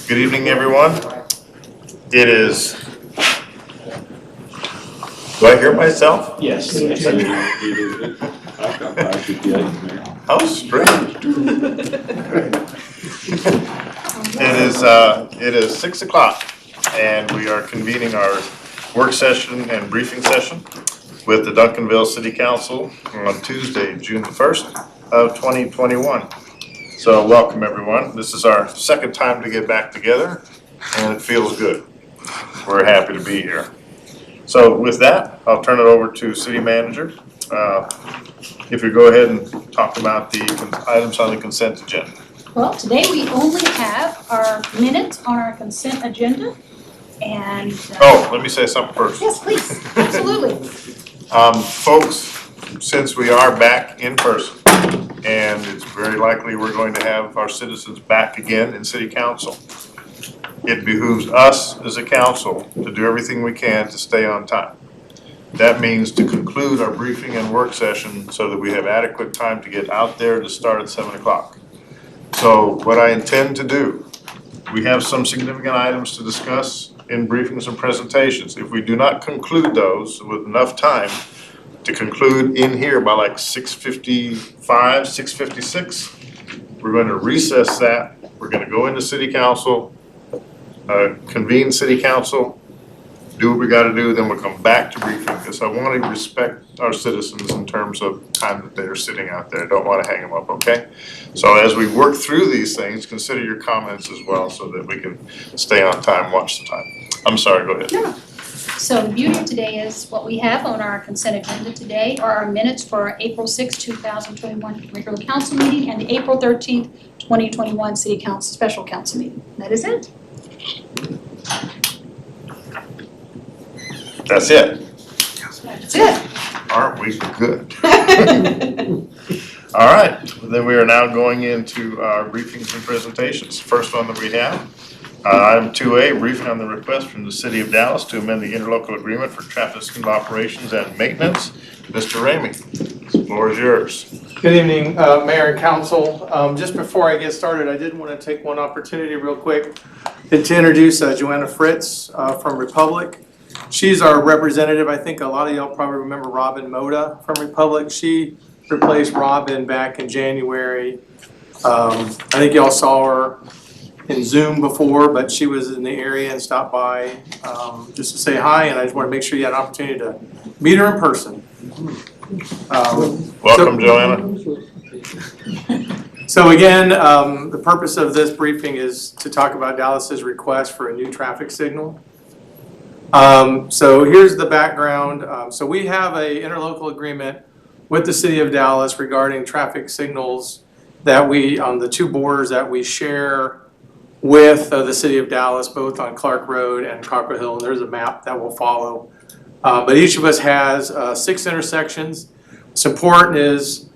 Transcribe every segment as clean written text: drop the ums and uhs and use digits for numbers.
Good evening, everyone. It is. Do I hear myself? Yes. How strange. It is 6 o'clock, and we are convening our work session and briefing session with the Duncanville City Council on Tuesday, June the 1st of 2021. So welcome, everyone. This is our second time to get back together, and it feels good. We're happy to be here. So with that, I'll turn it over to City Manager. If you go ahead and talk about the items on the consent agenda. Well, today we only have our minutes on our consent agenda, and Oh, let me say something first. yes, please, absolutely. Folks, since we are back in person, and it's very likely we're going to have our citizens back again in City Council, it behooves us as a council to do everything we can to stay on time. That means to conclude our briefing and work session so that we have adequate time to get out there to start at 7 o'clock. So what I intend to do, we have some significant items to discuss in briefings and presentations. If we do not conclude those with enough time to conclude in here by like 6:55, 6:56, we're going to recess that. We're going to go into City Council, convene City Council, do what we got to do, then we'll come back to briefing, because I want to respect our citizens in terms of time that they're sitting out there. I don't want to hang them up, okay? So as we work through these things, consider your comments as well so that we can stay on time, watch the time. I'm sorry, go ahead. Yeah. So the beauty of today is what we have on our consent agenda today are our minutes for our April 6, 2021 regular council meeting and the April 13th, 2021 City Council special council meeting. That is it. That's it. That's it. Aren't we good? All right, then we are now going into our briefings and presentations. First one that we have, item 2A, briefing on the request from the City of Dallas to amend the interlocal agreement for traffic signal operations and maintenance. Mr. Ramey, the floor is yours. Good evening, Mayor and Council. Just before I get started, I did want to take one opportunity real quick to introduce Joanna Fritz from Republic. She's our representative. I think a lot of y'all probably remember Robin Moda from Republic. She replaced Robin back in January. I think y'all saw her in Zoom before, but she was in the area and stopped by just to say hi, and I just want to make sure you had an opportunity to meet her in person. Welcome, Joanna. So again, the purpose of this briefing is to talk about Dallas's request for a new traffic signal. So here's the background. So we have a interlocal agreement with the City of Dallas regarding traffic signals that we, on the two borders that we share with the City of Dallas, both on Clark Road and Cockrell Hill. And there's a map that will follow. But each of us has 6 intersections. What's important is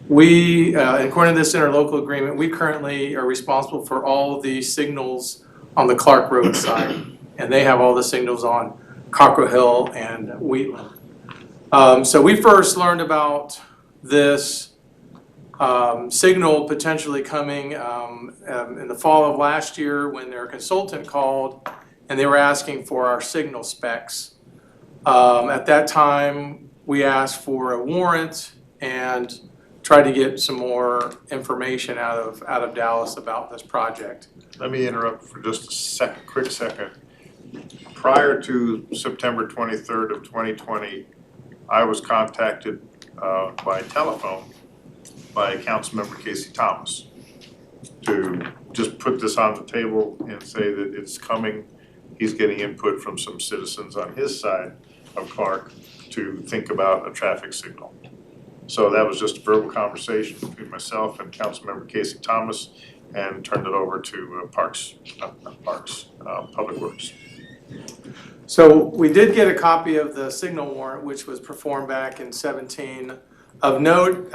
we, according to this interlocal agreement, we currently are responsible for all the signals on the Clark Road side. And they have all the signals on Cockrell Hill and Wheatland. So we first learned about this signal potentially coming in the fall of last year when their consultant called and they were asking for our signal specs. At that time, we asked for a warrant and tried to get some more information out of Dallas about this project. Let me interrupt for just a quick second. Prior to September 23rd of 2020, I was contacted by telephone by Councilmember Casey Thomas to just put this on the table and say that it's coming. He's getting input from some citizens on his side of Clark to think about a traffic signal. So that was just a verbal conversation between myself and Councilmember Casey Thomas, and turned it over to Public Works. So we did get a copy of the signal warrant, which was performed back in 17. Of note,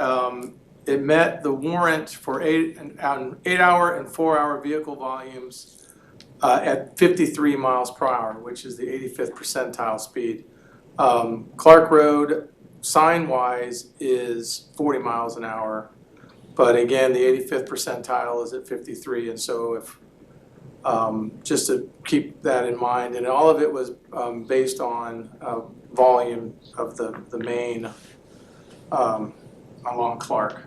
it met the warrant for 8-hour and 4-hour vehicle volumes at 53 miles per hour, which is the 85th percentile speed. Clark Road, sign-wise, is 40 miles an hour. But again, the 85th percentile is at 53. And so if just to keep that in mind. And all of it was based on volume of the main along Clark.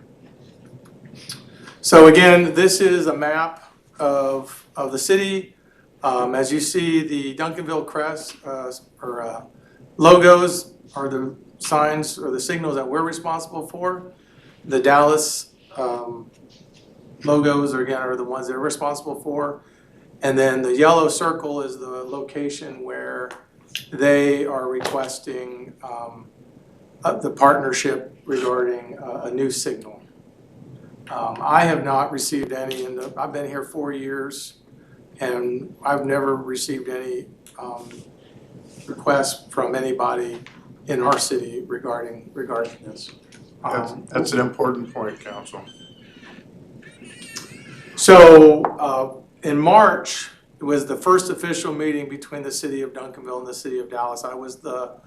So again, this is a map of the city. As you see, the Duncanville crest logos are the signs or the signals that we're responsible for. The Dallas logos are the ones that we're responsible for. And then the yellow circle is the location where they are requesting the partnership regarding a new signal. I have not received any, I've been here 4 years, and I've never received any requests from anybody in our city regarding this. That's an important point, Council. So in March, it was the first official meeting between the city of Duncanville and the city of Dallas. I was the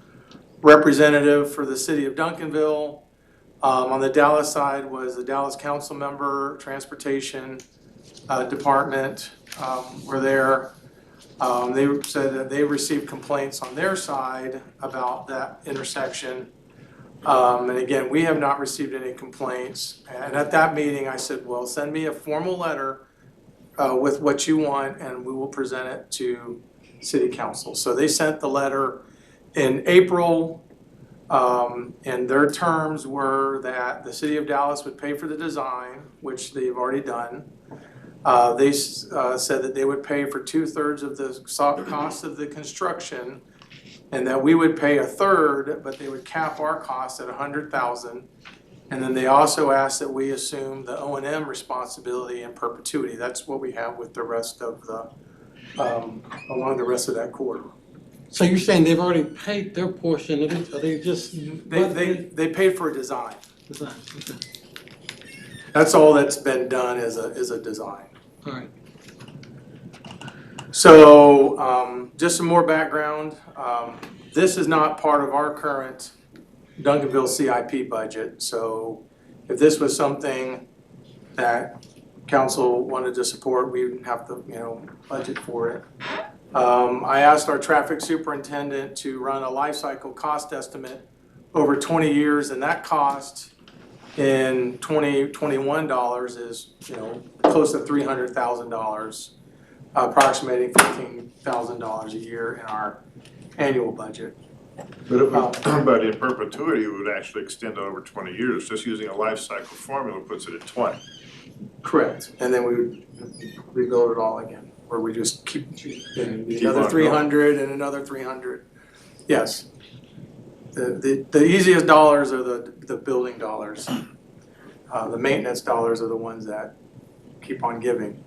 representative for the city of Duncanville. On the Dallas side was the Dallas Councilmember Transportation Department were there. They said that they received complaints on their side about that intersection. And again, we have not received any complaints. And at that meeting, I said, well, send me a formal letter with what you want, and we will present it to City Council. So they sent the letter in April, and their terms were that the City of Dallas would pay for the design, which they've already done. They said that they would pay for 2/3 of the cost of the construction, and that we would pay 1/3, but they would cap our cost at $100,000. And then they also asked that we assume the O&M responsibility in perpetuity. That's what we have with the rest of the, along the rest of that corridor. So you're saying they've already paid their portion of it, or they just? They paid for a design. Design, okay. That's all that's been done is a design. All right. So just some more background. This is not part of our current Duncanville CIP budget. So if this was something that council wanted to support, we would have to, budget for it. I asked our traffic superintendent to run a life cycle cost estimate over 20 years, and that cost in 2021 dollars is, close to $300,000, approximating $15,000 a year in our annual budget. But in perpetuity, it would actually extend over 20 years. Just using a life cycle formula puts it at 20. Correct. And then we would rebuild it all again, or we just keep another on 300 and another 300. Yes. The easiest dollars are the building dollars. The maintenance dollars are the ones that keep on giving.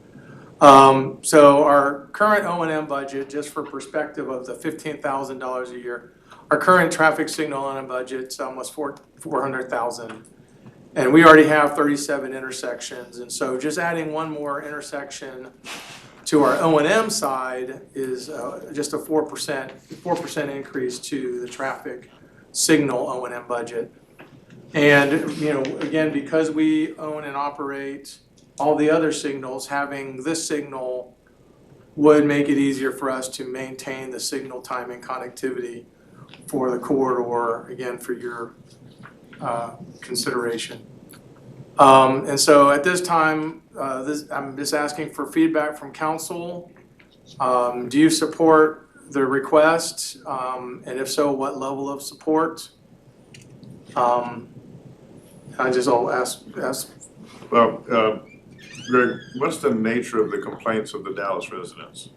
So our current O&M budget, just for perspective of the $15,000 a year, our current traffic signal O&M budget's almost $400,000. And we already have 37 intersections. And so just adding one more intersection to our O&M side is just a 4% increase to the traffic signal O&M budget. And, again, because we own and operate all the other signals, having this signal would make it easier for us to maintain the signal timing connectivity for the corridor, again, for your consideration. And so at this time, I'm just asking for feedback from council. Do you support the request? And if so, what level of support? I'll ask. Well, Greg, what's the nature of the complaints of the Dallas residents?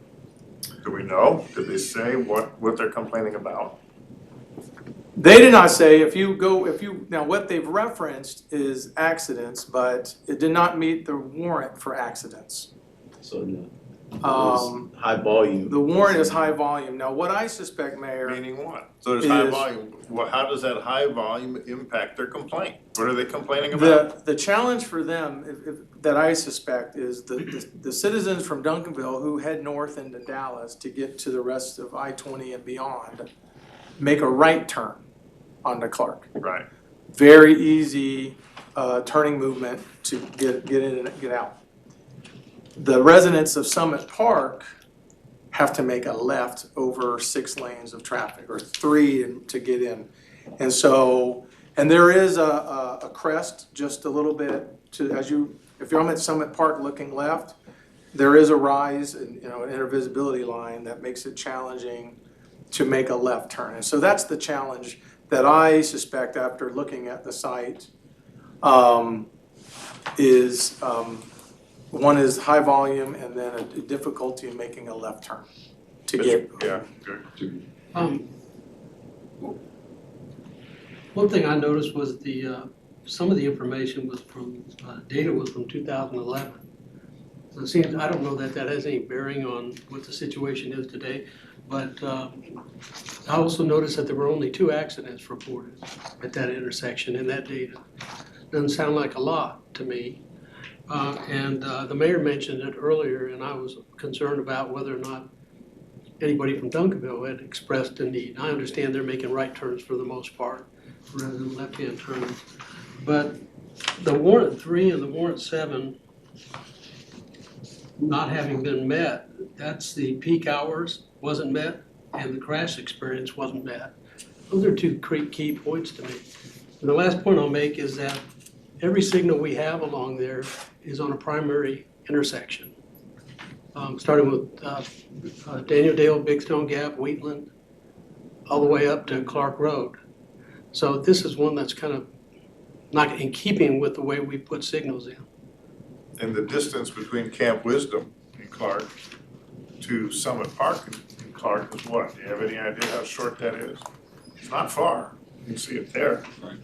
Do we know? Did they say what they're complaining about? They did not say. Now what they've referenced is accidents, but it did not meet the warrant for accidents. So no. High volume. The warrant is high volume. Now what I suspect, Mayor. Meaning what? So there's high volume. Well, how does that high volume impact their complaint? What are they complaining about? The challenge for them, that I suspect, is the citizens from Duncanville who head north into Dallas to get to the rest of I-20 and beyond make a right turn onto Clark. Right. Very easy turning movement to get in and get out. the residents of Summit Park have to make a left over 6 lanes of traffic, or 3 to get in. And so, and there is a crest just a little bit if you're at Summit Park looking left, there is a rise in, an intervisibility line that makes it challenging to make a left turn. And so that's the challenge that I suspect after looking at the site one is high volume, and then a difficulty in making a left turn to get. Yeah, good. One thing I noticed was some of the information was data was from 2011. So it seems, I don't know that has any bearing on what the situation is today, but I also noticed that there were only 2 accidents reported at that intersection in that data. Doesn't sound like a lot to me. The mayor mentioned it earlier, and I was concerned about whether or not anybody from Duncanville had expressed a need. I understand they're making right turns for the most part, rather than left-hand turns. But the warrant 3 and the warrant 7 not having been met, that's the peak hours wasn't met, and the crash experience wasn't met. Those are 2 key points to me. And the last point I'll make is that every signal we have along there is on a primary intersection. Starting with Daniel Dale, Big Stone Gap, Wheatland, all the way up to Clark Road. So this is one that's kind of not in keeping with the way we put signals in. And the distance between Camp Wisdom in Clark to Summit Park in Clark is what? Do you have any idea how short that is? It's not far. You can see it there. Right.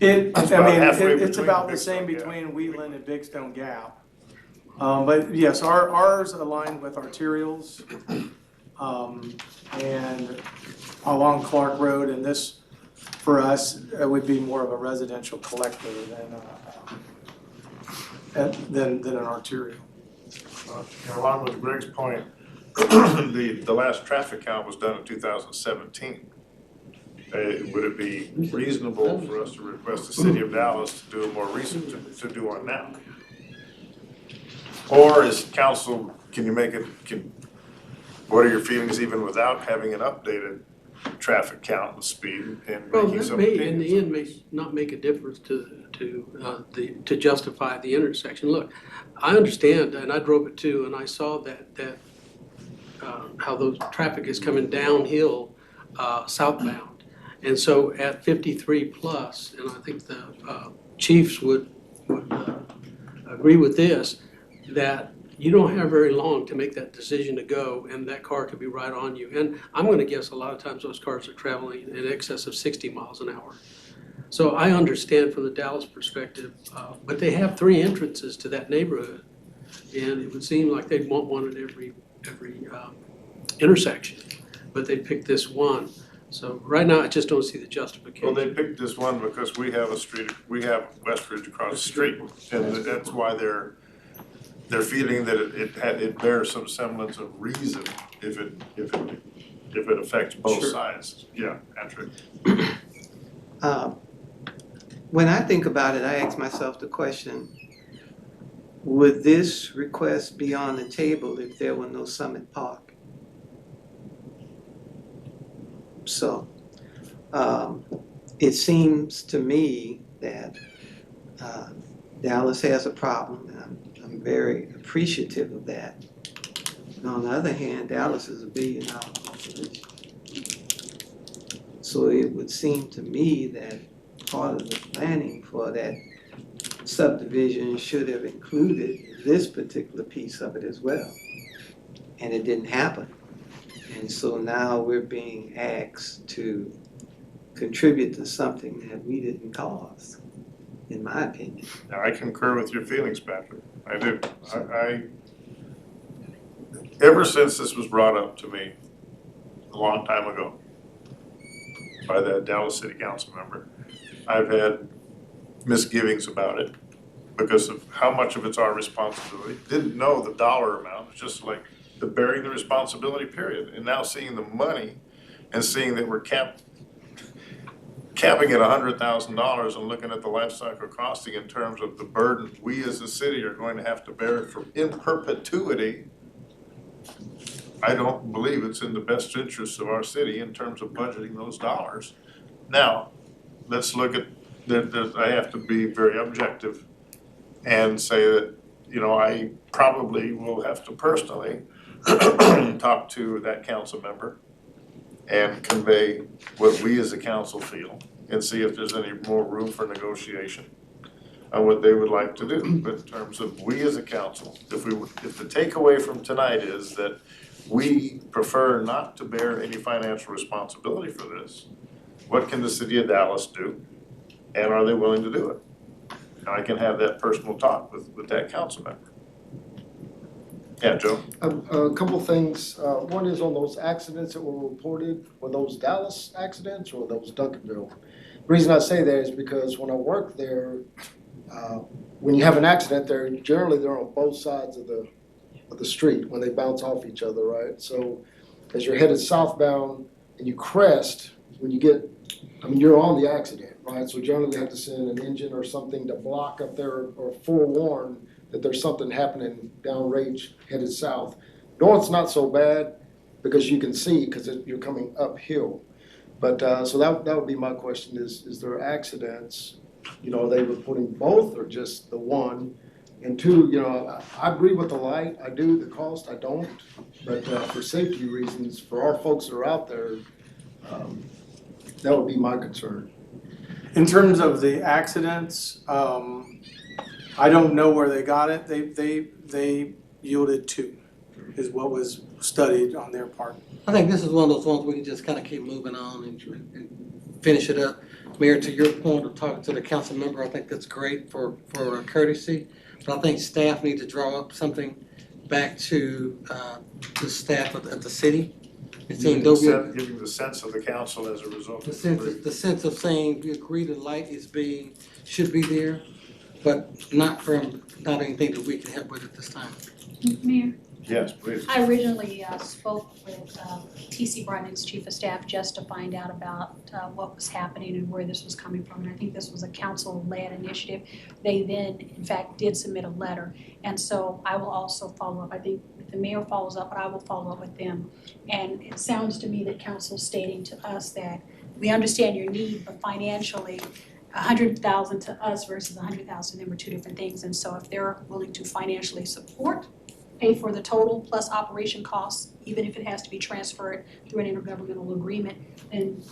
It's about the same between Wheatland and Big Stone Gap. But yes, ours aligned with arterials and along Clark Road, and this, for us, it would be more of a residential collector than an arterial. Along with Greg's point, the last traffic count was done in 2017. Would it be reasonable for us to request the city of Dallas to do a more recent, to do one now? Or is council, can you make it, what are your feelings even without having an updated traffic count and speed and Well, making that some may, in opinions? the end, may not make a difference to justify the intersection. Look, I understand, and I drove it too, and I saw that how those traffic is coming downhill southbound. And so at 53 plus, and I think the chiefs would agree with this, that you don't have very long to make that decision to go, and that car could be right on you. And I'm going to guess a lot of times those cars are traveling in excess of 60 miles an hour. So I understand from the Dallas perspective, but they have 3 entrances to that neighborhood, and it would seem like they'd want one at every intersection, but they picked this one. So right now, I just don't see the justification. Well, they picked this one because we have Westridge across the street, and that's why they're feeling that it bears some semblance of reason if it affects both sides. Yeah, Patrick. When I think about it, I ask myself the question, would this request be on the table if there were no Summit Park? So it seems to me that Dallas has a problem, and I'm very appreciative of that. And on the other hand, Dallas is $1 billion population. So it would seem to me that part of the planning for that subdivision should have included this particular piece of it as well. And it didn't happen. And so now we're being asked to contribute to something that we didn't cause, in my opinion. Now, I concur with your feelings, Patrick. I do. I ever since this was brought up to me a long time ago by the Dallas City Council member, I've had misgivings about it because of how much of it's our responsibility. Didn't know the dollar amount. It's just like the bearing the responsibility, period. And now seeing the money and seeing that we're capping at $100,000 and looking at the life cycle costing in terms of the burden we as a city are going to have to bear for in perpetuity, I don't believe it's in the best interest of our city in terms of budgeting those dollars. Now, let's look at, I have to be very objective and say that, you know, I probably will have to personally talk to that council member and convey what we as a council feel and see if there's any more room for negotiation on what they would like to do. But in terms of we as a council, if the takeaway from tonight is that we prefer not to bear any financial responsibility for this, what can the city of Dallas do? And are they willing to do it? And I can have that personal talk with that council member. Yeah, Joe? A couple things. One is on those accidents that were reported, were those Dallas accidents or those Duncanville? The reason I say that is because when I worked there, when you have an accident, they're on both sides of the street when they bounce off each other, right? So as you're headed southbound and you crest, when you get, you're on the accident, right? So generally they have to send an engine or something to block up there or forewarn that there's something happening downrange headed south. North's not so bad because you can see because you're coming uphill. But so that would be my question is there accidents, are they reporting both or just the one? And two, I agree with the light, I do, the cost, I don't. But for safety reasons, for our folks that are out there, that would be my concern. In terms of the accidents, I don't know where they got it. They yielded 2, is what was studied on their part. I think this is one of those ones we can just kind of keep moving on and finish it up. Mayor, to your point of talking to the council member, I think that's great for courtesy. But I think staff need to draw up something back to the staff at the city. Giving the sense of the council as a result. The sense of saying we agree the light should be there, but not anything that we can help with at this time. Mayor? Yes, please. I originally spoke with T.C. Bruning's chief of staff just to find out about what was happening and where this was coming from. And I think this was a council-led initiative. They then, in fact, did submit a letter. And so I will also follow up. I think if the mayor follows up, but I will follow up with them. And it sounds to me that council's stating to us that we understand your need, but financially, 100,000 to us versus 100,000 to them are 2 different things. And so if they're willing to financially support, pay for the total plus operation costs, even if it has to be transferred through an intergovernmental agreement, then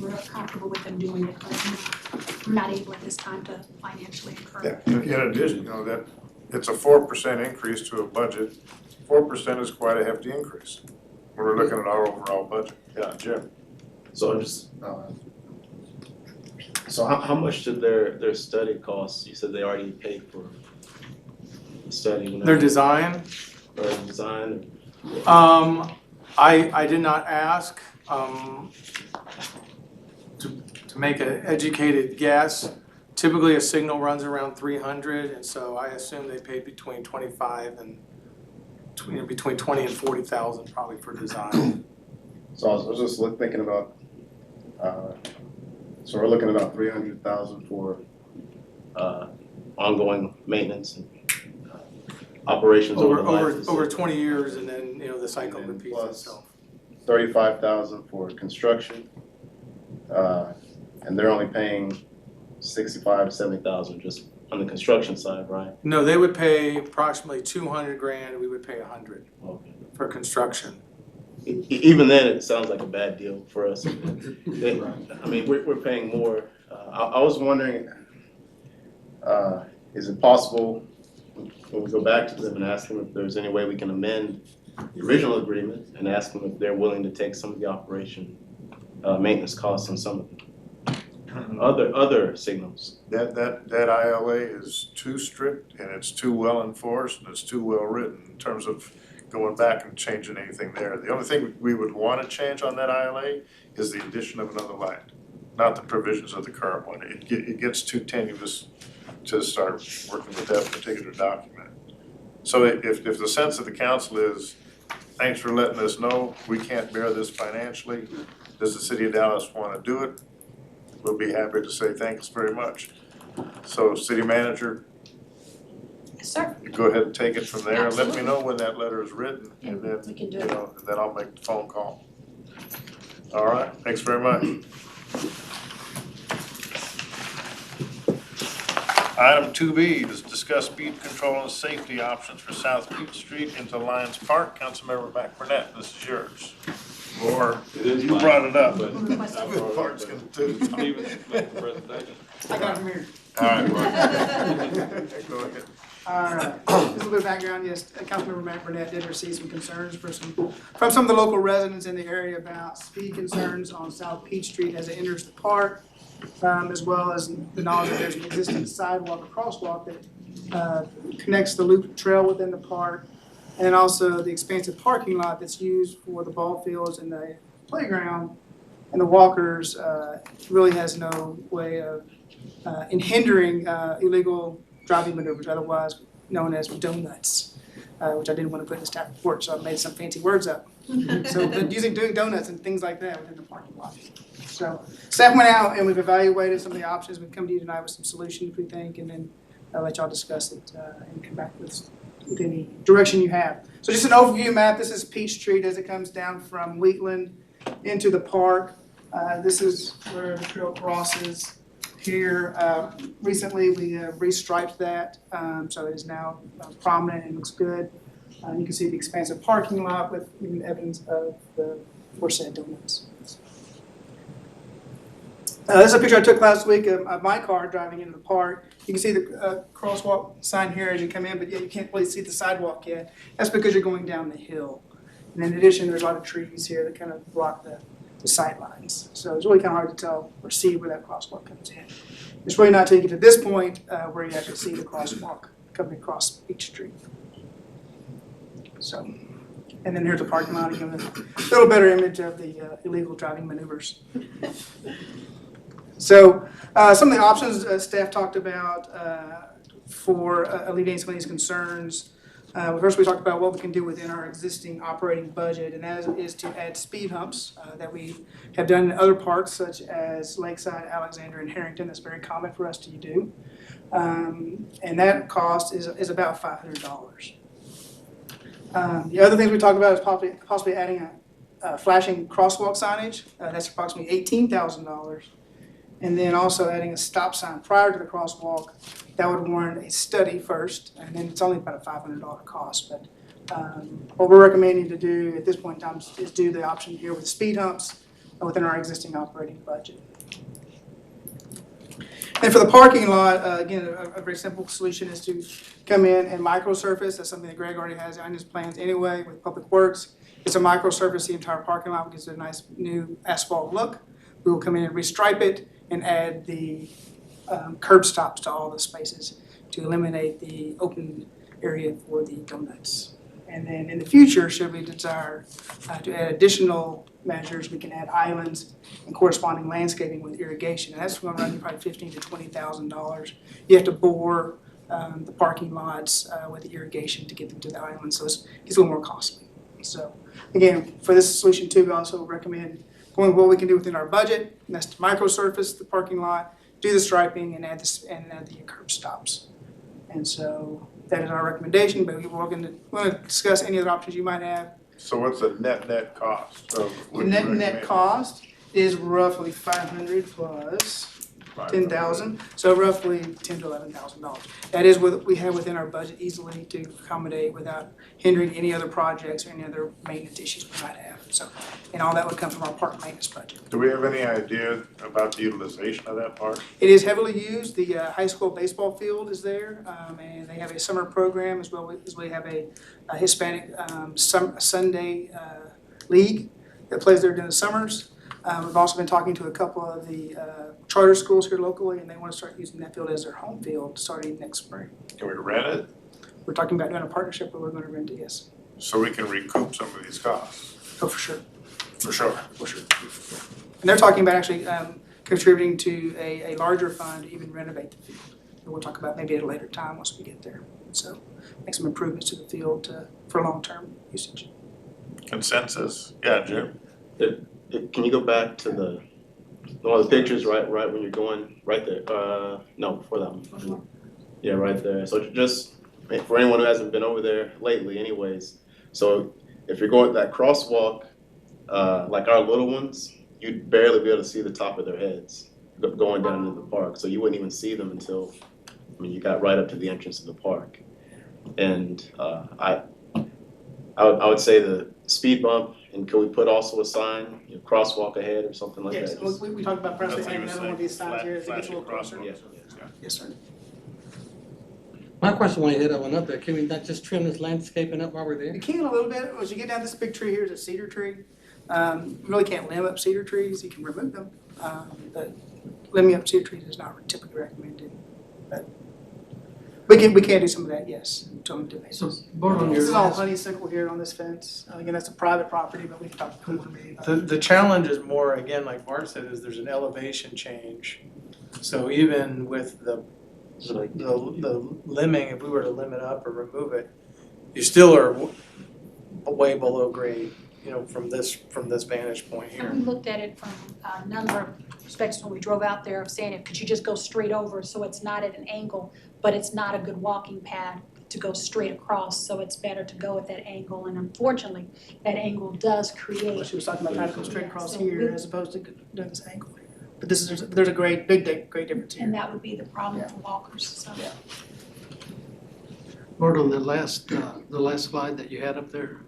we're comfortable with them doing it. But we're not able at this time to financially incur. Yeah. In addition, that it's a 4% increase to a budget. 4% is quite a hefty increase when we're looking at our overall budget. Yeah, Jim. So I'm just, so how much did their study cost? You said they already paid for the study. Their design? Or design? I did not ask to make an educated guess. Typically a signal runs around 300, and so I assume they paid between 25 and between 20 and 40,000 probably for design. So I was just thinking about, so we're looking at about 300,000 for ongoing maintenance and operations over 20 years, and then the cycle And then repeats plus- itself. 35,000 for construction, and they're only paying 65 to 70,000 just on the construction side, right? No, they would pay approximately 200 grand, we would pay 100 Okay. for construction. Even then, it sounds like a bad deal for us. We're paying more. I was wondering, is it possible when we go back to them and ask them if there's any way we can amend the original agreement and ask them if they're willing to take some of the operation maintenance costs on some of the other signals? That ILA is too strict and it's too well enforced and it's too well written in terms of going back and changing anything there. The only thing we would want to change on that ILA is the addition of another light, not the provisions of the current one. It gets too tenuous to start working with that particular document. So if the sense of the council is, thanks for letting us know, we can't bear this financially, does the city of Dallas want to do it? we'll be happy to say thanks very much. So, City Manager, Yes, sir. you go ahead and take it from there, and let me Absolutely. know when that letter is written, and then, We can do you it. know, and then I'll make the phone call. All right, thanks very much. Item 2B is discuss speed control and safety options for South Peach Street into Lions Park. Councilmember McBurnett, this is yours. Or you brought it up, but Park's gonna do. I'm even making the presentation. I got it from here. All right, Mark. Go ahead. All right, just a little bit of background, yes, Councilmember Matt Burnett did receive some concerns from some of the local residents in the area about speed concerns on South Peach Street as it enters the park, as well as the knowledge that there's an existing sidewalk or crosswalk that connects the loop trail within the park, and then also the expansive parking lot that's used for the ball fields and the playground and the walkers really has no way of hindering illegal driving maneuvers, otherwise known as donuts, which I didn't want to put in the staff report, so I made some fancy words up. So doing donuts and things like that within the parking lot. So staff went out and we've evaluated some of the options. We've come to you tonight with some solutions we think, and then I'll let y'all discuss it and come back with any direction you have. So just an overview map. This is Peach Street as it comes down from Wheatland into the park. This is where the trail crosses. Here, recently we restriped that, so it is now prominent and looks good. You can see the expansive parking lot with even evidence of the aforesaid donuts. This is a picture I took last week of my car driving into the park. You can see the crosswalk sign here as you come in, but yeah, you can't really see the sidewalk yet. That's because you're going down the hill. And in addition, there's a lot of trees here that kind of block the sight lines. So it's really kind of hard to tell or see where that crosswalk comes in. It's really not until you get to this point where you actually see the crosswalk coming across Peach Street. So, and then here's the parking lot again, a little better image of the illegal driving maneuvers. So some of the options staff talked about for alleviating some of these concerns. First, we talked about what we can do within our existing operating budget, and that is to add speed humps that we have done in other parks, such as Lakeside, Alexander, and Harrington. That's very common for us to do. And that cost is about $500. The other things we talked about is possibly adding a flashing crosswalk signage. That's approximately $18,000. And then also adding a stop sign prior to the crosswalk. That would warrant a study first, and then it's only about a $500 cost. But what we're recommending to do at this point in time is do the option here with speed humps within our existing operating budget. And for the parking lot, again, a very simple solution is to come in and microsurface. That's something that Greg already has on his plans anyway with Public Works. It's a microsurface the entire parking lot, gives it a nice new asphalt look. We will come in and restripe it and add the curb stops to all the spaces to eliminate the open area for the donuts. And then in the future, should we desire to add additional measures, we can add islands and corresponding landscaping with irrigation. And that's going to run you probably $15,000 to $20,000. You have to bore the parking lots with the irrigation to get them to the island, so it's a little more costly. So again, for this solution too, we also recommend going what we can do within our budget, and that's to microsurface the parking lot, do the striping, and add the curb stops. And so that is our recommendation, but we're going to discuss any other options you might have. So what's the net cost of what you Net recommend? cost is roughly $500 plus $10,000, so roughly $10,000 to $11,000. That is what we have within our budget easily to accommodate without hindering any other projects or any other maintenance issues we might have. So, and all that would come from our park maintenance budget. Do we have any idea about the utilization of that park? It is heavily used. The high school baseball field is there, and they have a summer program as well as we have a Hispanic Sunday league that plays there during the summers. We've also been talking to a couple of the charter schools here locally, and they want to start using that field as their home field starting next spring. Can we rent it We're talking about doing a partnership, but we're going to rent it, yes. so we can recoup some of these costs? Oh, for sure, For sure. for sure. And they're talking about actually contributing to a larger fund to even renovate the field. And we'll talk about maybe at a later time once we get there. So make some improvements to the field for long-term usage. Consensus? Yeah, Jim? Can you go back to the One of the pictures, right when you're going, right there, no, before that one. Yeah, right there. So just, for anyone who hasn't been over there lately anyways, so if you're going that crosswalk, like our little ones, you'd barely be able to see the top of their heads going down into the park. So you wouldn't even see them until, you got right up to the entrance of the park. And I would say the speed bump, and could we put also a sign, crosswalk ahead or something like Yes, that? we talked about perhaps That's what having he was another one of these saying, signs here as it gets a flashing little closer. crosswalks. Yes, sir. My question when you hit that one up there, can we not just trim this landscaping up while we're there? You can a little bit, as you get down this big tree here is a cedar tree. You really can't limb up cedar trees, you can remove them, but limbing up cedar trees is not typically recommended. But we can do some of that, yes, to a limited So, basis. Bart, on This your is all last, honeysuckle here on this fence. Again, that's a private property, but we can talk to the committee about it. The challenge is more, again, like Bart said, is there's an elevation change. So even with the limbing, if we were to limb it up or remove it, you still are way below grade, from this vantage point And here. we looked at it from a number of perspectives when we drove out there of saying, could you just go straight over so it's not at an angle, but it's not a good walking pad to go straight across, so it's better to go at that angle. And unfortunately, that angle does create. She was talking about trying to go straight across here as opposed to doing this angle here. But there's a great difference here. And that would be the problem for walkers, so. Yeah. Bart, on the last slide that you had up there,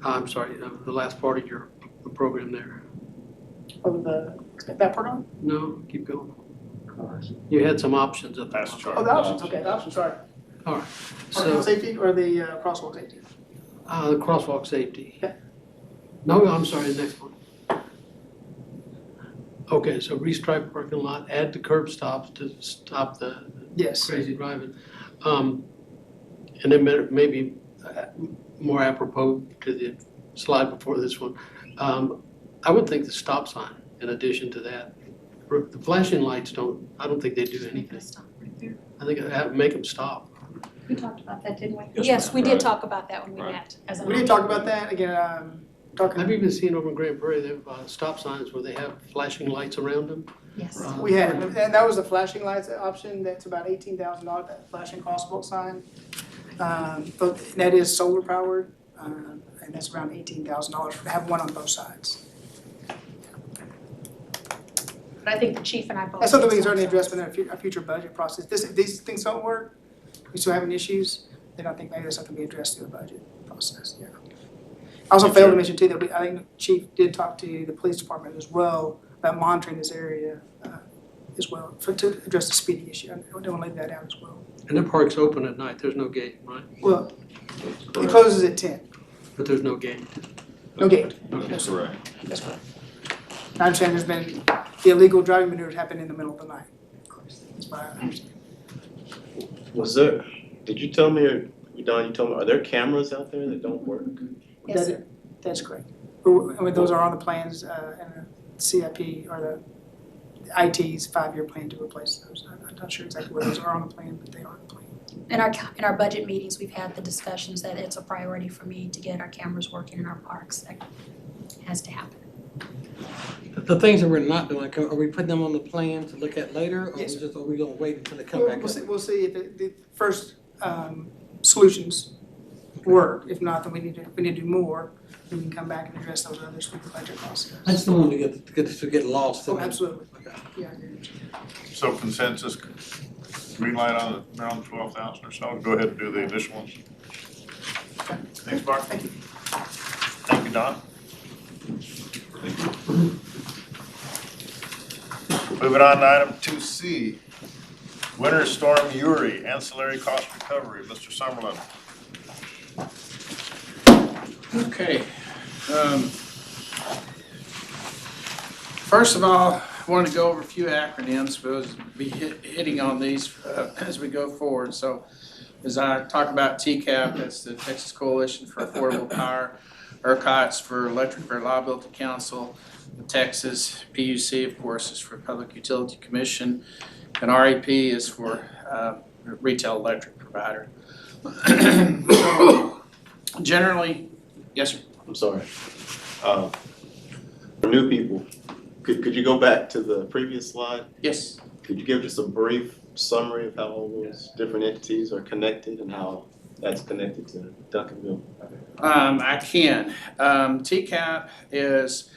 I'm sorry, the last part of your program there. Of that part on? No, keep going. You had some options up there. Last chart. Oh, the options, okay, the options, sorry. All right, Parking so, safety or the crosswalk safety? the crosswalk safety. Yeah. No, I'm sorry, the next one. Okay, so restripe parking lot, add the curb stops to stop the Yes. crazy driving. And then maybe more apropos to the slide before this one, I would think the stop sign in addition to that. The flashing lights I don't think they do anything. Stop right there. I think make them stop. We talked about that, didn't we? Yes, Yes, ma'am. we did Right. talk about that when we Right. met as an We did option. talk about that, again, talking. I've even seen over in Grand Prairie, they have stop signs where they have flashing lights around them. Yes. We had, and that was the flashing lights option, that's about $18,000, that flashing crosswalk sign. But that is solar powered, and that's around $18,000 to have one on both sides. But I think the chief and I both. That's something we did can certainly some- address within our future budget process. If these things don't work, we still having issues, then I think maybe that's something we address through the budget process, yeah. I also failed to mention too that I think the chief did talk to the police department as well about monitoring this area as well, to address the speeding issue. I don't want to leave that out as well. And the park's open at night, there's no gate, right? Well, it closes at 10, But there's no gate. no gate. That's correct. That's correct. I understand there's been, the illegal driving maneuvers happen in the middle of the night. That's what I understand. Did you tell me, or Don, you told me, are there cameras out there that don't work? Yes, sir. That's correct. I mean, those are on the plans, and the CIP or the IT's 5-year plan to replace those. I'm not sure exactly where those are on the plan, but they are on the plan. In our budget meetings, we've had the discussions that it's a priority for me to get our cameras working in our parks. That has to happen. The things that we're not doing, are we putting them on the plan to look at later? Or Yes. are we gonna wait until they come back We'll see, up? we'll see if the first solutions work. If not, then we need to do more. Then we can come back and address those others through the budget process. I just don't want to get lost. Oh, in it. absolutely. Okay. Yeah, I agree. So consensus, green light on around 12,000 or so, go ahead and do the additional ones. Thanks, Mark. Thank you. Thank you, Don. Moving on to item 2C, Winter Storm Uri, Ancillary Cost Recovery, Mr. Summerlin. Okay. First of all, I want to go over a few acronyms, but we'll be hitting on these as we go forward. So as I talk about TCAP, that's the Texas Coalition for Affordable Power, ERCOT's for Electric Reliability Council, the Texas PUC, of course, is for Public Utility Commission, and REP is for Retail Electric Provider. So, generally, yes, sir. I'm sorry. For new people, Could you go back to the previous slide? Yes. Could you give just a brief summary of how all those different entities are connected and how that's connected to Duncanville? I can. TCAP is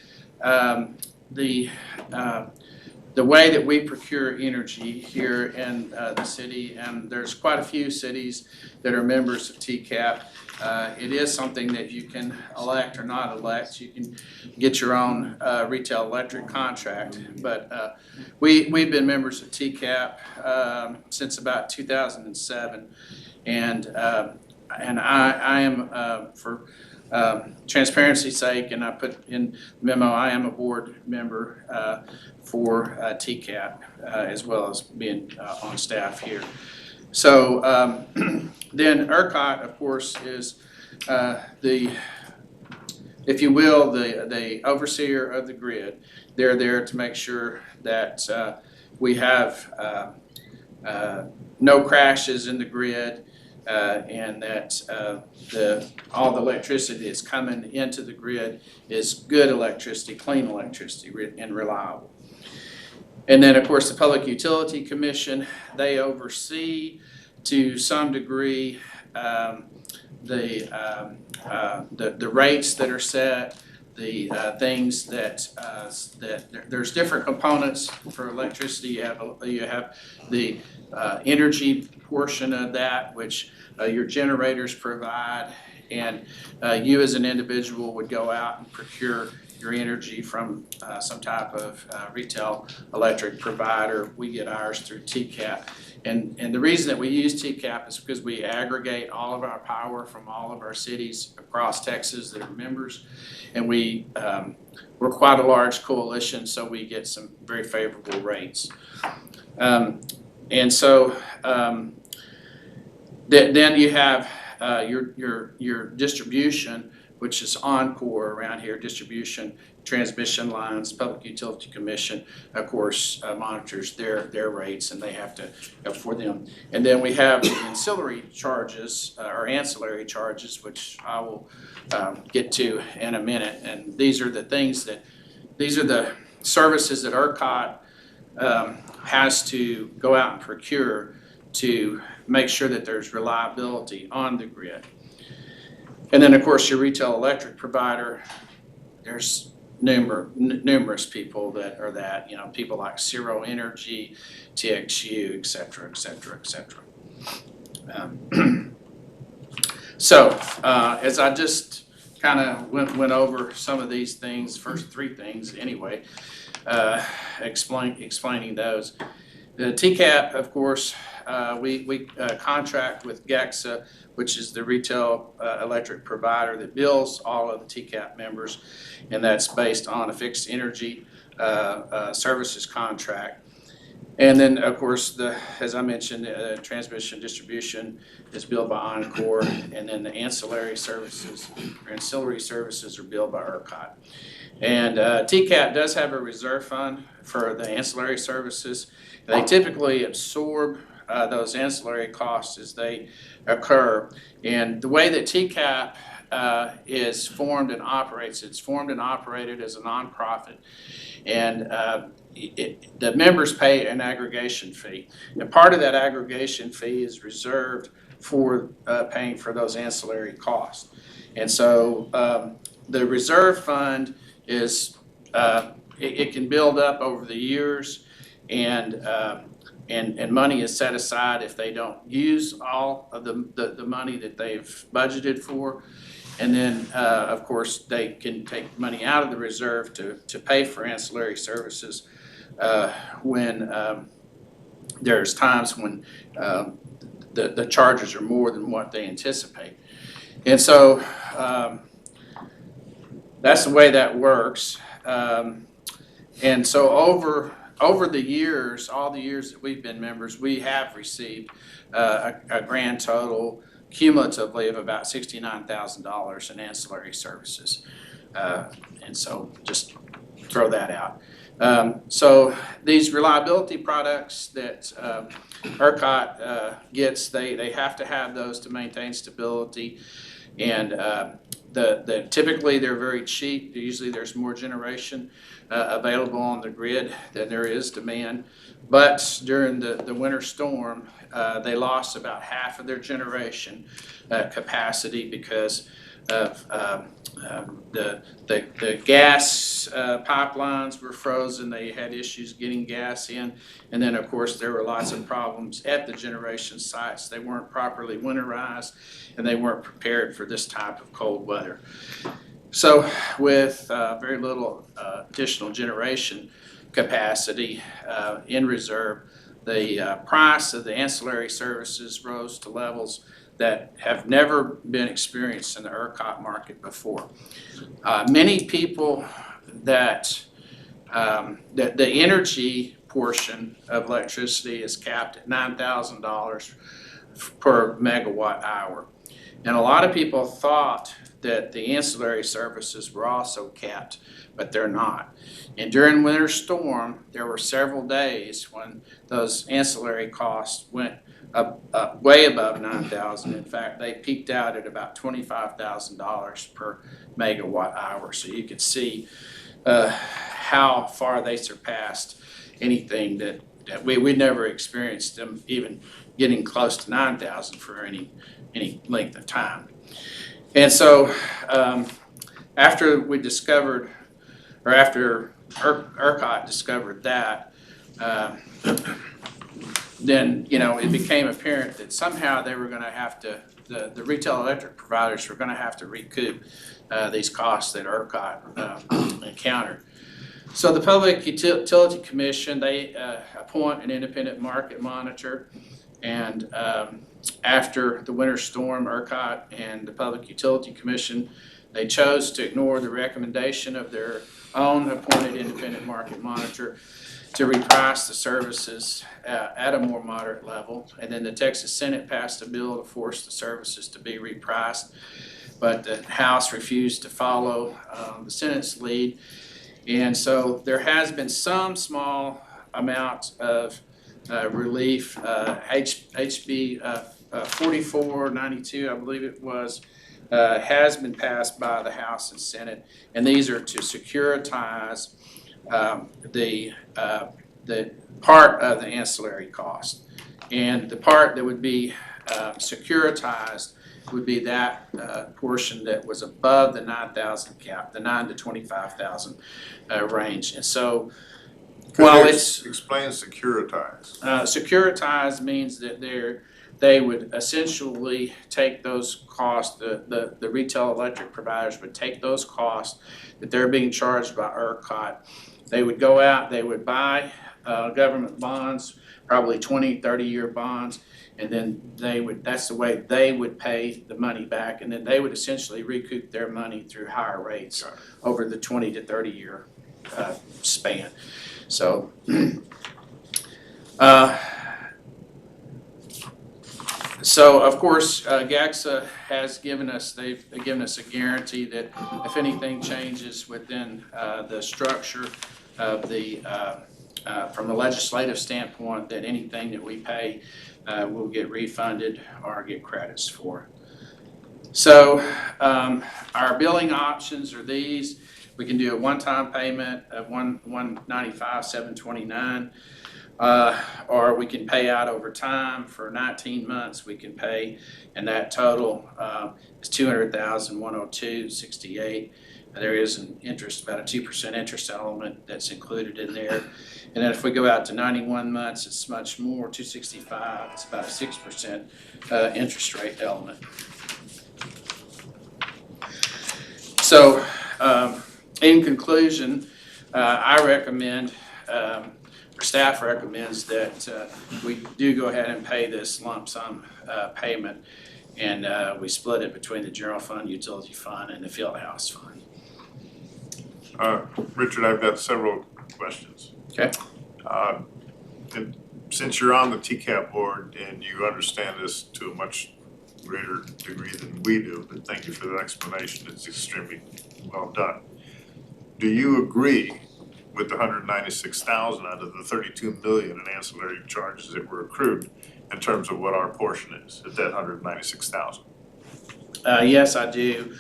the way that we procure energy here in the city, and there's quite a few cities that are members of TCAP. It is something that you can elect or not elect. You can get your own retail electric contract, but we've been members of TCAP since about 2007, and I am for transparency's sake, and I put in the memo, I am a board member for TCAP as well as being on staff here. So then ERCOT, of course, is if you will, the overseer of the grid. They're there to make sure that we have no crashes in the grid, and that all the electricity that's coming into the grid is good electricity, clean electricity, and reliable. And then, of course, the Public Utility Commission, they oversee to some degree the rates that are set, the things that there's different components for electricity. You have the energy portion of that, which your generators provide, and you as an individual would go out and procure your energy from some type of retail electric provider. We get ours through TCAP. And the reason that we use TCAP is because we aggregate all of our power from all of our cities across Texas that are members. And we're quite a large coalition, so we get some very favorable rates. And so then you have your distribution, which is Encore around here, distribution, transmission lines. Public Utility Commission, of course, monitors their rates, and they have to for them. And then we have the ancillary charges, or ancillary charges, which I will get to in a minute. And these are the services that ERCOT has to go out and procure to make sure that there's reliability on the grid. And then, of course, your retail electric provider, there's numerous people that are that, people like Zero Energy, TXU, et cetera, et cetera, et cetera. So, as I just kind of went over some of these things, first three things anyway, explaining those. The TCAP, of course, we contract with GEXA, which is the retail electric provider that bills all of the TCAP members, and that's based on a fixed energy services contract. And then, of course, as I mentioned, transmission distribution is billed by Encore, and then the ancillary services are billed by ERCOT. And TCAP does have a reserve fund for the ancillary services. They typically absorb those ancillary costs as they occur. And the way that TCAP is formed and operates, it's formed and operated as a nonprofit. And the members pay an aggregation fee. And part of that aggregation fee is reserved for paying for those ancillary costs. And so the reserve fund is, it can build up over the years, and money is set aside if they don't use all of the money that they've budgeted for. And then, of course, they can take money out of the reserve to pay for ancillary services when there's times when the charges are more than what they anticipate. And so that's the way that works. And so over the years, all the years that we've been members, we have received a grand total cumulatively of about $69,000 in ancillary services. And so just throw that out. So these reliability products that ERCOT gets, they have to have those to maintain stability. And typically they're very cheap. Usually there's more generation available on the grid than there is demand. But during the winter storm, they lost about half of their generation capacity because of the gas pipelines were frozen. They had issues getting gas in. And then, of course, there were lots of problems at the generation sites. They weren't properly winterized, and they weren't prepared for this type of cold weather. So with very little additional generation capacity in reserve, the price of the ancillary services rose to levels that have never been experienced in the ERCOT market before. Many people that the energy portion of electricity is capped at $9,000 per megawatt hour. And a lot of people thought that the ancillary services were also capped, but they're not. And during winter storm, there were several days when those ancillary costs went up way above $9,000. In fact, they peaked out at about $25,000 per megawatt hour. So you can see how far they surpassed anything that we never experienced them even getting close to 9,000 for any length of time. And so after we discovered, or after ERCOT discovered that, then it became apparent that somehow they were going to have to, the retail electric providers were going to have to recoup these costs that ERCOT encountered. So the Public Utility Commission, they appoint an independent market monitor, and after the winter storm, ERCOT and the Public Utility Commission, they chose to ignore the recommendation of their own appointed independent market monitor to reprice the services at a more moderate level. And then the Texas Senate passed a bill to force the services to be repriced, but the House refused to follow the Senate's lead. And so there has been some small amount of relief. HB 4492, I believe it was, has been passed by the House and Senate, and these are to securitize the part of the ancillary cost. And the part that would be securitized would be that portion that was above the 9,000 cap, the 9 to 25,000 range. And so, while it's explain securitize. Securitize means that they would essentially take those costs, the retail electric providers would take those costs that they're being charged by ERCOT. They would go out, they would buy government bonds, probably 20, 30-year bonds, and then that's the way they would pay the money back, and then they would essentially recoup their money through higher rates over the 20 to 30-year span. So, so of course, GACSA has given us a guarantee that if anything changes within the structure of the, from the legislative standpoint, that anything that we pay will get refunded or get credits for. So our billing options are these. We can do a one-time payment of $195,729. Or we can pay out over time for 19 months. We can pay, and that total is $200,102.68. There is an interest, about a 2% interest element that's included in there. And then if we go out to 91 months, it's much more, $265. It's about a 6% interest rate element. So, in conclusion, I recommend. Staff recommends that we do go ahead and pay this lump sum payment, and we split it between the general fund, utility fund, and the field house fund. Richard, I've got several questions. Okay. And since you're on the TCAP board and you understand this to a much greater degree than we do, but thank you for that explanation. It's extremely well done. Do you agree with the $196,000 out of the $32 million in ancillary charges that were accrued in terms of what our portion is at that $196,000? Yes, I do.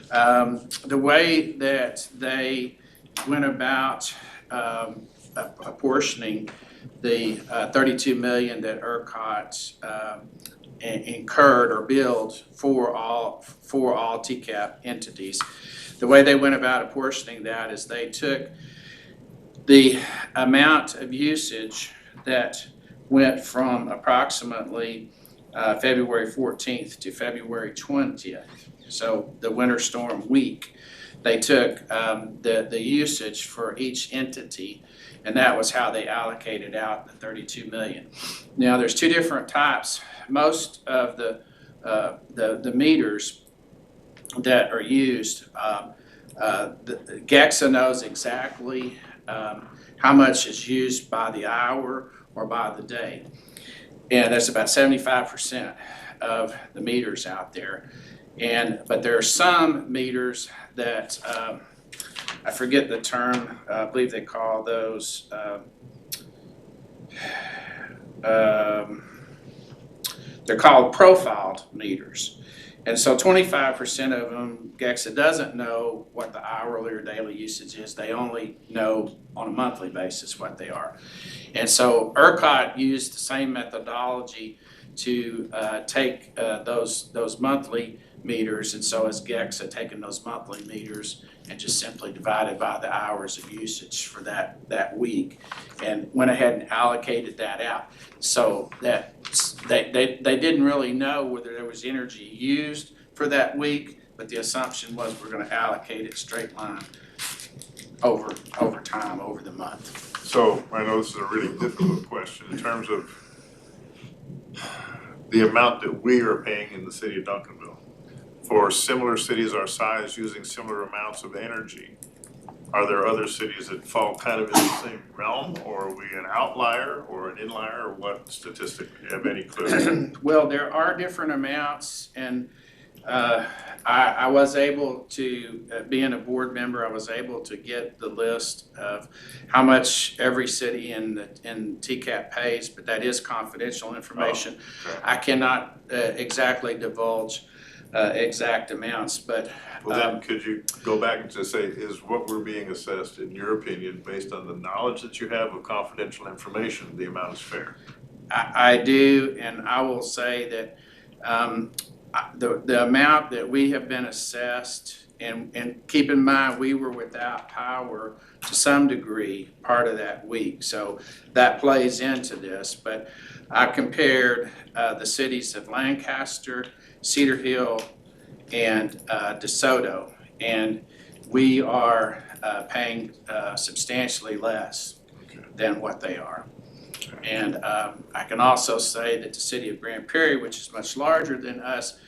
The way that they went about apportioning the $32 million that ERCOT incurred or billed for all TCAP entities. The way they went about apportioning that is they took the amount of usage that went from approximately February 14th to February 20th, so the winter storm week. They took the usage for each entity, and that was how they allocated out the $32 million. Now, there's two different types. Most of the meters that are used, the GEXA knows exactly how much is used by the hour or by the day. And that's about 75% of the meters out there. But there are some meters that, I forget the term, I believe they call those, they're called profiled meters. And so 25% of them, GEXA doesn't know what the hourly or daily usage is. They only know on a monthly basis what they are. And so ERCOT used the same methodology to take those monthly meters, and so has GEXA taken those monthly meters and just simply divided by the hours of usage for that week and went ahead and allocated that out. So that they didn't really know whether there was energy used for that week, but the assumption was we're going to allocate it straight line over time, over the month. So I know this is a really difficult question in terms of the amount that we are paying in the city of Duncanville for similar cities our size using similar amounts of energy. Are there other cities that fall kind of in the same realm, or are we an outlier or an inlier, or what statistically? Do you have any clue? Well, there are different amounts, and I was able to, being a board member, I was able to get the list of how much every city in TCAP pays, but that is confidential information. Oh, okay. I cannot exactly divulge exact amounts, but Well, then could you go back and just say, is what we're being assessed, in your opinion, based on the knowledge that you have of confidential information, the amount is fair? I do, and I will say that the amount that we have been assessed, and keep in mind, we were without power to some degree part of that week, so that plays into this. But I compared the cities of Lancaster, Cedar Hill, and DeSoto, and we are paying substantially less than what they are. And I can also say that the city of Grand Prairie, which is much larger than us,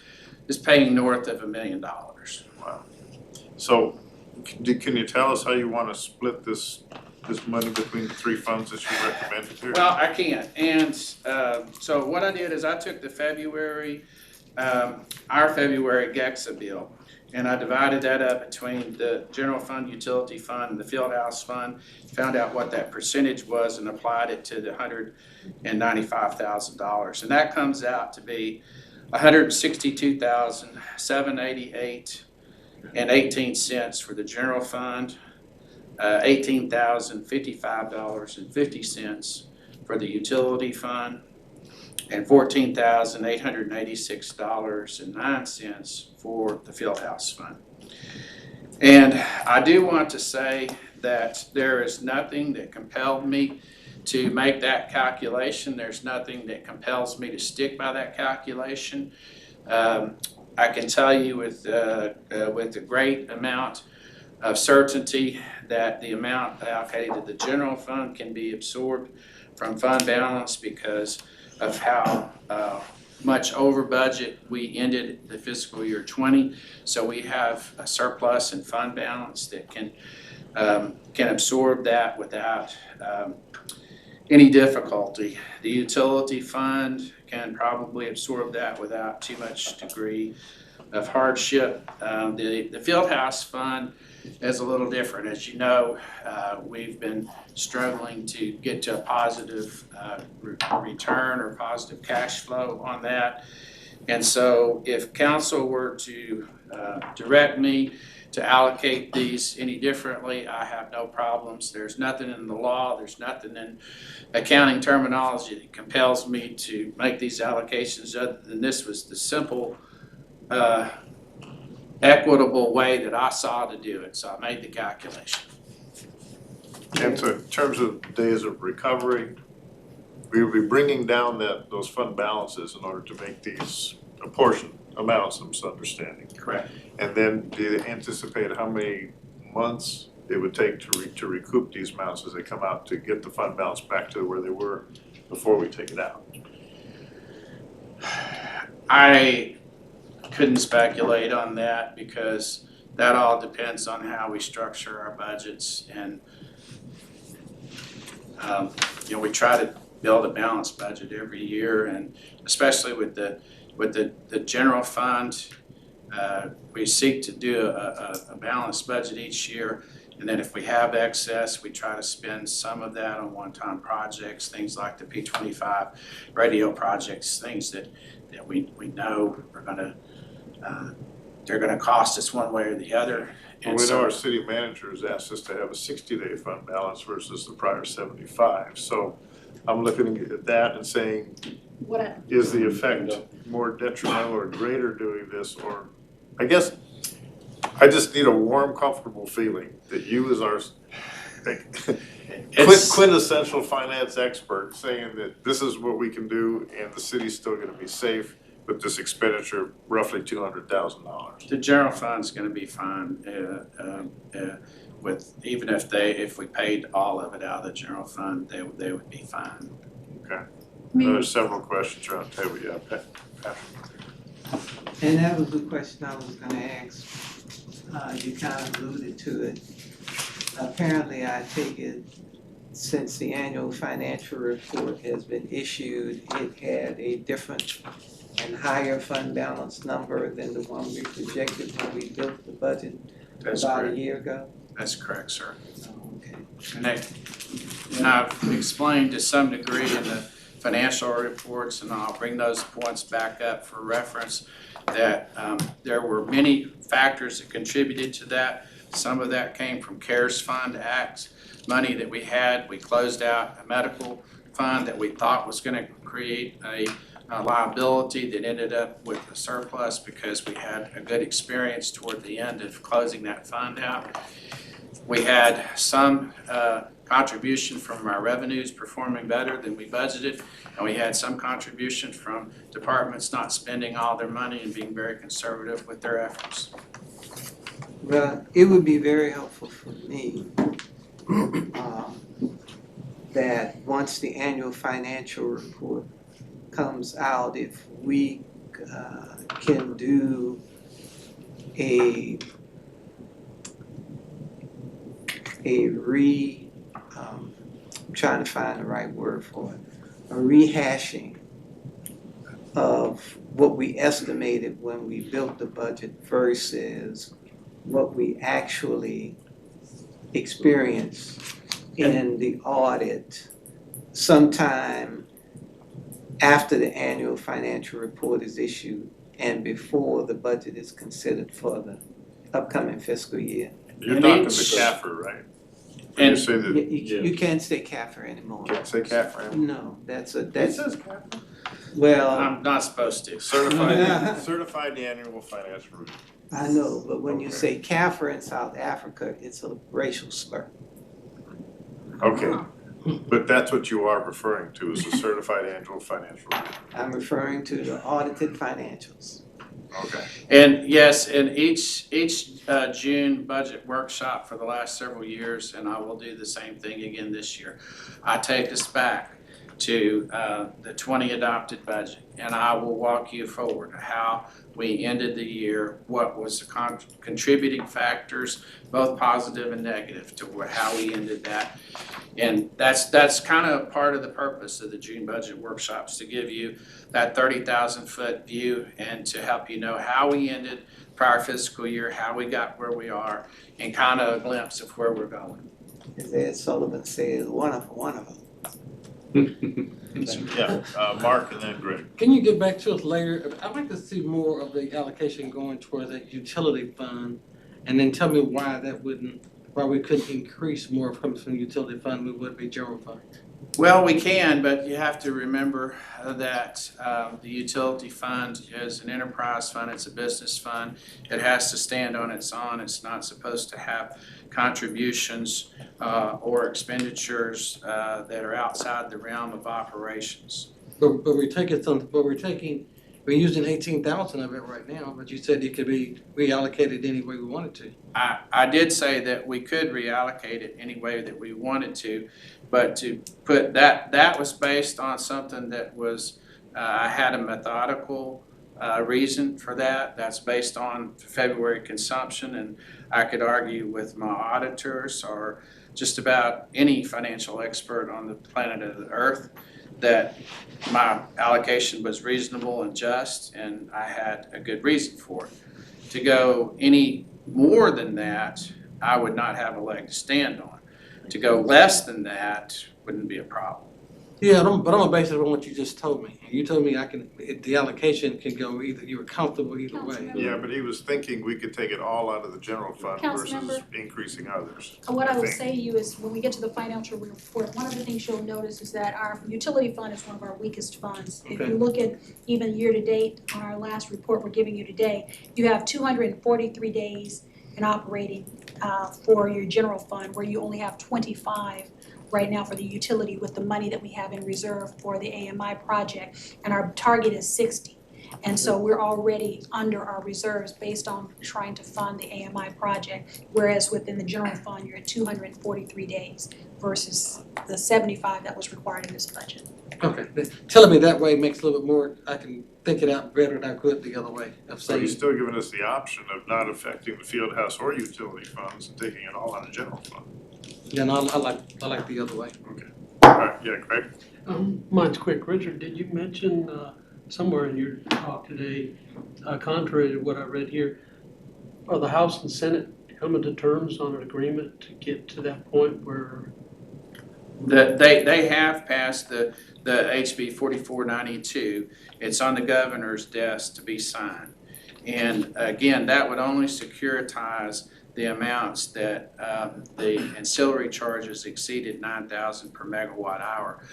is paying north of $1 million. Wow. So can you tell us how you want to split this money between the three funds that you recommended here? Well, I can. And so what I did is I took the our February GEXA bill, and I divided that up between the general fund, utility fund, and the field house fund, found out what that percentage was and applied it to the $195,000. And that comes out to be $162,788.18 for the general fund, $18,055.50 for the utility fund, and $14,886.09 for the field house fund. And I do want to say that there is nothing that compelled me to make that calculation. There's nothing that compels me to stick by that calculation. I can tell you with a great amount of certainty that the amount allocated to the general fund can be absorbed from fund balance because of how much over budget we ended the fiscal year 20. So we have a surplus in fund balance that can absorb that without any difficulty. The utility fund can probably absorb that without too much degree of hardship. The field house fund is a little different. As you know, we've been struggling to get to a positive return or positive cash flow on that. And so if council were to direct me to allocate these any differently, I have no problems. There's nothing in the law, there's nothing in accounting terminology that compels me to make these allocations other than this was the simple, equitable way that I saw to do it. So I made the calculation. And so in terms of days of recovery, we will be bringing down those fund balances in order to make these apportioned amounts, I'm understanding. Correct. And then do you anticipate how many months it would take to recoup these amounts as they come out to get the fund balance back to where they were before we take it out? I couldn't speculate on that because that all depends on how we structure our budgets and we try to build a balanced budget every year, and especially with the general fund, we seek to do a balanced budget each year. And then if we have excess, we try to spend some of that on one-time projects, things like the P25 radio projects, things that we know are gonna they're gonna cost us one way or the other. Well, we know our city manager has asked us to have a 60-day fund balance versus the prior 75. So I'm looking at that and saying, is the effect more detrimental or greater doing this? Or I guess I just need a warm, comfortable feeling that you as our quintessential finance expert saying that this is what we can do and the city's still gonna be safe with this expenditure, roughly $200,000. The general fund's gonna be fine, with, even if we paid all of it out of the general fund, they would be fine. Okay. There's several questions around the table, yeah, Patrick. And that was the question I was gonna ask. You kind of alluded to it. Apparently, I take it, since the annual financial report has been issued, it had a different and higher fund balance number than the one we projected when we built the budget about a year ago? That's correct, sir. Oh, okay. And I've explained to some degree in the financial reports, and I'll bring those points back up for reference, that there were many factors that contributed to that. Some of that came from CARES Fund Act money that we had. We closed out a medical fund that we thought was going to create a liability that ended up with a surplus because we had a good experience toward the end of closing that fund out. We had some contribution from our revenues performing better than we budgeted, and we had some contribution from departments not spending all their money and being very conservative with their efforts. Well, it would be very helpful for me that once the annual financial report comes out, if we can do I'm trying to find the right word for it, a rehashing of what we estimated when we built the budget versus what we actually experienced in the audit sometime after the annual financial report is issued and before the budget is considered for the upcoming fiscal year. You're talking the CAFR, right? When you say that, You can't say CAFR anymore. can't say CAFR. No, that's It says CAFR. well, I'm not supposed to. Certified annual financial report. I know, but when you Okay. say CAFR in South Africa, it's a racial slur. Okay, but that's what you are referring to as a certified annual financial report. I'm referring to the audited financials. Okay. And yes, in each June budget workshop for the last several years, and I will do the same thing again this year, I take us back to the 20 adopted budget, and I will walk you forward how we ended the year, what was the contributing factors, both positive and negative, to how we ended that. And that's kind of part of the purpose of the June budget workshops, to give you that 30,000 foot view and to help you know how we ended prior fiscal year, how we got where we are, and kind of a glimpse of where we're going. As Ed Sullivan says, one of them. Yeah, Mark and then Greg. Can you get back to us later? I'd like to see more of the allocation going toward the utility fund, and then tell me why we couldn't increase more from utility fund, we would be general fund. Well, we can, but you have to remember that the utility fund is an enterprise fund, it's a business fund. It has to stand on its own. It's not supposed to have contributions or expenditures that are outside the realm of operations. But we're using 18,000 of it right now, but you said it could be reallocated any way we wanted to. I did say that we could reallocate it any way that we wanted to, but to put that was based on something that was, I had a methodical reason for that. That's based on February consumption, and I could argue with my auditors or just about any financial expert on the planet of the earth that my allocation was reasonable and just, and I had a good reason for it. To go any more than that, I would not have a leg to stand on. To go less than that wouldn't be a problem. Yeah, but I'm gonna base it on what you just told me. You told me the allocation can go either, you were comfortable either way. Councilmember. Yeah, but he was thinking we could take it all out of the general fund versus Councilmember. increasing others. What I will think. say to you is, when we get to the financial report, one of the things you'll notice is that our utility fund is one of our weakest funds. If Okay. you look at even year-to-date, on our last report we're giving you today, you have 243 days in operating for your general fund, where you only have 25 right now for the utility with the money that we have in reserve for the AMI project, and our target is 60. And so we're already under our reserves based on trying to fund the AMI project, whereas within the general fund, you're at 243 days versus the 75 that was required in this budget. Okay, telling me that way makes a little bit more, I can think it out better than I could the other way of So saying. he's still giving us the option of not affecting the field house or utility funds and taking it all out of general fund. Yeah, no, I like the other way. All right, yeah, Greg? Mine's quick. Richard, did you mention somewhere in your talk today, contrary to what I read here, are the House and Senate coming to terms on an agreement to get to that point where? They have passed the HB 4492. It's on the governor's desk to be signed. And again, that would only securitize the amounts that the ancillary charges exceeded 9,000 per megawatt hour.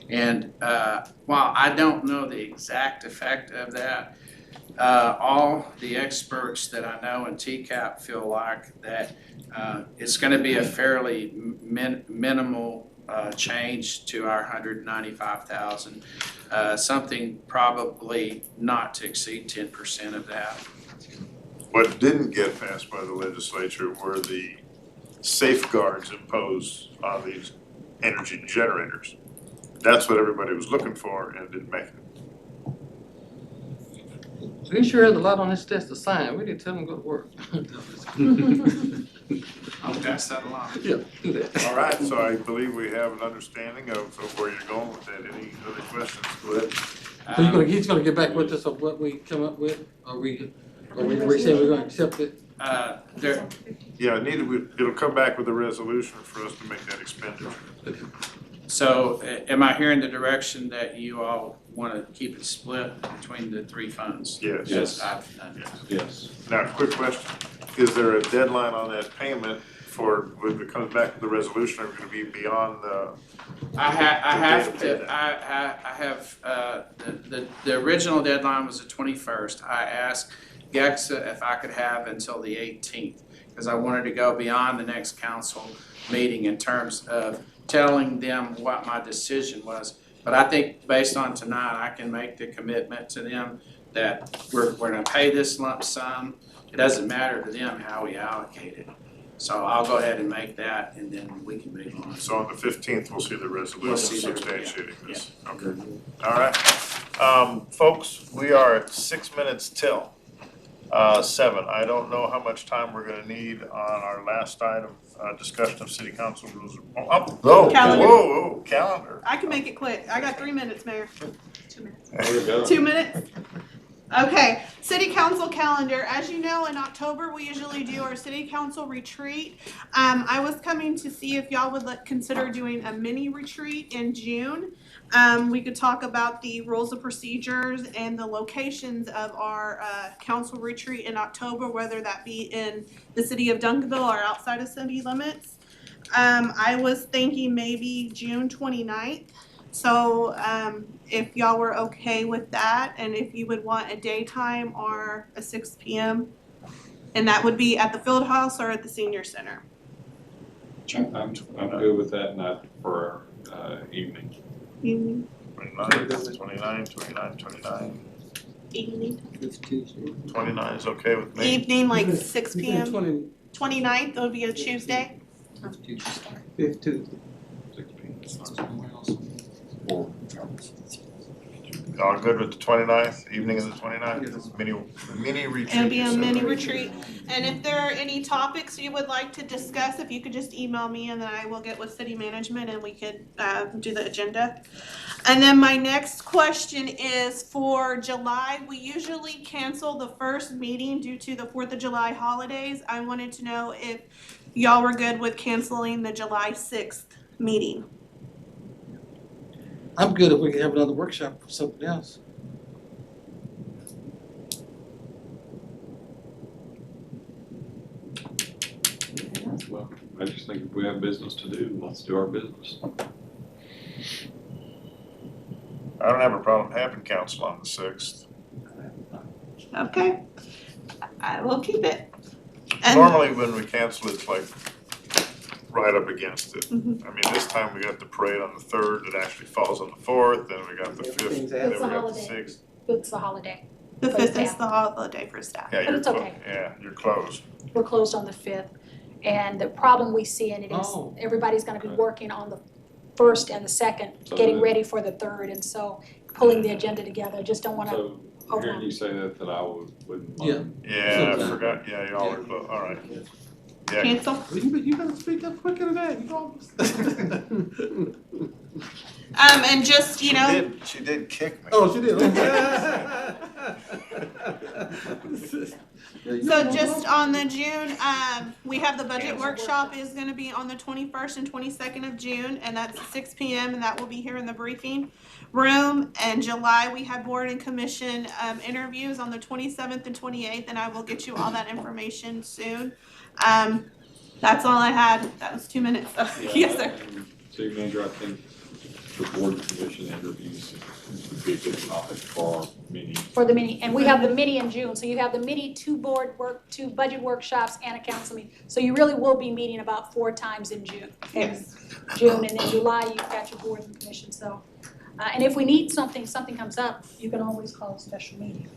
And while I don't know the exact effect of that, all the experts that I know in TCAP feel like that it's going to be a fairly minimal change to our 195,000, something probably not to exceed 10% of that. What didn't get passed by the legislature were the safeguards imposed on these energy generators. That's what everybody was looking for and didn't make it. He sure has a lot on his desk to sign. We didn't tell him to go to work. I'll pass that along. Yeah, do that. All right, so I believe we have an understanding of where you're going with that. Any other questions? Go ahead. So he's gonna get back with us on what we come up with, or we saying we're gonna accept it? Yeah, it'll come back with a resolution for us to make that expenditure. So am I hearing the direction that you all want to keep it split between the three funds? Yes. Yes. Yes. Now, quick question. Is there a deadline on that payment for, when it comes back to the resolution, are we gonna be beyond the? The original deadline was the 21st. I asked GEXA if I could have until the 18th, because I wanted to go beyond the next council meeting in terms of telling them what my decision was. But I think based on tonight, I can make the commitment to them that we're gonna pay this lump sum. It doesn't matter to them how we allocate it. So I'll go ahead and make that, and then we can move on. So on the 15th, we'll see the resolution We'll see the- substantiating this. Okay. All right. Folks, we are at 6 minutes till 7. I don't know how much time we're gonna need on our last item, discussion of city council rules. Calendar. Whoa, calendar. I can make it quick. I got 3 minutes, Mayor. 2 minutes. There we go. 2 minutes? Okay, city council calendar. As you know, in October, we usually do our city council retreat. I was coming to see if y'all would consider doing a mini retreat in June. We could talk about the rules of procedures and the locations of our council retreat in October, whether that be in the city of Duncanville or outside of city limits. I was thinking maybe June 29th. So if y'all were okay with that, and if you would want a daytime or a 6 p.m., and that would be at the field house or at the senior center. I'm good with that, not for evening. Evening. 29. Evening. It's Tuesday. 29 is okay with me. Evening, like 6 p.m. 20. 29th, that would be a Tuesday. Fifth Tuesday. 6 p.m. Y'all good with the 29th, evening of the 29th? Mini retreat. It'll be a you mini said. retreat. And if there are any topics you would like to discuss, if you could just email me and then I will get with city management and we could do the agenda. And then my next question is for July. We usually cancel the first meeting due to the 4th of July holidays. I wanted to know if y'all were good with canceling the July 6th meeting. I'm good if we can have another workshop for something else. Well, I just think if we have business to do, let's do our business. I don't have a problem having council on the 6th. Okay, I will keep it. And Normally when we cancel, it's like right up against it. Mhm. I mean, this time we got the parade on the 3rd, it actually falls on the 4th, then we got the 5th, Everything's then we It's a got the holiday. 6th. It's a holiday. the For 5th is staff. the holiday for staff. Yeah, But you're it's okay. Yeah, you're closed. We're closed on the 5th. And the problem we see in it is Oh. everybody's gonna be working on the 1st and the 2nd, So getting the- ready for the 3rd. And so pulling the agenda together, just don't wanna, So, hearing you say that I wouldn't Yeah. mind. Yeah, I forgot, yeah, y'all are closed, all right. Yeah, Cancel. Well, you better speak up quicker than that, you know. And just, you know, she did kick me. Oh, she did, so just on the June, we have the budget workshop is gonna be on the 21st and 22nd of June, and that's 6 p.m. and that will be here in the briefing room. And July, we have board and commission interviews on the 27th and 28th, and I will get you all that information soon. That's all I had. That was 2 minutes. Yes, sir. City manager, I think the board and commission interviews would be a good topic for our meeting. for the mini, and we have the mini in June. So you have the mini, two budget workshops and a council meeting. So you really will be meeting about 4 times in June. Yes. June, and then July, you've got your board and commission, so. And if we need something comes up, you can always call a special meeting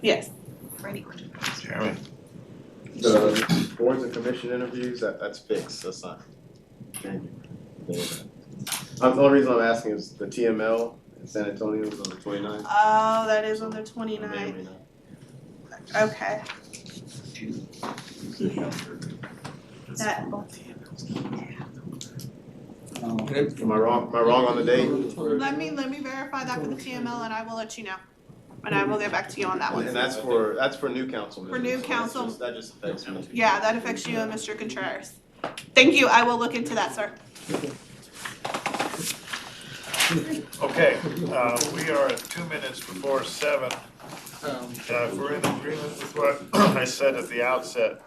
Yes. for any question. Jeremy, The boards and commission interviews, that's fixed, that's not. Thank you. The only reason I'm asking is the TML in San Antonio is on the 29th. Oh, that is on the May or 29th. may not. Okay. That, Am I wrong on the date? let me verify that for the TML and I will let you know. And I will get back to you on that one. And that's for new council members. For new so that's council. that just affects me. Yeah, that affects you and Mr. Contreras. Thank you, I will look into that, sir. okay, we are at 2 minutes before 7. Um, If we're in agreement with what I said at the outset,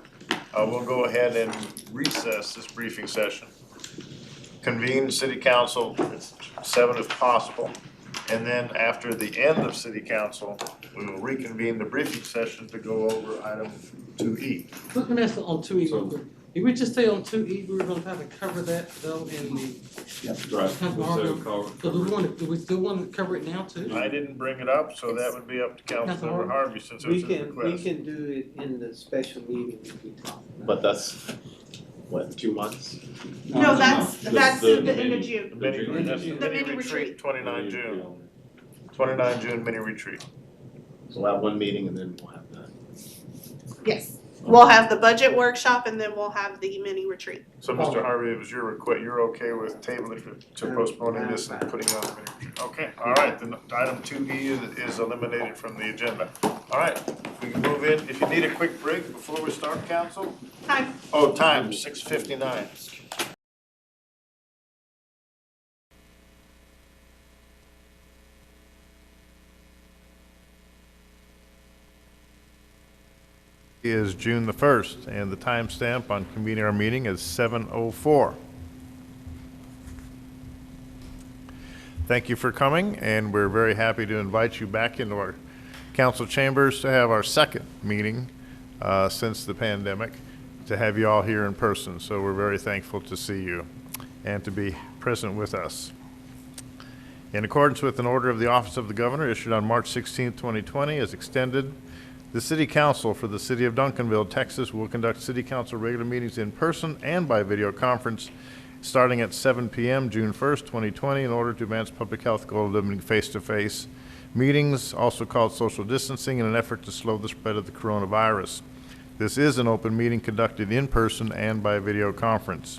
we'll go ahead and recess this briefing session. Convene city council at 7 if possible. And then after the end of city council, we will reconvene the briefing session to go over item 2E. Let me ask on 2E. So- Did we just say on 2E, we were gonna have to cover that though in the, Right. so do we still want to cover it now too? I didn't bring it up, so that would be up to Councilmember Harvey since it We was his can request. do it in the special meeting if we talk about But that's, what, 2 months? No, that's The the end of The June. mini, that's the The mini mini retreat, retreat. 29 June, 29 June mini retreat. So we'll have one meeting and then we'll have that. Yes. We'll have the budget workshop and then we'll have the mini retreat. So Mr. Harvey, it was your request, you're okay with tabling to postponing this and putting on the mini retreat? Okay, all right, then item 2E is eliminated from the agenda. All right, we can move in, if you need a quick break before we start council? Time. Oh, time, 6:59. Is June the 1st, and the timestamp on convening our meeting is 7:04. Thank you for coming, and we're very happy to invite you back into our council chambers to have our second meeting since the pandemic, to have you all here in person. So we're very thankful to see you and to be present with us. In accordance with an order of the Office of the Governor issued on March 16, 2020, as extended, the City Council for the City of Duncanville, Texas will conduct City Council regular meetings in person and by video conference starting at 7 p.m. June 1st, 2020, in order to advance public health goal of limiting face-to-face meetings, also called social distancing, in an effort to slow the spread of the coronavirus. This is an open meeting conducted in person and by video conference.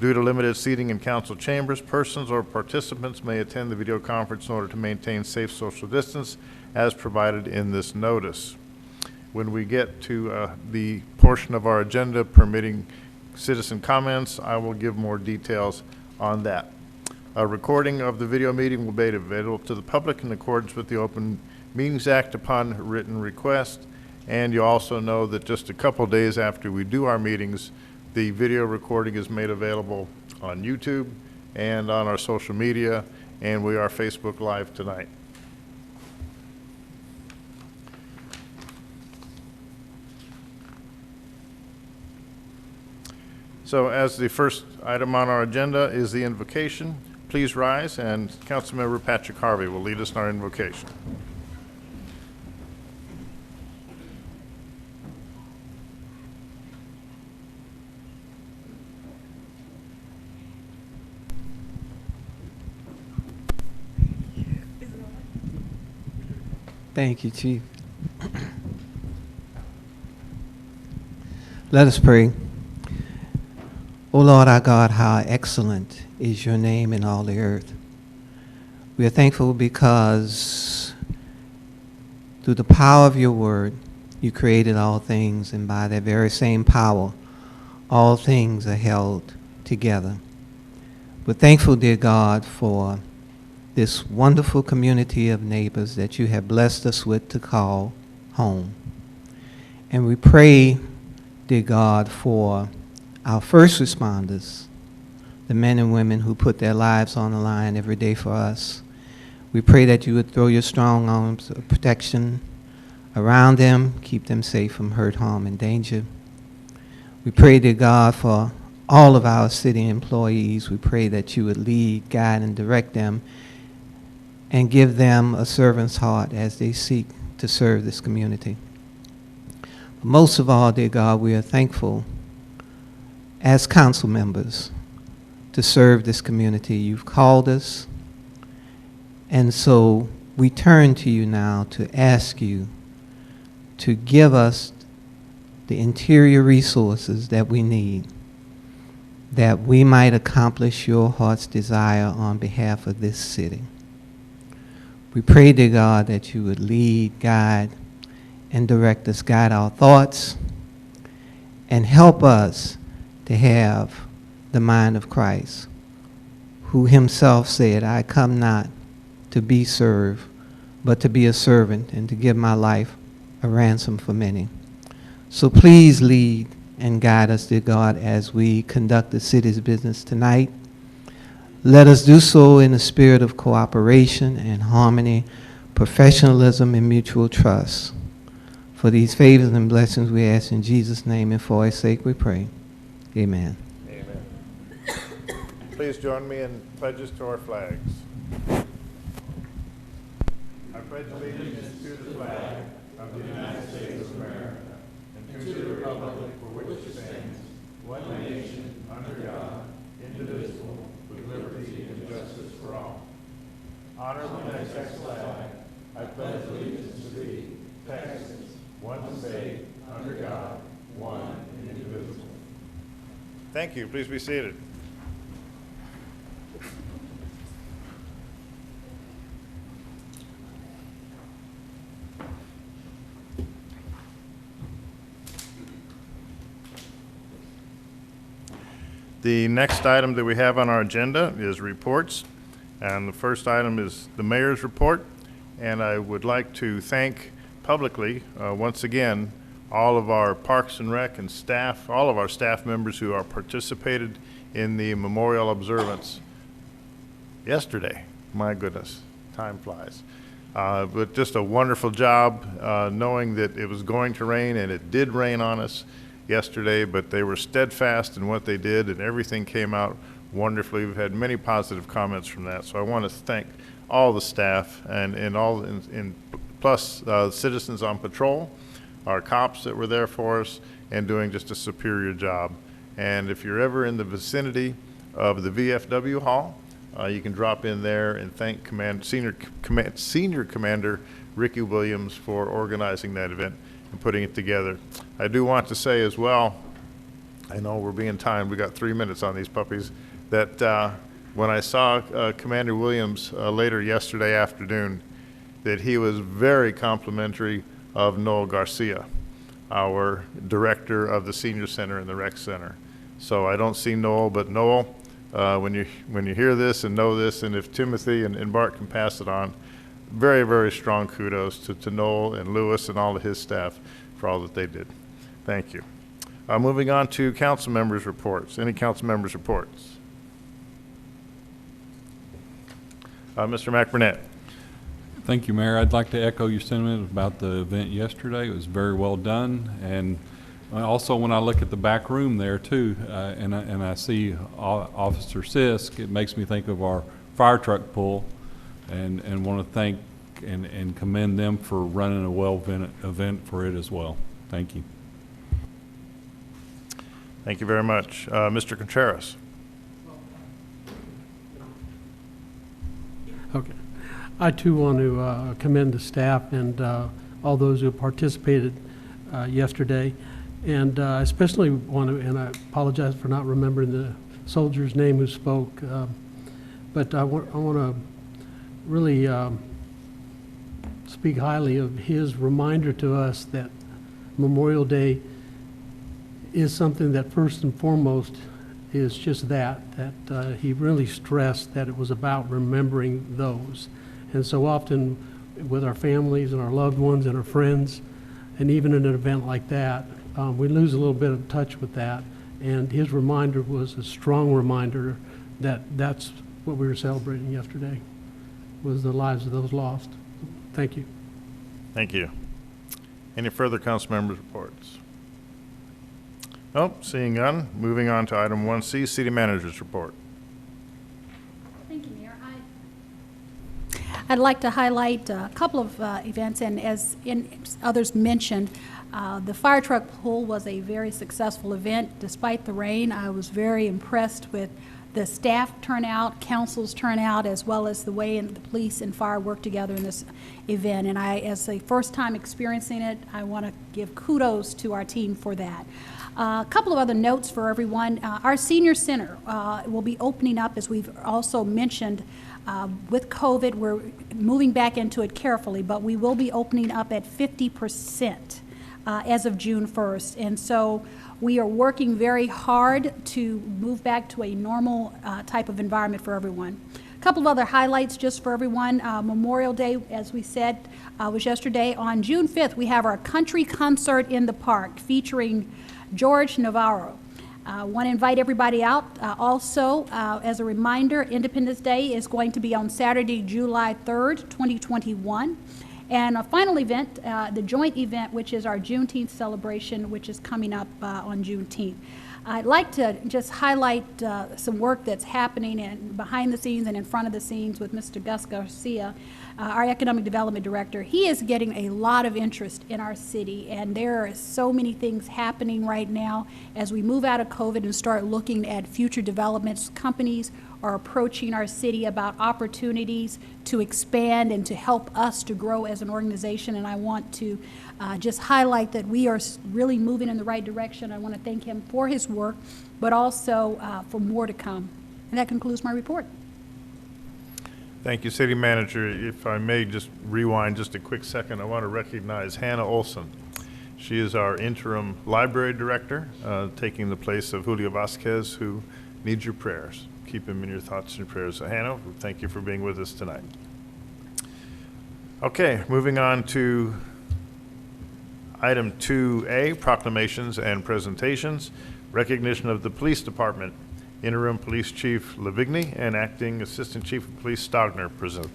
Due to limited seating in council chambers, persons or participants may attend the video conference in order to maintain safe social distance as provided in this notice. When we get to the portion of our agenda permitting citizen comments, I will give more details on that. A recording of the video meeting will be available to the public in accordance with the Open Meetings Act upon written request. And you also know that just a couple days after we do our meetings, the video recording is made available on YouTube and on our social media, and we are Facebook Live tonight. So as the first item on our agenda is the invocation, please rise, and Councilmember Patrick Harvey will lead us in our invocation. Thank you, Chief. Let us pray. O Lord our God, how excellent is your name in all the earth. We are thankful because through the power of your word, you created all things, and by that very same power, all things are held together. We're thankful, dear God, for this wonderful community of neighbors that you have blessed us with to call home. And we pray, dear God, for our first responders, the men and women who put their lives on the line every day for us. We pray that you would throw your strong arms of protection around them, keep them safe from hurt, harm, and danger. We pray, dear God, for all of our city employees. We pray that you would lead, guide, and direct them and give them a servant's heart as they seek to serve this community. Most of all, dear God, we are thankful as council members to serve this community. You've called us, and so we turn to you now to ask you to give us the interior resources that we need, that we might accomplish your heart's desire on behalf of this city. We pray, dear God, that you would lead, guide, and direct us, guide our thoughts, and help us to have the mind of Christ, who himself said, I come not to be served, but to be a servant and to give my life a ransom for many. So please lead and guide us, dear God, as we conduct the city's business tonight. Let us do so in a spirit of cooperation and harmony, professionalism, and mutual trust. For these favors and blessings we ask in Jesus' name, and for his sake we pray. Amen. Amen. Please join me in pledges to our flags. I pledge allegiance to the flag of the United States of America and to the republic for which it stands, one nation, under God, indivisible, with liberty and justice for all. Honor the Texas flag. I pledge allegiance to thee, Texas, one state, under God, one and indivisible. Thank you. Please be seated. The next item that we have on our agenda is reports, and the first item is the mayor's report. And I would like to thank publicly, once again, all of our Parks and Rec and staff, all of our staff members who are participated in the memorial observance yesterday. My goodness, time flies. But just a wonderful job, knowing that it was going to rain, and it did rain on us yesterday, but they were steadfast in what they did, and everything came out wonderfully. We've had many positive comments from that, so I want to thank all the staff and plus citizens on patrol, our cops that were there for us, and doing just a superior job. And if you're ever in the vicinity of the VFW Hall, you can drop in there and thank Senior Commander Ricky Williams for organizing that event and putting it together. I do want to say as well, I know we're being timed, we got 3 minutes on these puppies, that when I saw Commander Williams later yesterday afternoon, that he was very complimentary of Noel Garcia, our director of the Senior Center and the Rec Center. So I don't see Noel, but Noel, when you hear this and know this, and if Timothy and Bart can pass it on, very, very strong kudos to Noel and Lewis and all of his staff for all that they did. Thank you. Moving on to council members' reports. Any council members' reports? Mr. McBurnett. Thank you, Mayor. I'd like to echo your sentiment about the event yesterday. It was very well done, and also when I look at the back room there too, and I see Officer Sisk, it makes me think of our fire truck pull, and want to thank and commend them for running a well event for it as well. Thank you. Thank you very much. Mr. Contreras. Okay. I too want to commend the staff and all those who participated yesterday. And I especially want to, and I apologize for not remembering the soldier's name who spoke, but I want to really speak highly of his reminder to us that Memorial Day is something that first and foremost is just that he really stressed that it was about remembering those. And so often with our families and our loved ones and our friends, and even in an event like that, we lose a little bit of touch with that. And his reminder was a strong reminder that that's what we were celebrating yesterday, was the lives of those lost. Thank you. Thank you. Any further council members' reports? Nope, seeing none. Moving on to item 1C, City Manager's Report. Thank you, Mayor. I'd like to highlight a couple of events, and as others mentioned, the fire truck pull was a very successful event. Despite the rain, I was very impressed with the staff turnout, council's turnout, as well as the way the police and fire worked together in this event. And I, as a first time experiencing it, I want to give kudos to our team for that. A couple of other notes for everyone. Our senior center will be opening up, as we've also mentioned. With COVID, we're moving back into it carefully, but we will be opening up at 50% as of June 1st. And so we are working very hard to move back to a normal type of environment for everyone. A couple of other highlights just for everyone. Memorial Day, as we said, was yesterday. On June 5th, we have our country concert in the park featuring George Navarro. Want to invite everybody out. Also, as a reminder, Independence Day is going to be on Saturday, July 3rd, 2021. And a final event, the joint event, which is our Juneteenth celebration, which is coming up on Juneteenth. I'd like to just highlight some work that's happening behind the scenes and in front of the scenes with Mr. Gus Garcia, our Economic Development Director. He is getting a lot of interest in our city, and there are so many things happening right now as we move out of COVID and start looking at future developments. Companies are approaching our city about opportunities to expand and to help us to grow as an organization, and I want to just highlight that we are really moving in the right direction. I want to thank him for his work, but also for more to come. And that concludes my report. Thank you, City Manager. If I may just rewind just a quick second, I want to recognize Hannah Olson. She is our interim library director, taking the place of Julio Vasquez, who needs your prayers. Keep him in your thoughts and prayers. So Hannah, thank you for being with us tonight. Okay, moving on to Item 2A, proclamations and presentations. Recognition of the Police Department. Interim Police Chief Lavigny and Acting Assistant Chief of Police Stogner present.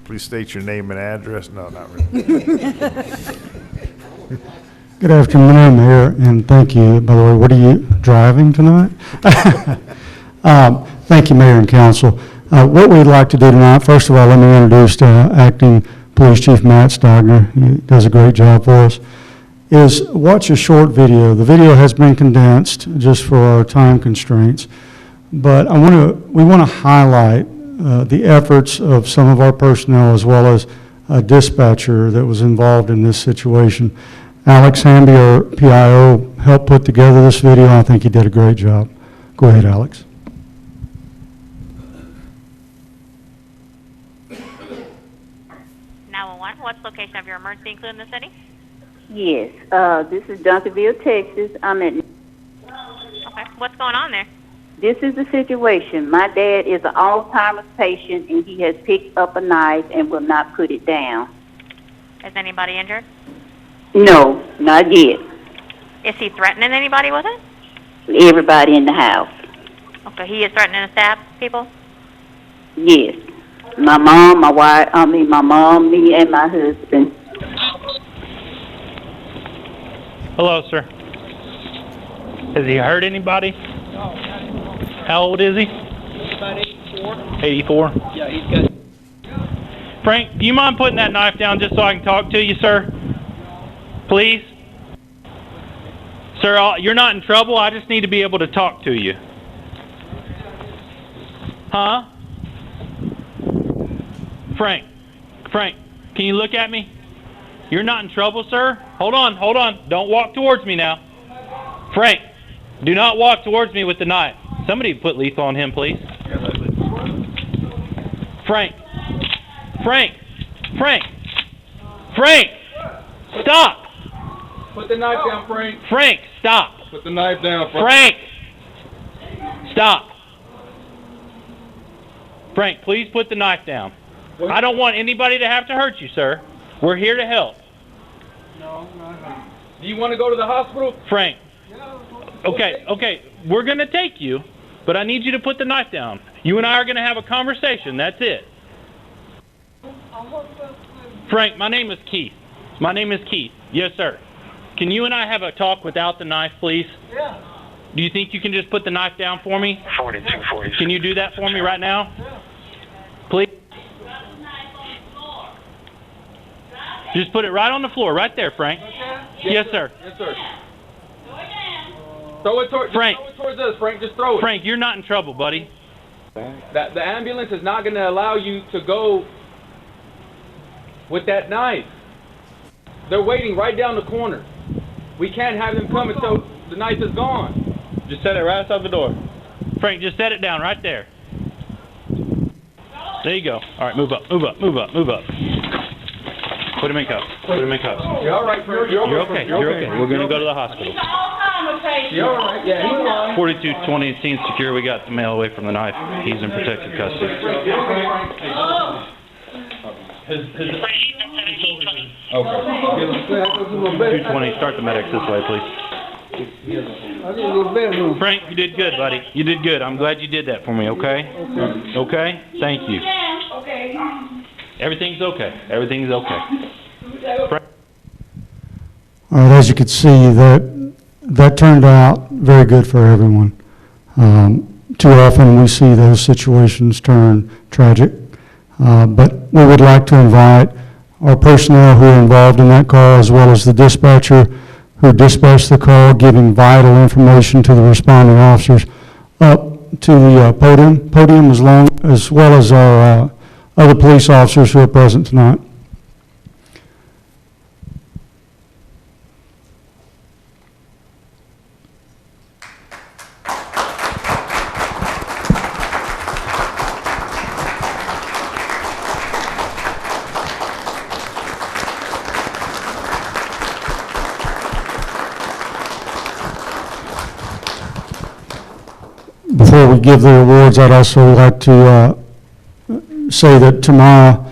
Please state your name and address. No, not really. Good afternoon, Mayor, and thank you. By the way, what are you driving tonight? Thank you, Mayor and Council. What we'd like to do tonight, first of all, let me introduce Acting Police Chief Matt Stogner. He does a great job for us. Is watch a short video. The video has been condensed just for our time constraints, but we want to highlight the efforts of some of our personnel as well as a dispatcher that was involved in this situation. Alex Hamby, our PIO, helped put together this video. I think he did a great job. Go ahead, Alex. What's the location of your emergency, including the city? Yes, this is Duncanville, Texas. I'm at. Okay, what's going on there? This is the situation. My dad is an Alzheimer's patient, and he has picked up a knife and will not put it down. Is anybody injured? No, not yet. Is he threatening anybody with it? Everybody in the house. Okay, he is threatening to stab people? Yes. My mom, my mom, me, and my husband. Hello, sir. Has he hurt anybody? No. How old is he? About 84. 84? Yeah, he's got. Frank, do you mind putting that knife down just so I can talk to you, sir? Please? Sir, you're not in trouble. I just need to be able to talk to you. Huh? Frank, can you look at me? You're not in trouble, sir? Hold on. Don't walk towards me now. Frank, do not walk towards me with the knife. Somebody put lethal on him, please. Frank, stop! Put the knife down, Frank. Frank, stop! Put the knife down, Frank. Stop! Frank, please put the knife down. What? I don't want anybody to have to hurt you, sir. We're here to help. No. Do you want to go to the hospital? Frank. Okay. We're going to take you, but I need you to put the knife down. You and I are going to have a conversation. That's it. Frank, my name is Keith. Yes, sir. Can you and I have a talk without the knife, please? Yeah. Do you think you can just put the knife down for me? 4240. Can you do that for me right now? Please? Just put it right on the floor, right there, Frank. Yes, sir. Yes, sir. Throw it towards us, Frank. Just throw it. Frank, you're not in trouble, buddy. The ambulance is not going to allow you to go with that knife. They're waiting right down the corner. We can't have them come until the knife is gone. Just set it right outside the door. Frank, just set it down right there. There you go. All right, move up. Put him in cuffs. You're all right, Frank. You're okay. We're going to go to the hospital. You're all right. Yeah, he's fine. 4220 scene secure. We got the male away from the knife. He's in protective custody. Okay. 220. Start the medics this way, please. Frank, you did good, buddy. You did good. I'm glad you did that for me, okay? Okay? Thank you. Everything's okay. Frank. All right, as you can see, that turned out very good for everyone. Too often we see those situations turn tragic, but we would like to invite our personnel who are involved in that call, as well as the dispatcher who dispatched the call, giving vital information to the responding officers, up to the podium as well as our other police officers who are present tonight. Before we give the awards, I'd also like to say that tomorrow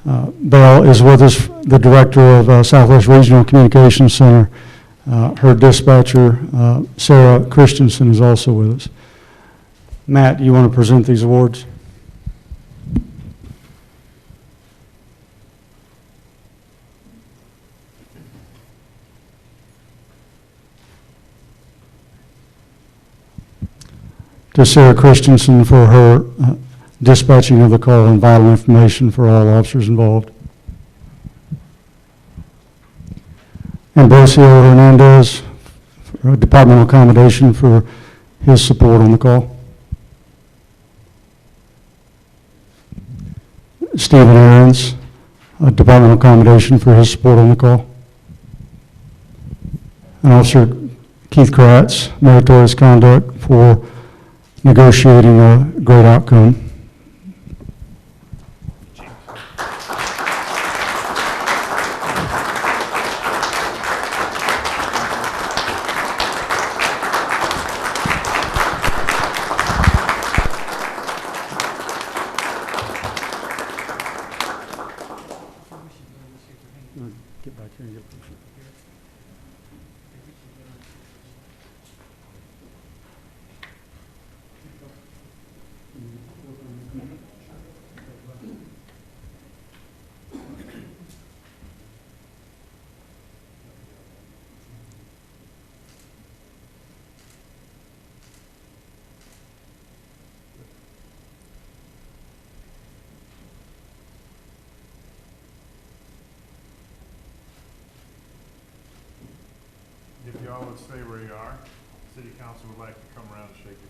Bell is with us, the director of Southwest Regional Communications Center. Her dispatcher, Sarah Christensen, is also with us. Matt, you want to present these awards? To Sarah Christensen for her dispatching of the call and vital information for all officers involved. Ambrosio Hernandez, for departmental accommodation for his support on the call. Stephen Aarons, departmental accommodation for his support on the call. And Officer Keith Kratz, meritorious conduct for negotiating a great outcome. Get back here and get a picture. If y'all would stay where you are, City Council would like to come around and shake your hands.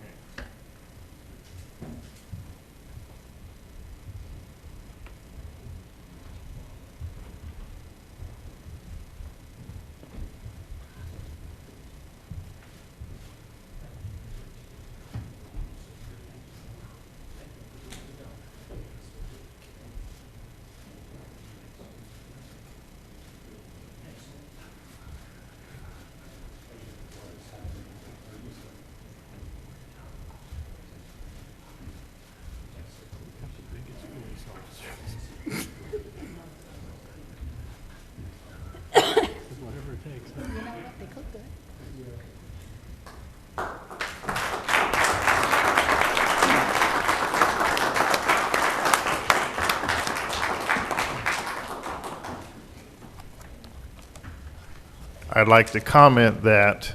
I'd like to comment that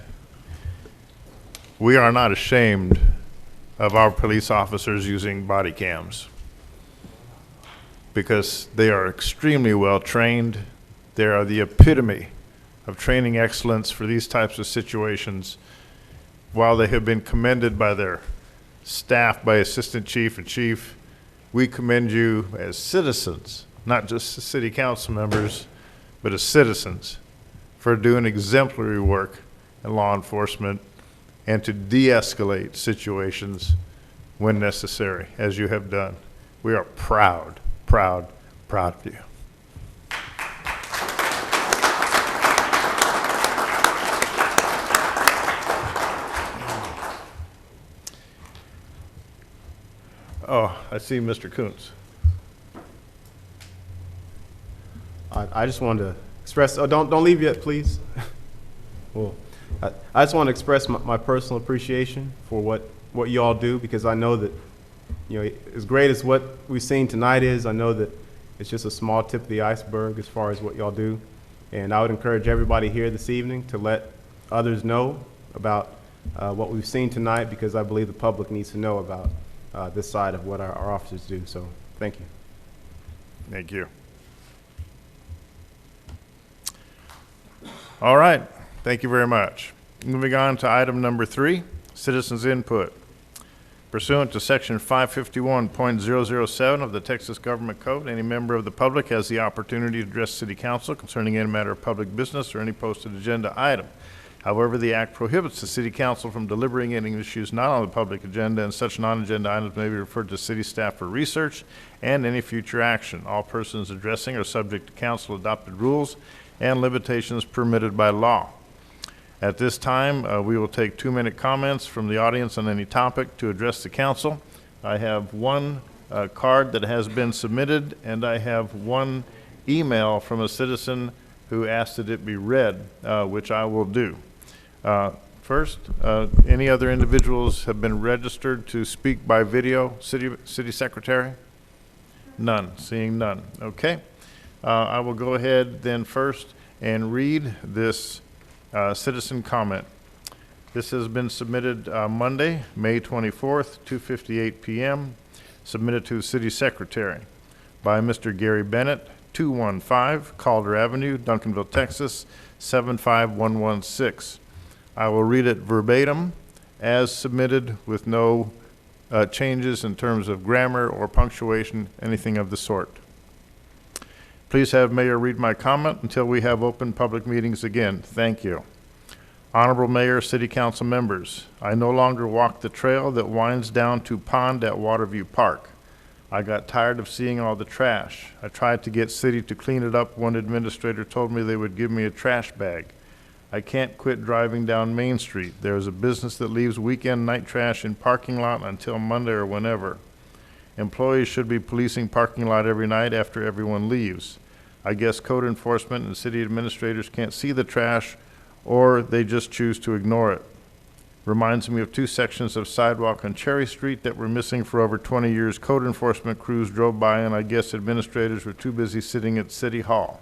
we are not ashamed of our police officers using body cams because they are extremely well trained. They are the epitome of training excellence for these types of situations. While they have been commended by their staff, by Assistant Chief and Chief, we commend you as citizens, not just as city council members, but as citizens, for doing exemplary work in law enforcement and to de-escalate situations when necessary, as you have done. We are proud, proud, proud of you. Oh, I see Mr. Kuntz. I just wanted to express, don't leave yet, please. Well, I just want to express my personal appreciation for what you all do, because I know that, you know, as great as what we've seen tonight is, I know that it's just a small tip of the iceberg as far as what y'all do. And I would encourage everybody here this evening to let others know about what we've seen tonight, because I believe the public needs to know about this side of what our officers do. So thank you. Thank you. All right, thank you very much. Moving on to item number 3, citizens input. Pursuant to section 551.007 of the Texas Gov't Code, any member of the public has the opportunity to address City Council concerning any matter of public business or any posted agenda item. However, the act prohibits the City Council from deliberating any issues not on the public agenda, and such non-agenda items may be referred to city staff for research and any future action. All persons addressing are subject to council adopted rules and limitations permitted by law. At this time, we will take 2-minute comments from the audience on any topic to address the council. I have one card that has been submitted, and I have one email from a citizen who asked that it be read, which I will do. First, any other individuals have been registered to speak by video? City Secretary? None, seeing none. Okay. I will go ahead then first and read this citizen comment. This has been submitted Monday, May 24th, 2:58 p.m., submitted to the City Secretary by Mr. Gary Bennett, 215 Calder Avenue, Duncanville, Texas, 75116. I will read it verbatim as submitted with no changes in terms of grammar or punctuation, anything of the sort. Please have Mayor read my comment until we have open public meetings again. Thank you. Honorable Mayor, City Council members, I no longer walk the trail that winds down to pond at Waterview Park. I got tired of seeing all the trash. I tried to get city to clean it up. One administrator told me they would give me a trash bag. I can't quit driving down Main Street. There is a business that leaves weekend night trash in parking lot until Monday or whenever. Employees should be policing parking lot every night after everyone leaves. I guess code enforcement and city administrators can't see the trash, or they just choose to ignore it. Reminds me of 2 sections of sidewalk on Cherry Street that were missing for over 20 years. Code enforcement crews drove by, and I guess administrators were too busy sitting at City Hall.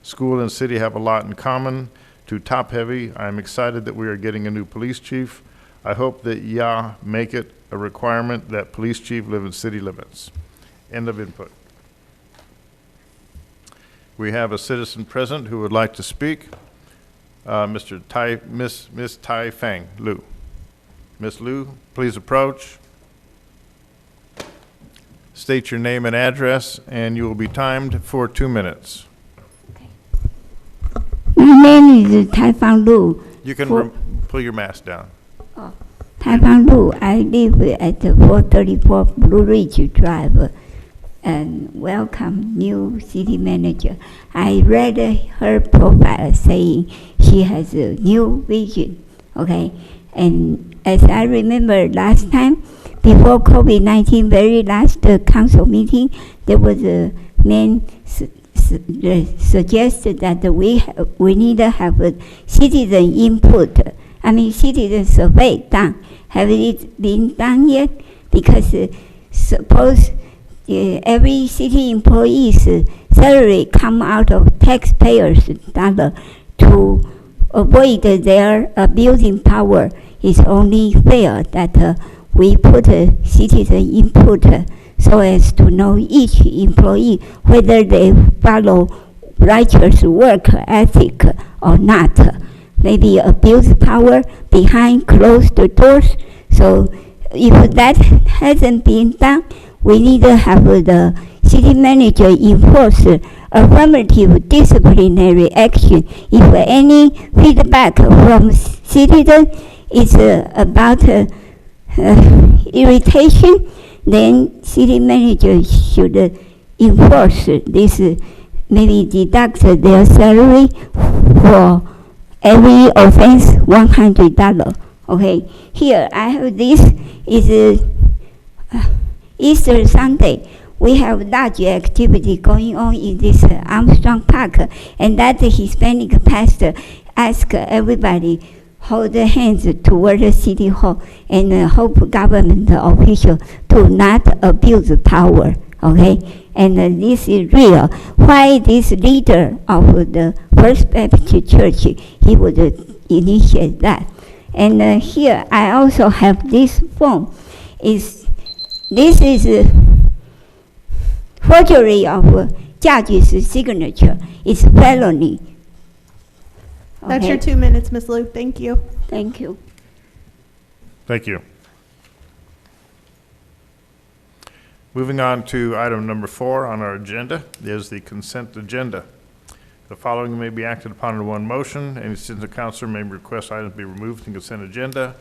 School and city have a lot in common. Too top-heavy. I am excited that we are getting a new police chief. I hope that make it a requirement that police chief live in city limits. End of input. We have a citizen present who would like to speak. Miss Tai Fang Lu. Miss Lu, please approach. State your name and address, and you will be timed for 2 minutes. My name is Tai Fang Lu. You can pull your mask down. Tai Fang Lu. I live at 434 Blue Ridge Drive. And welcome, new city manager. I read her profile saying she has a new vision, okay? And as I remember last time, before COVID-19, very last council meeting, there was a man suggested that we need to have a citizen input. I mean, citizen survey done. Have it been done yet? Because suppose every city employee's salary come out of taxpayers' dollar to avoid their abusing power. It's only fair that we put a citizen input so as to know each employee whether they follow righteous work ethic or not. Maybe abuse power behind closed doors. So if that hasn't been done, we need to have the city manager enforce affirmative disciplinary action. If any feedback from citizens is about irritation, then city manager should enforce this, maybe deduct their salary for every offense $100. Okay, here I have this is Easter Sunday. We have large activity going on in this Armstrong Park, and that Hispanic pastor asked everybody hold their hands toward the city hall and hope government officials do not abuse power. Okay, and this is real. Why this leader of the First Baptist Church, he would initiate that. And here I also have this form. This is forgery of judge's signature. It's felony. That's Okay. your 2 minutes, Ms. Lu. Thank you. Thank you. Thank you. Moving on to item number 4 on our agenda is the consent agenda. The following may be acted upon in one motion. Any citizen or councilor may request items be removed from consent agenda.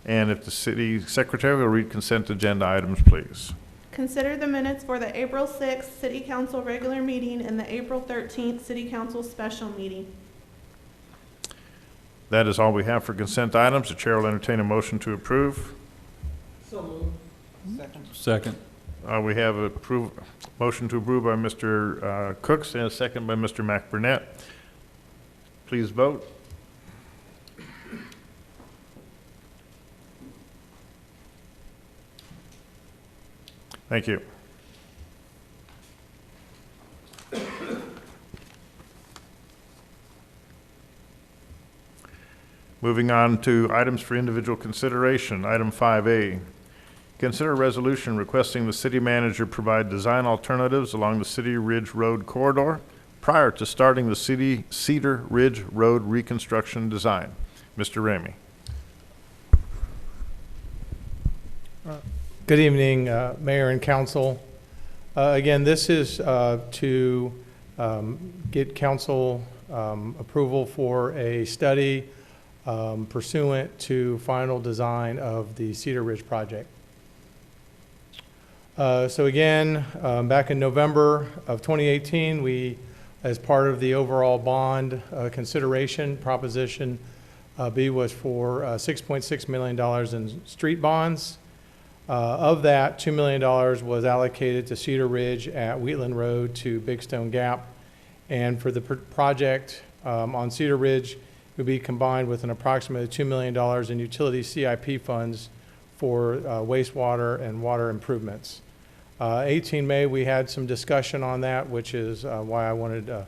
And if the city secretary will read consent agenda items, please. Consider the minutes for the April 6th City Council regular meeting and the April 13th City Council special meeting. That is all we have for consent items. The chair will entertain a motion to approve. So moved. Second. Second. We have a motion to approve by Mr. Cooks and a second by Mr. McBurnett. Please vote. Thank you. Moving on to items for individual consideration. Item 5A. Consider a resolution requesting the city manager provide design alternatives along the Cedar Ridge Road corridor prior to starting the Cedar Ridge Road reconstruction design. Mr. Ramey. Good evening, Mayor and Council. Again, this is to get Council approval for a study pursuant to final design of the Cedar Ridge project. So again, back in November of 2018, we, as part of the overall bond consideration, Proposition B was for $6.6 million in street bonds. Of that, $2 million was allocated to Cedar Ridge at Wheatland Road to Big Stone Gap. And for the project on Cedar Ridge, it would be combined with an approximately $2 million in utility CIP funds for wastewater and water improvements. 18 May, we had some discussion on that, which is why I wanted to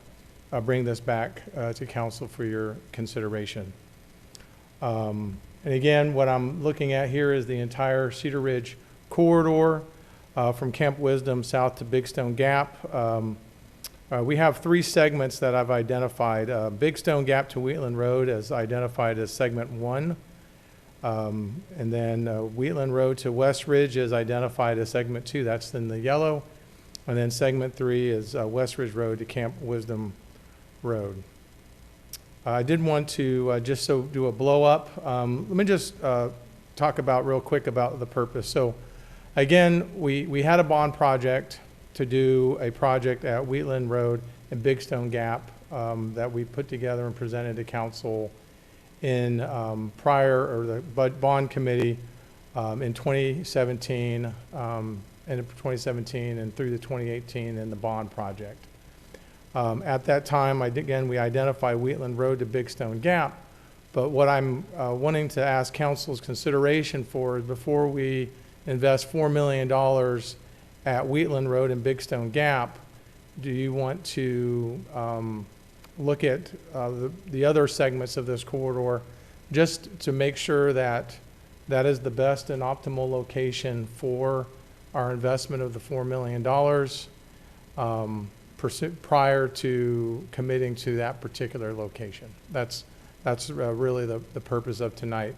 bring this back to Council for your consideration. And again, what I'm looking at here is the entire Cedar Ridge corridor from Camp Wisdom south to Big Stone Gap. We have 3 segments that I've identified. Big Stone Gap to Wheatland Road is identified as segment 1. And then Wheatland Road to West Ridge is identified as segment 2. That's in the yellow. And then segment 3 is West Ridge Road to Camp Wisdom Road. I did want to just do a blow up. Let me just talk about real quick about the purpose. So again, we had a bond project to do a project at Wheatland Road and Big Stone Gap that we put together and presented to Council in the bond committee in 2017, and through the 2018 in the bond project. At that time, we identified Wheatland Road to Big Stone Gap, but what I'm wanting to ask Council's consideration for is before we invest $4 million at Wheatland Road and Big Stone Gap, do you want to look at the other segments of this corridor just to make sure that that is the best and optimal location for our investment of the $4 million prior to committing to that particular location? That's really the purpose of tonight.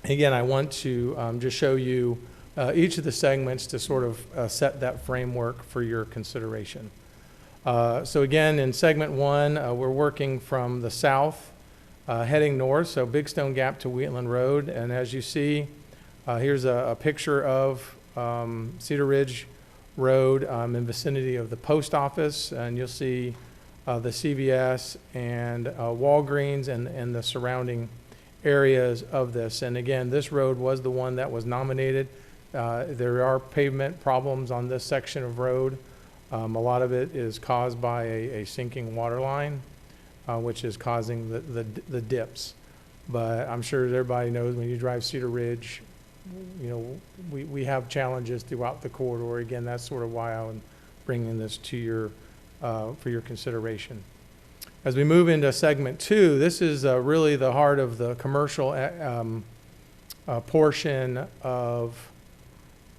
Again, I want to just show you each of the segments to sort of set that framework for your consideration. So again, in segment 1, we're working from the south, heading north, so Big Stone Gap to Wheatland Road. And as you see, here's a picture of Cedar Ridge Road in vicinity of the post office, and you'll see the CVS and Walgreens and the surrounding areas of this. And again, this road was the one that was nominated. There are pavement problems on this section of road. A lot of it is caused by a sinking water line, which is causing the dips. But I'm sure everybody knows when you drive Cedar Ridge, you know, we have challenges throughout the corridor. Again, that's sort of why I'm bringing this to your for your consideration. As we move into segment 2, this is really the heart of the commercial portion of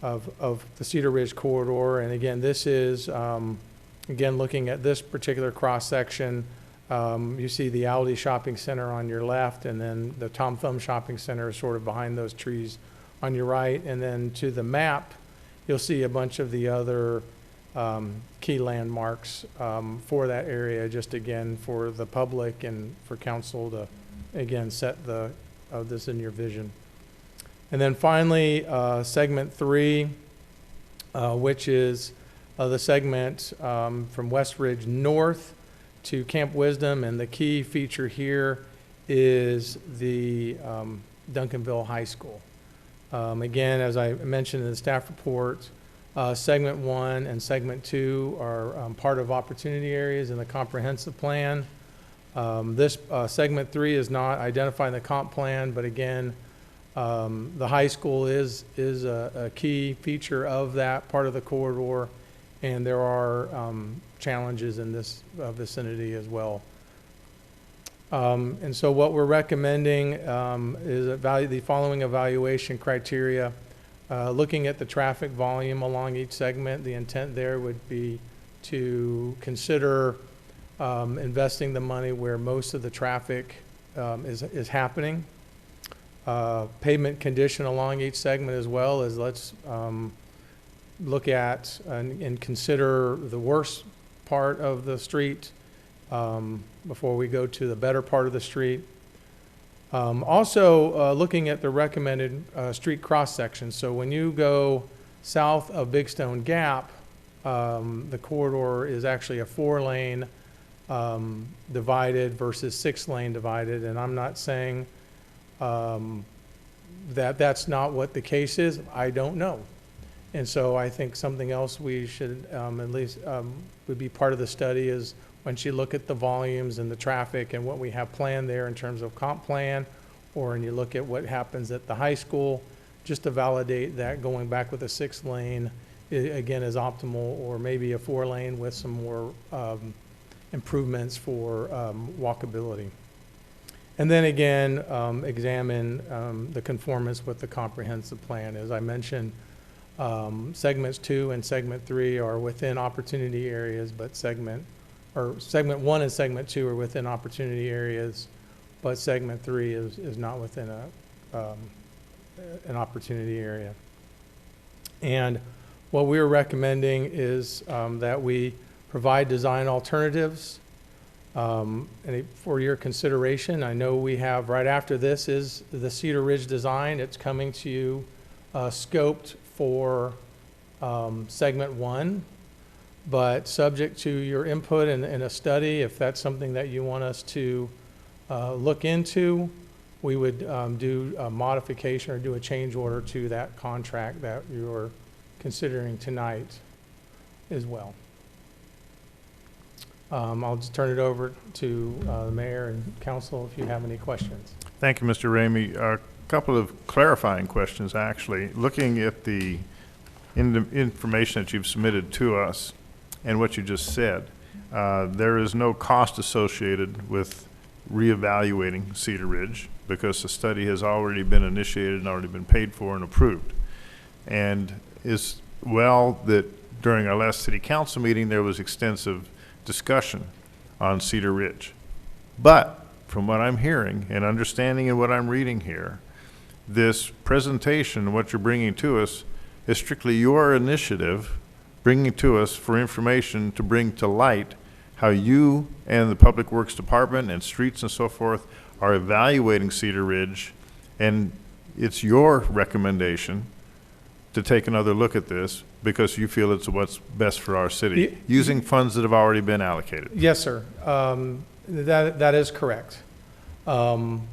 the Cedar Ridge corridor. And again, this is again looking at this particular cross section. You see the Aldi Shopping Center on your left, and then the Tom Thumb Shopping Center is sort of behind those trees on your right. And then to the map, you'll see a bunch of the other key landmarks for that area, just again for the public and for council to again set this in your vision. And then finally, segment 3, which is the segment from West Ridge north to Camp Wisdom. And the key feature here is the Duncanville High School. Again, as I mentioned in the staff report, Segment 1 and Segment 2 are part of opportunity areas in the comprehensive plan. This Segment 3 is not identified in the comp plan, but again, the high school is a key feature of that part of the corridor, and there are challenges in this vicinity as well. And so what we're recommending is the following evaluation criteria. Looking at the traffic volume along each segment, the intent there would be to consider investing the money where most of the traffic is happening. Pavement condition along each segment as well, as let's look at and consider the worst part of the street before we go to the better part of the street. Also, looking at the recommended street cross section. So when you go south of Big Stone Gap, the corridor is actually a 4-lane divided versus 6-lane divided, and I'm not saying that that's not what the case is. I don't know. And so I think something else we should at least would be part of the study is once you look at the volumes and the traffic and what we have planned there in terms of comp plan, or when you look at what happens at the high school, just to validate that going back with a 6-lane again is optimal, or maybe a 4-lane with some more improvements for walkability. And then again, examine the conformance with the comprehensive plan. As I mentioned, segments 2 and segment 3 are within opportunity areas, but segment 1 and segment 2 are within opportunity areas, but segment 3 is not within an opportunity area. And what we're recommending is that we provide design alternatives for your consideration. I know we have, right after this is the Cedar Ridge design. It's coming to you scoped for segment 1, but subject to your input in a study, if that's something that you want us to look into, we would do a modification or do a change order to that contract that you're considering tonight as well. I'll just turn it over to the mayor and council if you have any questions. Thank you, Mr. Ramey. A couple of clarifying questions, actually. Looking at the information that you've submitted to us and what you just said, there is no cost associated with reevaluating Cedar Ridge because the study has already been initiated and already been paid for and approved. And is well that during our last city council meeting there was extensive discussion on Cedar Ridge. But from what I'm hearing and understanding and what I'm reading here, this presentation, what you're bringing to us, is strictly your initiative, bringing to us for information to bring to light how you and the Public Works Department and streets and so forth are evaluating Cedar Ridge, and it's your recommendation to take another look at this because you feel it's what's best for our city, using funds that have already been allocated. Yes, sir. That is correct. When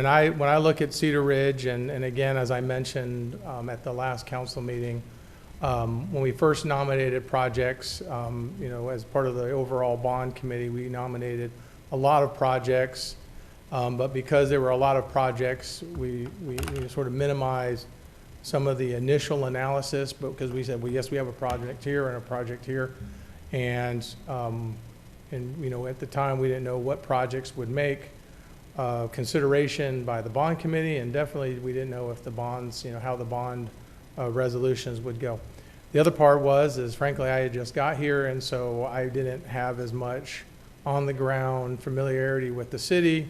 I look at Cedar Ridge, and again, as I mentioned at the last council meeting, when we first nominated projects, as part of the overall bond committee, we nominated a lot of projects, but because there were a lot of projects, we sort of minimized some of the initial analysis, but because we said, well, yes, we have a project here and a project here, and at the time we didn't know what projects would make consideration by the bond committee, and definitely we didn't know if the bonds, how the bond resolutions would go. The other part is frankly, I had just got here, and so I didn't have as much on the ground familiarity with the city.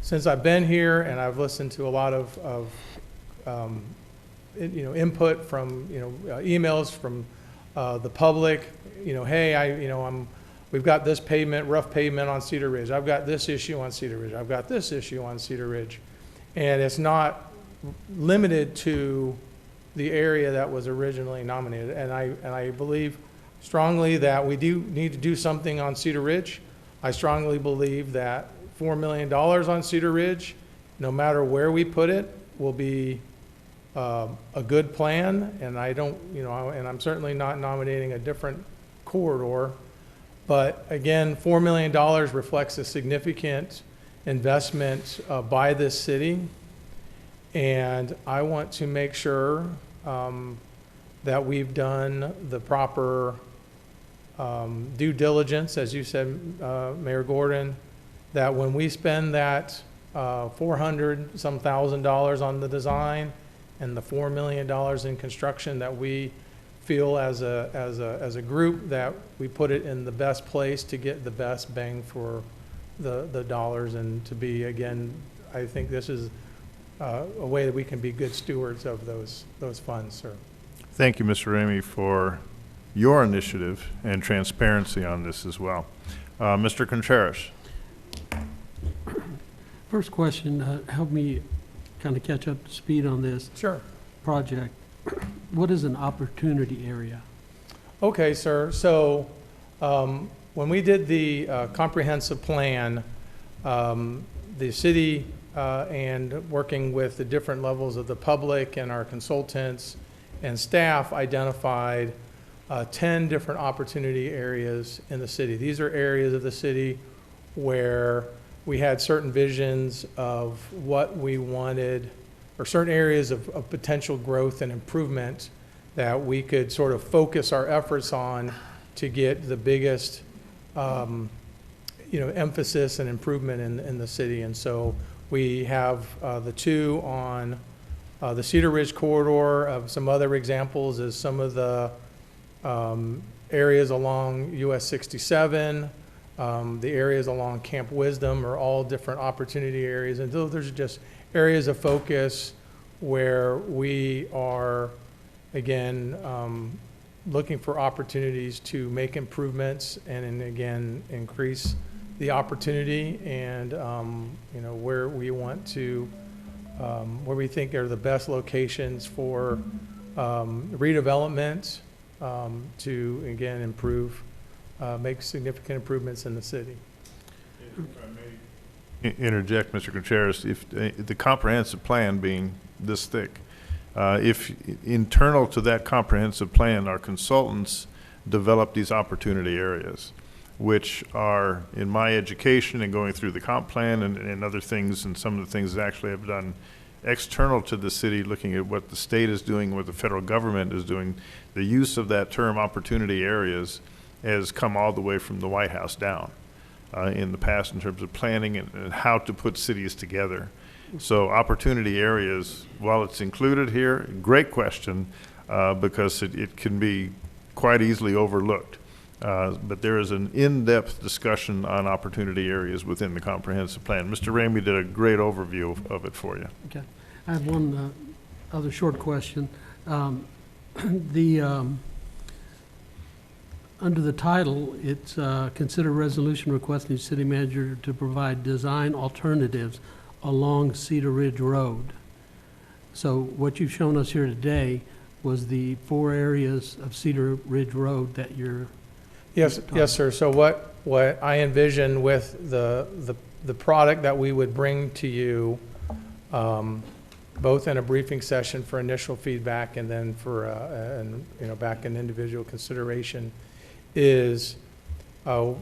Since I've been here and I've listened to a lot of input from, emails from the public, hey, we've got this rough pavement on Cedar Ridge. I've got this issue on Cedar Ridge. I've got this issue on Cedar Ridge. And it's not limited to the area that was originally nominated. And I believe strongly that we do need to do something on Cedar Ridge. I strongly believe that $4 million on Cedar Ridge, no matter where we put it, will be a good plan, and I don't, and I'm certainly not nominating a different corridor. But again, $4 million reflects a significant investment by this city. And I want to make sure that we've done the proper due diligence, as you said, Mayor Gordon, that when we spend that $400-some thousand on the design and the $4 million in construction, that we feel as a group that we put it in the best place to get the best bang for the dollars, and to be, again, I think this is a way that we can be good stewards of those funds, sir. Thank you, Mr. Ramey, for your initiative and transparency on this as well. Mr. Contreras. First question, help me kind of catch up to speed on this project. What is an opportunity area? Okay, sir. So when we did the comprehensive plan, the city and working with the different levels of the public and our consultants and staff identified 10 different opportunity areas in the city. These are areas of the city where we had certain visions of what we wanted, or certain areas of potential growth and improvement that we could sort of focus our efforts on to get the biggest emphasis and improvement in the city. And so we have the two on the Cedar Ridge corridor. Some other examples is some of the areas along US 67, the areas along Camp Wisdom are all different opportunity areas. And those are just areas of focus where we are, again, looking for opportunities to make improvements and again, increase the opportunity, and where we want to, where we think are the best locations for redevelopment to, again, improve, make significant improvements in the city. If I may interject, Mr. Contreras, if the comprehensive plan being this thick, if internal to that comprehensive plan, our consultants develop these opportunity areas, which are, in my education and going through the comp plan and other things, and some of the things that actually have done external to the city, looking at what the state is doing, what the federal government is doing, the use of that term opportunity areas has come all the way from the White House down in the past in terms of planning and how to put cities together. So opportunity areas, while it's included here, great question, because it can be quite easily overlooked. But there is an in-depth discussion on opportunity areas within the comprehensive plan. Mr. Ramey did a great overview of it for you. Okay. I have one other short question. Under the title, it's consider resolution requesting city manager to provide design alternatives along Cedar Ridge Road. So what you've shown us here today was the 4 areas of Cedar Ridge Road that you're Yes, sir. So what I envision with the product that we would bring to you, both in a briefing session for initial feedback and then for back in individual consideration, is an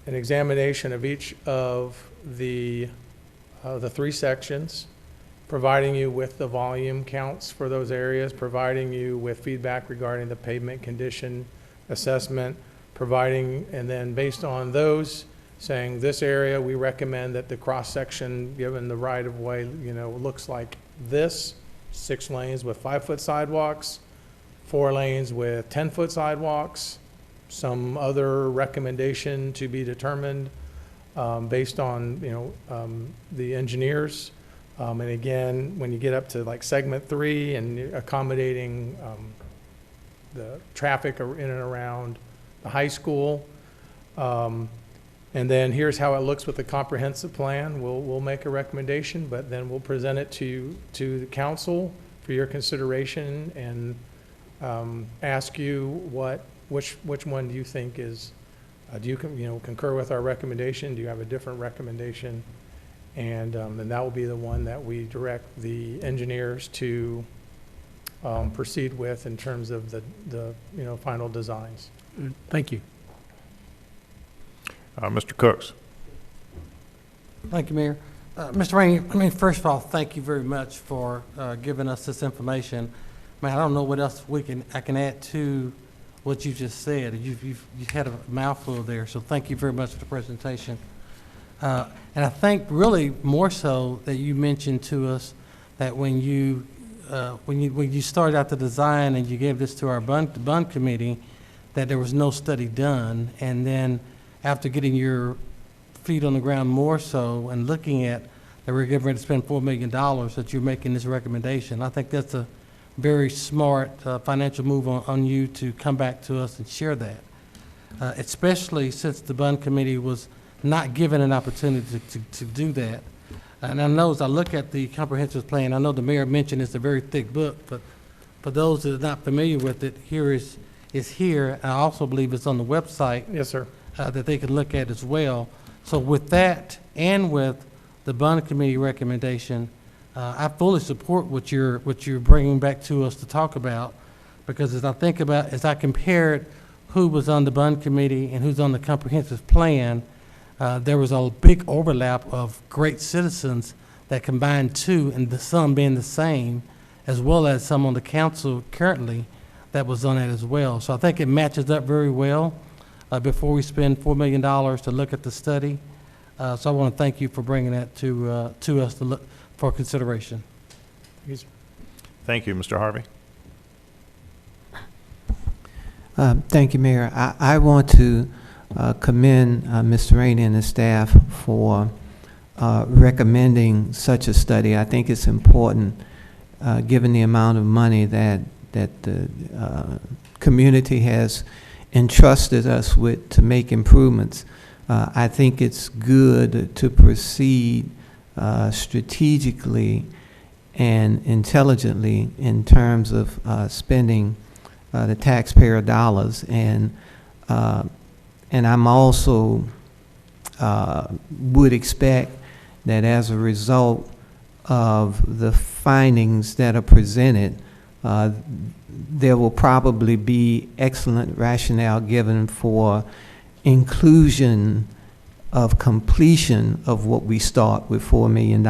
examination of each of the 3 sections, providing you with the volume counts for those areas, providing you with feedback regarding the pavement condition assessment, providing, and then based on those, saying this area, we recommend that the cross-section, given the right-of-way, looks like this, 6 lanes with 5-foot sidewalks, 4 lanes with 10-foot sidewalks, some other recommendation to be determined based on, the engineers. And again, when you get up to like segment 3 and accommodating the traffic in and around the high school, and then here's how it looks with the comprehensive plan. We'll make a recommendation, but then we'll present it to the council for your consideration and ask you which one do you think is, do you concur with our recommendation? Do you have a different recommendation? And then that will be the one that we direct the engineers to proceed with in terms of the final designs. Thank you. Mr. Cooks. Thank you, Mayor. Mr. Rainey, first of all, thank you very much for giving us this information. Man, I don't know what else I can add to what you just said. You've had a mouthful there, so thank you very much for the presentation. And I think really more so that you mentioned to us that when you started out the design and you gave this to our bond committee, that there was no study done, and then after getting your feet on the ground more so and looking at that we're getting ready to spend $4 million, that you're making this recommendation. I think that's a very smart financial move on you to come back to us and share that, especially since the bond committee was not given an opportunity to do that. And I know as I look at the comprehensive plan, I know the mayor mentioned it's a very thick book, but for those that are not familiar with it, here is here. I also believe it's on the website. Yes, sir. That they can look at as well. So with that and with the bond committee recommendation, I fully support what you're bringing back to us to talk about, because as I compared who was on the bond committee and who's on the comprehensive plan, there was a big overlap of great citizens that combined two, and some being the same, as well as some on the council currently that was on that as well. So I think it matches up very well before we spend $4 million to look at the study. So I want to thank you for bringing that to us to look for consideration. Thank you, Mr. Harvey. Thank you, Mayor. I want to commend Mr. Rainey and the staff for recommending such a study. I think it's important, given the amount of money that the community has entrusted us with to make improvements. I think it's good to proceed strategically and intelligently in terms of spending the taxpayer dollars, and I'm also would expect that as a result of the findings that are presented, there will probably be excellent rationale given for inclusion of completion of what we start with $4 million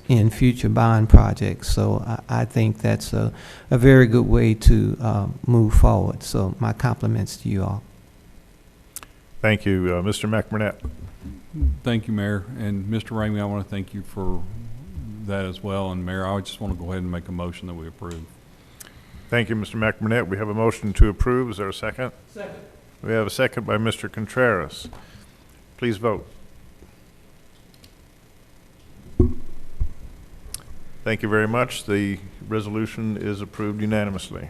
in future bond projects. So I think that's a very good way to move forward. So my compliments to you all. Thank you, Mr. McBurnett. Thank you, Mayor. And Mr. Ramey, I want to thank you for that as well. And Mayor, I just want to go ahead and make a motion that we approve. Thank you, Mr. McBurnett. We have a motion to approve. Is there a second? Second. We have a second by Mr. Contreras. Please vote. Thank you very much. The resolution is approved unanimously.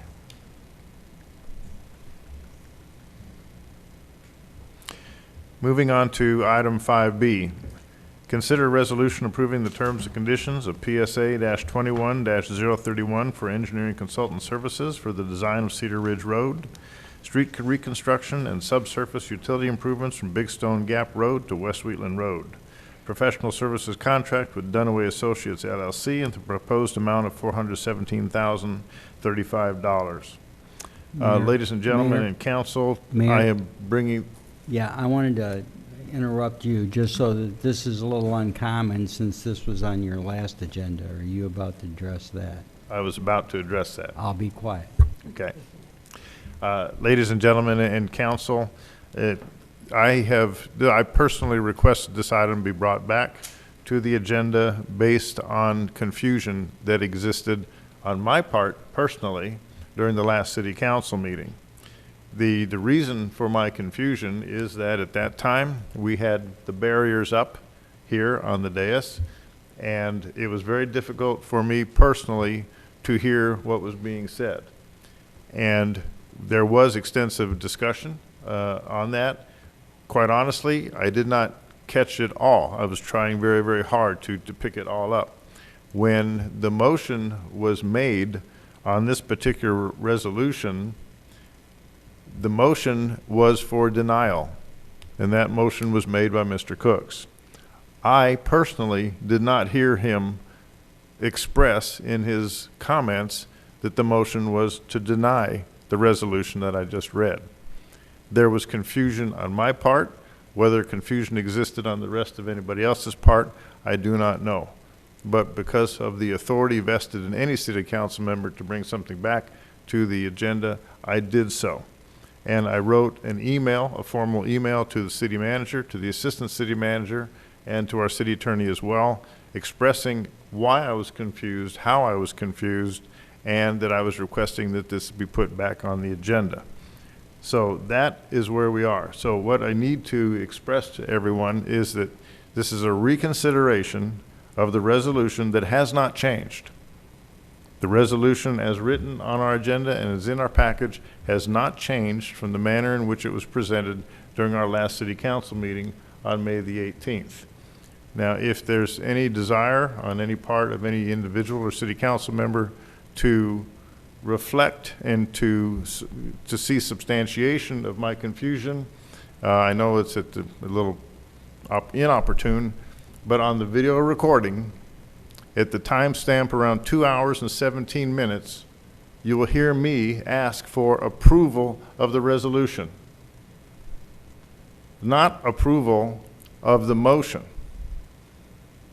Moving on to item 5B. Consider a resolution approving the terms and conditions of PSA-21-031 for engineering consultant services for the design of Cedar Ridge Road, street reconstruction and subsurface utility improvements from Big Stone Gap Road to West Wheatland Road. Professional services contract with Dunaway Associates LLC and the proposed amount of $417,035. Ladies and gentlemen and council, I am bringing... Yeah, I wanted to interrupt you just so that this is a little uncommon since this was on your last agenda. Are you about to address that? I was about to address that. I'll be quiet. Okay. Ladies and gentlemen and council, I personally requested this item be brought back to the agenda based on confusion that existed on my part personally during the last city council meeting. The reason for my confusion is that at that time we had the barriers up here on the dais, and it was very difficult for me personally to hear what was being said. And there was extensive discussion on that. Quite honestly, I did not catch it all. I was trying very, very hard to pick it all up. When the motion was made on this particular resolution, the motion was for denial, and that motion was made by Mr. Cooks. I personally did not hear him express in his comments that the motion was to deny the resolution that I just read. There was confusion on my part. Whether confusion existed on the rest of anybody else's part, I do not know. But because of the authority vested in any city council member to bring something back to the agenda, I did so. And I wrote an email, a formal email to the city manager, to the assistant city manager, and to our city attorney as well, expressing why I was confused, how I was confused, and that I was requesting that this be put back on the agenda. So that is where we are. So what I need to express to everyone is that this is a reconsideration of the resolution that has not changed. The resolution as written on our agenda and is in our package has not changed from the manner in which it was presented during our last city council meeting on May the 18th. Now, if there's any desire on any part of any individual or city council member to reflect and to see substantiation of my confusion, I know it's a little inopportune, but on the video recording, at the timestamp around 2 hours and 17 minutes, you will hear me ask for approval of the resolution, not approval of the motion,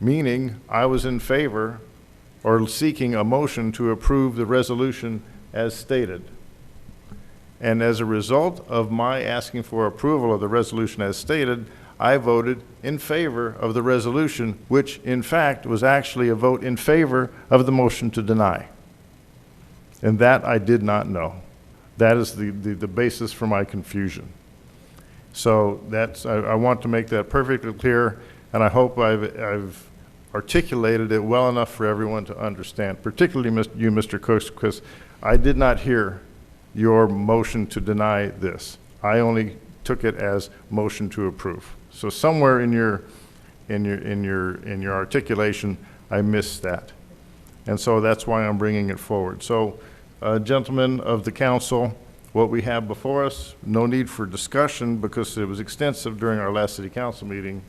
meaning I was in favor or seeking a motion to approve the resolution as stated. And as a result of my asking for approval of the resolution as stated, I voted in favor of the resolution, which in fact was actually a vote in favor of the motion to deny. And that I did not know. That is the basis for my confusion. So that's, I want to make that perfectly clear, and I hope I've articulated it well enough for everyone to understand, particularly you, Mr. Cooks, because I did not hear your motion to deny this. I only took it as motion to approve. So somewhere in your articulation, I missed that. And so that's why I'm bringing it forward. So, gentlemen of the council, what we have before us, no need for discussion because it was extensive during our last city council meeting.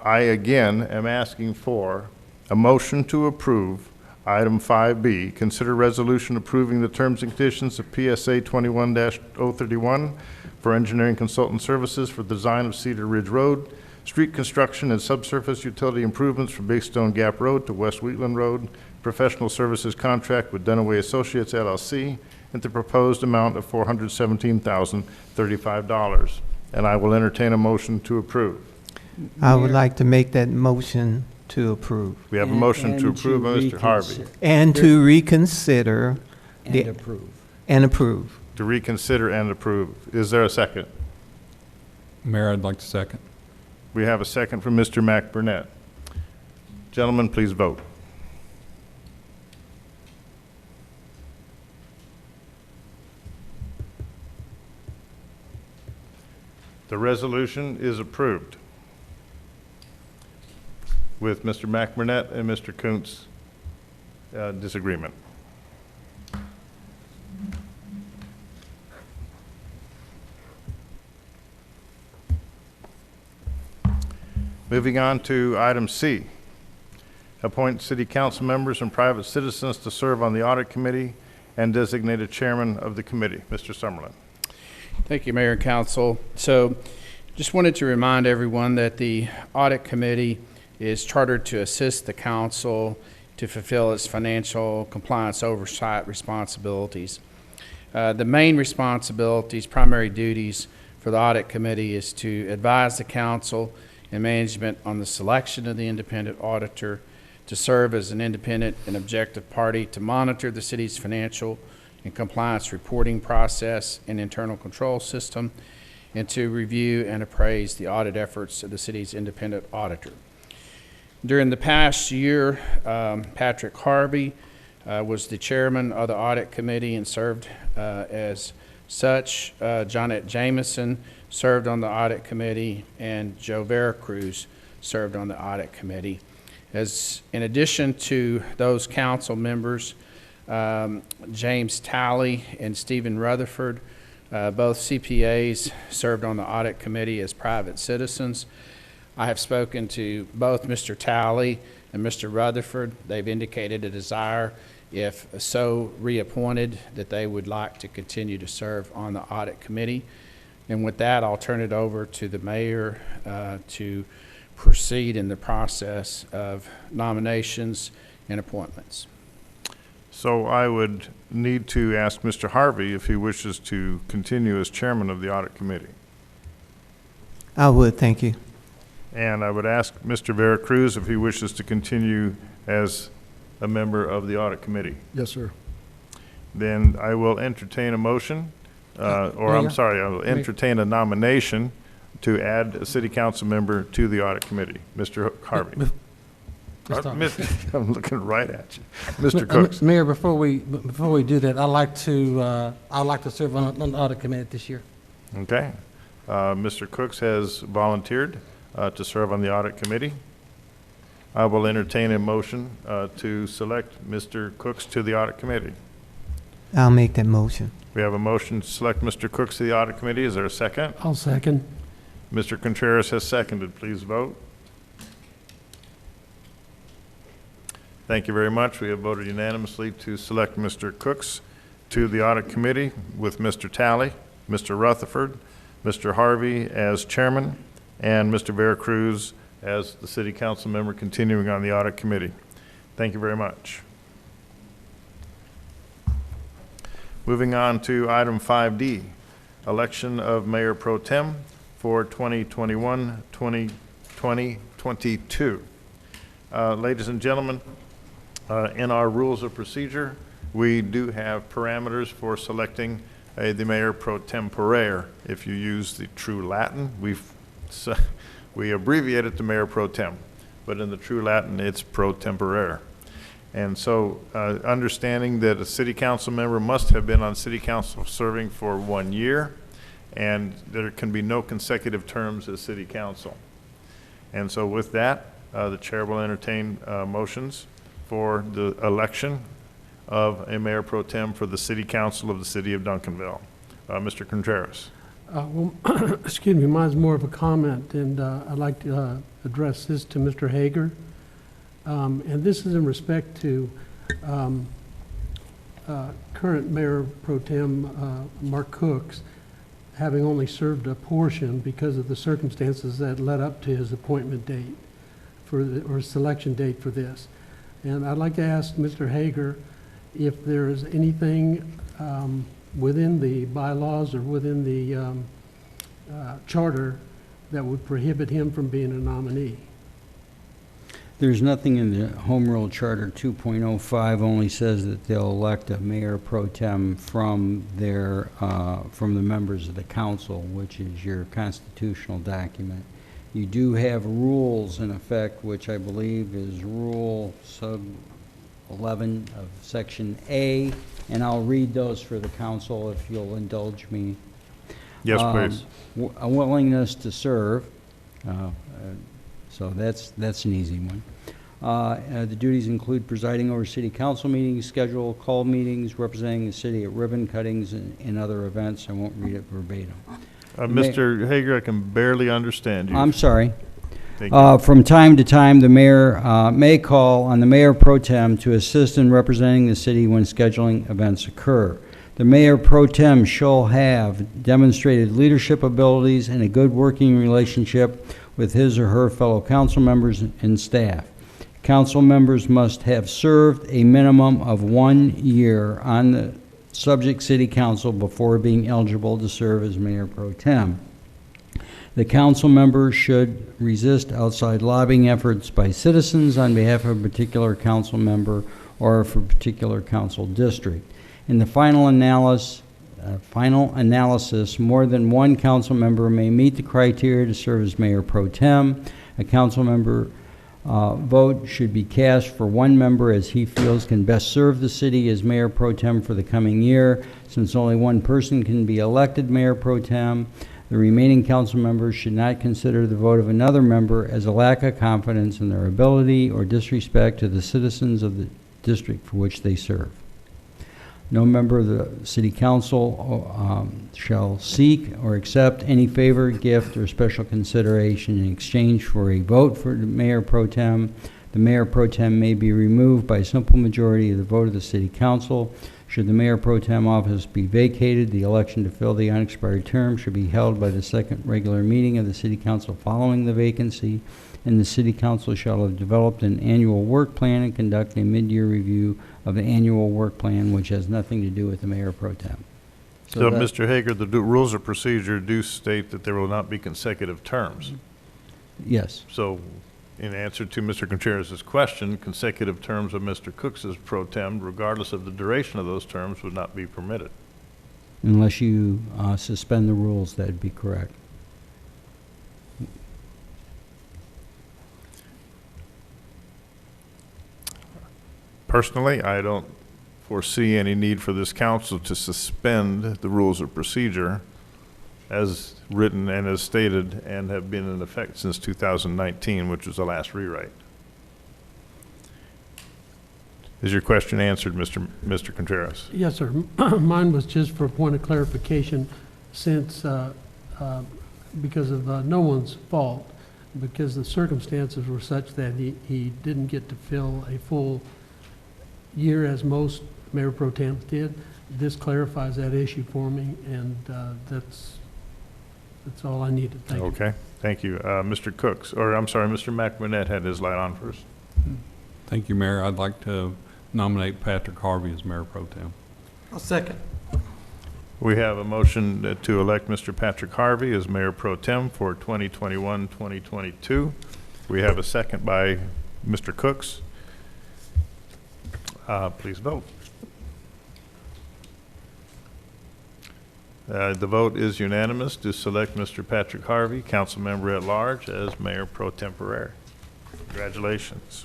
I again am asking for a motion to approve item 5B, consider resolution approving the terms and conditions of PSA 21-031 for engineering consultant services for the design of Cedar Ridge Road, street construction and subsurface utility improvements from Big Stone Gap Road to West Wheatland Road, professional services contract with Dunaway Associates LLC, and the proposed amount of $417,035. And I will entertain a motion to approve. I would like to make that motion to approve. We have a motion to approve by Mr. Harvey. And to reconsider. And approve. And approve. To reconsider and approve. Is there a second? Mayor, I'd like to second. We have a second from Mr. Mac Burnett. Gentlemen, please vote. The resolution is approved with Mr. Mac Burnett and Mr. Kuntz disagreement. Moving on to item C, appoint city council members and private citizens to serve on the audit committee and designate a chairman of the committee. Mr. Summerlin. Thank you, Mayor and Council. So just wanted to remind everyone that the audit committee is chartered to assist the council to fulfill its financial compliance oversight responsibilities. The main responsibilities, primary duties for the audit committee is to advise the council and management on the selection of the independent auditor, to serve as an independent and objective party, to monitor the city's financial and compliance reporting process and internal control system, and to review and appraise the audit efforts of the city's independent auditor. During the past year, Patrick Harvey was the chairman of the audit committee and served as such. Johnette Jameson served on the audit committee, and Joe Veracruz served on the audit committee. As in addition to those council members, James Talley and Stephen Rutherford, both CPAs, served on the audit committee as private citizens. I have spoken to both Mr. Talley and Mr. Rutherford. They've indicated a desire if so reappointed, that they would like to continue to serve on the Audit Committee. And with that, I'll turn it over to the mayor to proceed in the process of nominations and appointments. So I would need to ask Mr. Harvey if he wishes to continue as chairman of the Audit Committee. I would, thank you. And I would ask Mr. Veracruz if he wishes to continue as a member of the Audit Committee. Yes, sir. Then I will entertain a motion, I will entertain a nomination to add a city council member to the Audit Committee. Mr. Harvey. I'm looking right at you. Mr. Cooks. Mayor, before we do that, I'd like to serve on the Audit Committee this year. Okay. Mr. Cooks has volunteered to serve on the Audit Committee. I will entertain a motion to select Mr. Cooks to the Audit Committee. I'll make that motion. We have a motion to select Mr. Cooks to the Audit Committee. Is there a second? I'll second. Mr. Contreras has seconded. Please vote. Thank you very much. We have voted unanimously to select Mr. Cooks to the Audit Committee with Mr. Talley, Mr. Rutherford, Mr. Harvey as chairman, and Mr. Veracruz as the city council member continuing on the Audit Committee. Thank you very much. Moving on to item 5D, election of Mayor Pro Tem for 2021-2022. Ladies and gentlemen, in our rules of procedure, we do have parameters for selecting the Mayor Pro Tempore. If you use the true Latin, we abbreviate it to Mayor Pro Tem, but in the true Latin, it's Pro Tempore. And so understanding that a city council member must have been on city council serving for 1 year, and there can be no consecutive terms as city council. And so with that, the chair will entertain motions for the election of a Mayor Pro Tem for the City Council of the City of Duncanville. Mr. Contreras. Excuse me, mine's more of a comment, and I'd like to address this to Mr. Hager. And this is in respect to current Mayor Pro Tem Mark Cooks having only served a portion because of the circumstances that led up to his appointment date or selection date for this. And I'd like to ask Mr. Hager if there is anything within the bylaws or within the charter that would prohibit him from being a nominee. There's nothing in the Home Rule Charter 2.05 only says that they'll elect a Mayor Pro Tem from the members of the council, which is your constitutional document. You do have rules in effect, which I believe is Rule Sub 11 of Section A, and I'll read those for the council if you'll indulge me. Yes, please. A willingness to serve, so that's an easy one. The duties include presiding over city council meetings, schedule call meetings, representing the city at ribbon cuttings and other events. I won't read it verbatim. Mr. Hager, I can barely understand you. I'm sorry. Thank you. From time to time, the mayor may call on the Mayor Pro Tem to assist in representing the city when scheduling events occur. The Mayor Pro Tem shall have demonstrated leadership abilities and a good working relationship with his or her fellow council members and staff. Council members must have served a minimum of 1 year on the subject city council before being eligible to serve as Mayor Pro Tem. The council member should resist outside lobbying efforts by citizens on behalf of a particular council member or for a particular council district. In the final analysis, more than one council member may meet the criteria to serve as Mayor Pro Tem. A council member vote should be cast for one member as he feels can best serve the city as Mayor Pro Tem for the coming year. Since only one person can be elected Mayor Pro Tem, the remaining council members should not consider the vote of another member as a lack of confidence in their ability or disrespect to the citizens of the district for which they serve. No member of the city council shall seek or accept any favor, gift, or special consideration in exchange for a vote for the Mayor Pro Tem. The Mayor Pro Tem may be removed by a simple majority of the vote of the City Council. Should the Mayor Pro Tem office be vacated, the election to fill the unexpired term should be held by the second regular meeting of the City Council following the vacancy, and the City Council shall have developed an annual work plan and conduct a mid-year review of the annual work plan, which has nothing to do with the Mayor Pro Tem. So, that- Mr. Hager, the rules of procedure do state that there will not be consecutive terms. Yes. So, in answer to Mr. Contreras' question, consecutive terms of Mr. Cooks as pro tem, regardless of the duration of those terms, would not be permitted. Unless you suspend the rules, that'd be correct. Personally, I don't foresee any need for this council to suspend the rules of procedure as written and as stated and have been in effect since 2019, which was the last rewrite. Is your question answered, Mr. Contreras? Yes, sir. Mine was just for a point of clarification, since, because of no one's fault, because the circumstances were such that he didn't get to fill a full year as most Mayor Pro Tems did. This clarifies that issue for me, and that's all I needed. Thank you. Okay, thank you. Mr. Cooks, or I'm sorry, Mr. McBurnett had his light on first. Thank you, Mayor. I'd like to nominate Patrick Harvey as Mayor Pro Tem. I'll second. We have a motion to elect Mr. Patrick Harvey as Mayor Pro Tem for 2021-2022. We have a second by Mr. Cooks. Please vote. The vote is unanimous to select Mr. Patrick Harvey, council member at large, as Mayor Pro Tempore. Congratulations.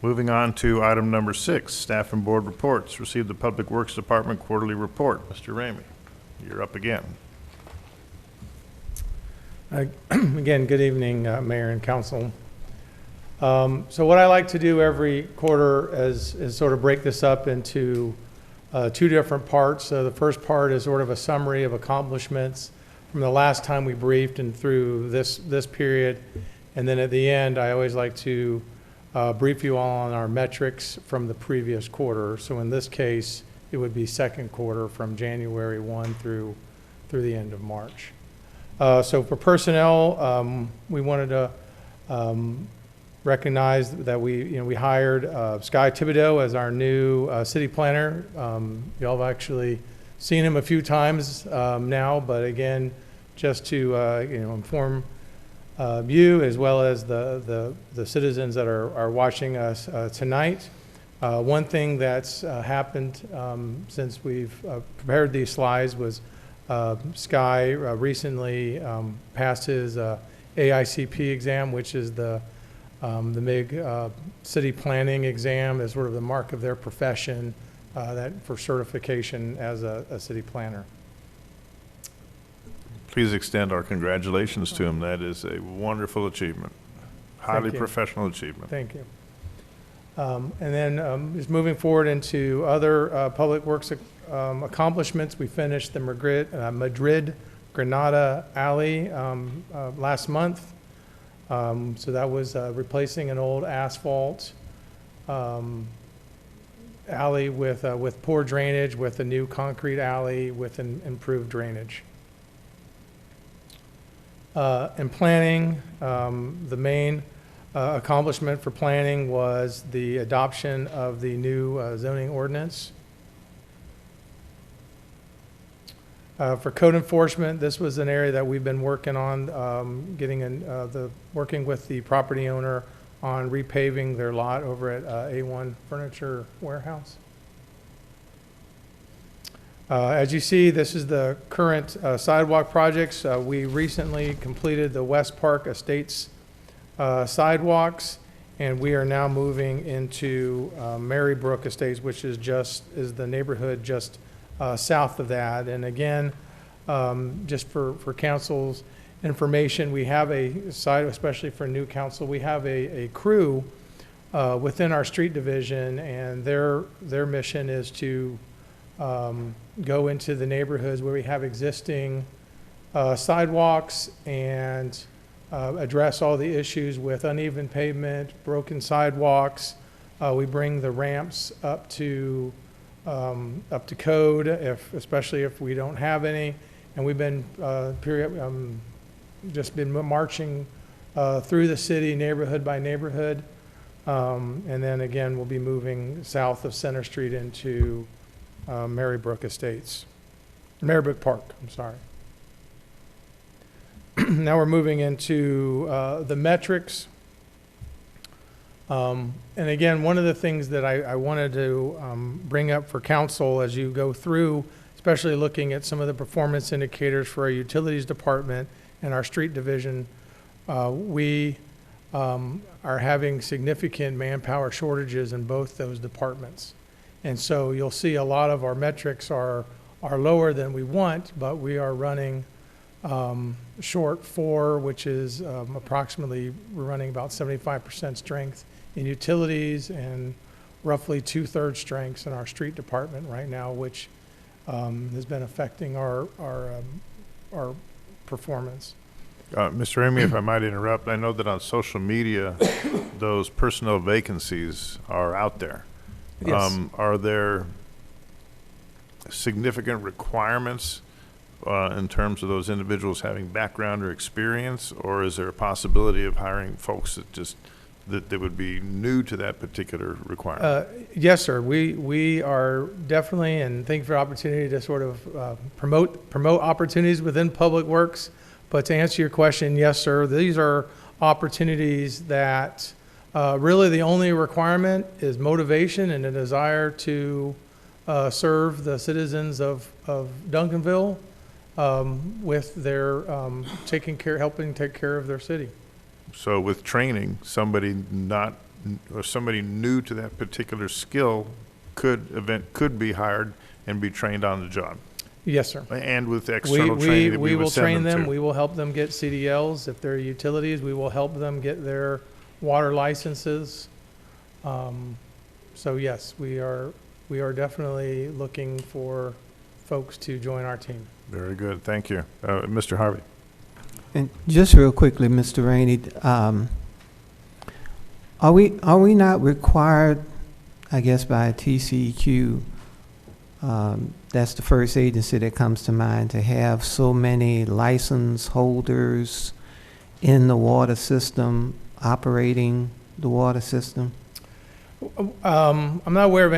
Moving on to item number 6, staff and board reports. Receive the Public Works Department quarterly report. Mr. Ramey, you're up again. Again, good evening, Mayor and Council. So what I like to do every quarter is sort of break this up into 2 different parts. So the first part is sort of a summary of accomplishments from the last time we briefed and through this period. And then at the end, I always like to brief you all on our metrics from the previous quarter. So in this case, it would be second quarter from January 1 through the end of March. So for personnel, we wanted to recognize that we hired Sky Thibodeau as our new city planner. Y'all have actually seen him a few times now, but again, just to inform you as well as the citizens that are watching us tonight. One thing that's happened since we've prepared these slides was Sky recently passed his AICP exam, which is the MIG city planning exam, as sort of the mark of their profession that for certification as a city planner. Please extend our congratulations to him. That is a wonderful achievement, highly professional achievement. Thank you. And then just moving forward into other public works accomplishments, we finished the Madrid Granada Alley last month. So that was replacing an old asphalt alley with poor drainage, with a new concrete alley with an improved drainage. In planning, the main accomplishment for planning was the adoption of the new zoning ordinance. For code enforcement, this was an area that we've been working on, working with the property owner on repaving their lot over at A1 Furniture Warehouse. As you see, this is the current sidewalk projects. We recently completed the West Park Estates sidewalks, and we are now moving into Marybrook Estates, which is the neighborhood just south of that. And again, just for council's information, we have a side, especially for new council, we have a crew within our street division, and their mission is to go into the neighborhoods where we have existing sidewalks and address all the issues with uneven pavement, broken sidewalks. We bring the ramps up to code, especially if we don't have any. And we've been just been marching through the city, neighborhood by neighborhood. And then again, we'll be moving south of Center Street into Marybrook Park, I'm sorry. Now we're moving into the metrics. And again, one of the things that I wanted to bring up for council as you go through, especially looking at some of the performance indicators for our utilities department and our street division, we are having significant manpower shortages in both those departments. And so you'll see a lot of our metrics are lower than we want, but we are running short 4, which is approximately, we're running about 75% strength in utilities and roughly 2/3 strengths in our street department right now, which has been affecting our performance. Mr. Ramey, if I might interrupt, I know that on social media, those personnel vacancies are out there. Yes. Are there significant requirements in terms of those individuals having background or experience, or is there a possibility of hiring folks that they would be new to that particular requirement? Yes, sir. We are definitely, and thank you for the opportunity to sort of promote opportunities within Public Works. But to answer your question, yes, sir. These are opportunities that really the only requirement is motivation and a desire to serve the citizens of Duncanville with their helping take care of their city. So with training, somebody new to that particular skill could be hired and be trained on the job. Yes, sir. And with external training that we will would send train them. to. We will help them get CDLs. If they're utilities, we will help them get their water licenses. So yes, we are definitely looking for folks to join our team. Very good. Thank you. Mr. Harvey. And just real quickly, Mr. Rainey, are we not required, I guess, by TCEQ, that's the first agency that comes to mind, to have so many license holders in the water system, operating the water system? I'm not aware of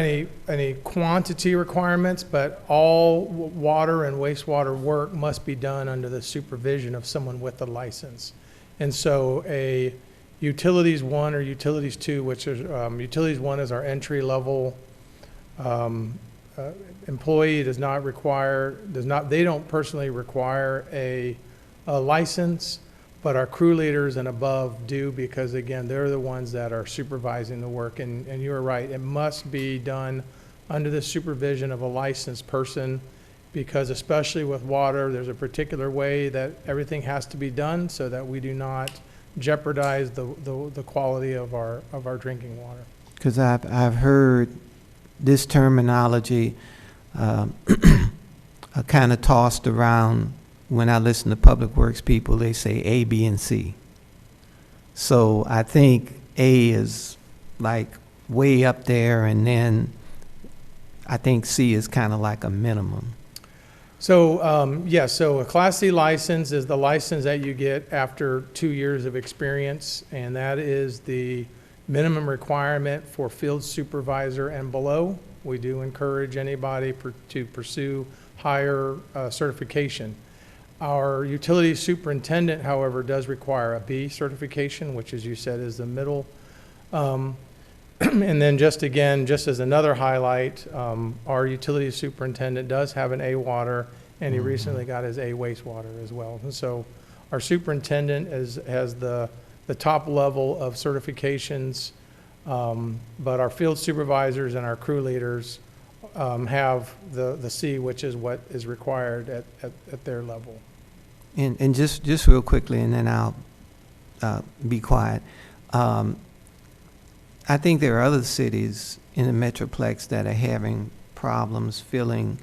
any quantity requirements, but all water and wastewater work must be done under the supervision of someone with a license. And so a Utilities 1 or Utilities 2, which is Utilities 1 is our entry level employee, they don't personally require a license, but our crew leaders and above do, because again, they're the ones that are supervising the work. And you're right, it must be done under the supervision of a licensed person, because especially with water, there's a particular way that everything has to be done so that we do not jeopardize the quality of our drinking water. Because I've heard this terminology kind of tossed around. When I listen to Public Works people, they say A, B, and C. So I think A is like way up there, and then I think C is kind of like a minimum. So, yes, so a Class C license is the license that you get after 2 years of experience, and that is the minimum requirement for field supervisor and below. We do encourage anybody to pursue higher certification. Our utility superintendent, however, does require a B certification, which, as you said, is the middle. And then just as another highlight, our utility superintendent does have an A water, and he recently got his A wastewater as well. And so our superintendent has the top level of certifications, but our field supervisors and our crew leaders have the C, which is what is required at their level. And just real quickly, and then I'll be quiet. I think there are other cities in the Metroplex that are having problems filling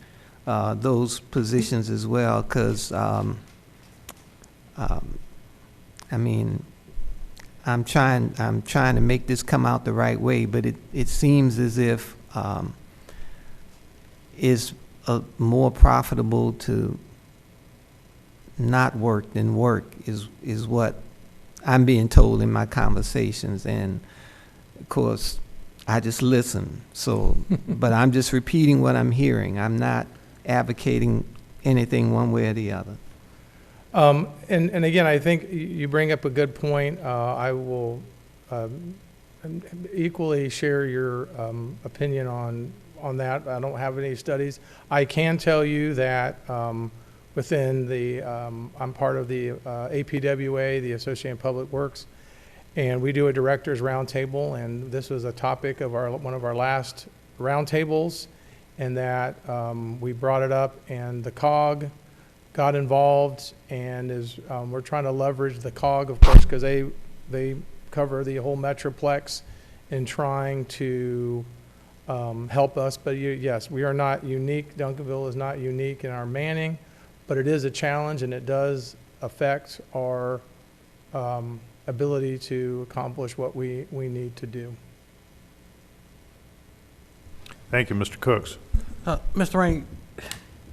those positions as well, because, I mean, I'm trying to make this come out the right way, but it seems as if it's more profitable to not work than work is what I'm being told in my conversations. And of course, I just listen. So, but I'm just repeating what I'm hearing. I'm not advocating anything one way or the other. And again, I think you bring up a good point. I will equally share your opinion on that. I don't have any studies. I can tell you that within the, I'm part of the APWA, the Association of Public Works, and we do a directors roundtable, and this was a topic of one of our last roundtables, and that we brought it up, and the COG got involved, and we're trying to leverage the COG, of course, because they cover the whole Metroplex in trying to help us. But yes, we are not unique. Duncanville is not unique in our manning, but it is a challenge, and it does affect our ability to accomplish what we need to do. Thank you, Mr. Cooks. Mr. Rain,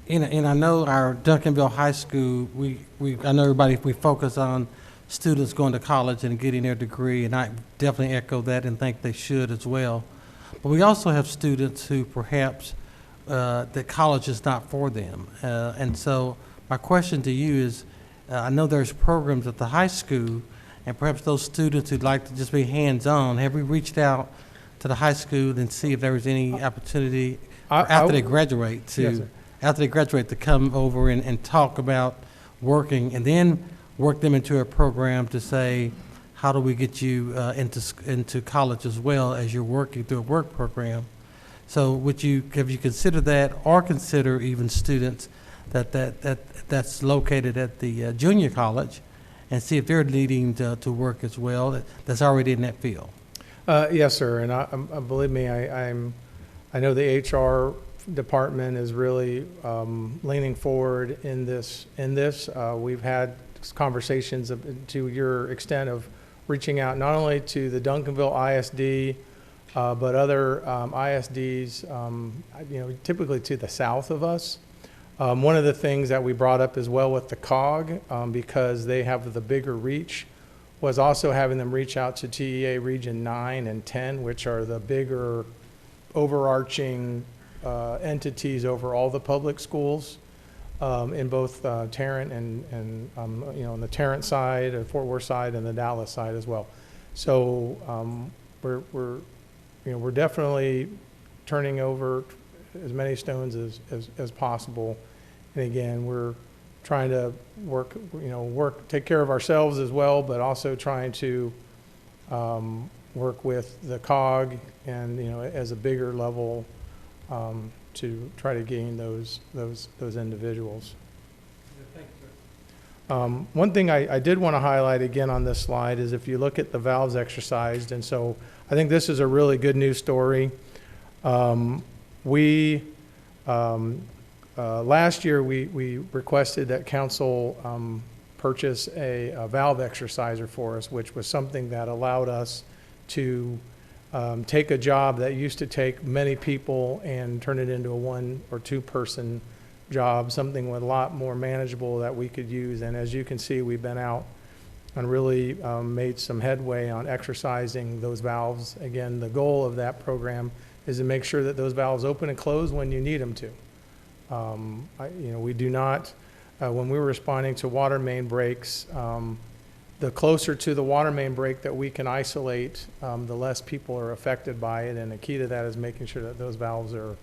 and I know our Duncanville High School, I know everybody, we focus on students going to college and getting their degree, and I definitely echo that and think they should as well. But we also have students who perhaps that college is not for them. And so my question to you is, I know there's programs at the high school, and perhaps those students who'd like to just be hands-on, have we reached out to the high school and see if there was any opportunity after they graduate to come over and talk about working, and then work them into a program to say, how do we get you into college as well as you're working through a work program? So have you considered that, or consider even students that's located at the junior college, and see if they're needing to work as well, that's already in that field? Yes, sir. And believe me, I know the HR department is really leaning forward in this. We've had conversations to your extent of reaching out not only to the Duncanville ISD, but other ISDs, typically to the south of us. One of the things that we brought up as well with the COG, because they have the bigger reach, was also having them reach out to TEA Region 9 and 10, which are the bigger overarching entities over all the public schools in both Tarrant and on the Tarrant side, and Fort Worth side, and the Dallas side as well. So we're definitely turning over as many stones as possible. And again, we're trying to take care of ourselves as well, but also trying to work with the COG and as a bigger level to try to gain those individuals. One thing I did want to highlight again on this slide is if you look at the valves exercised, and so I think this is a really good news story. Last year we requested that council purchase a valve exerciser for us, which was something that allowed us to take a job that used to take many people and turn it into a 1 or 2 person job, something with a lot more manageable that we could use. And as you can see, we've been out and really made some headway on exercising those valves. Again, the goal of that program is to make sure that those valves open and close when you need them to. We do not, when we were responding to water main breaks, the closer to the water main break that we can isolate, the less people are affected by it. And the key to that is making sure that those valves are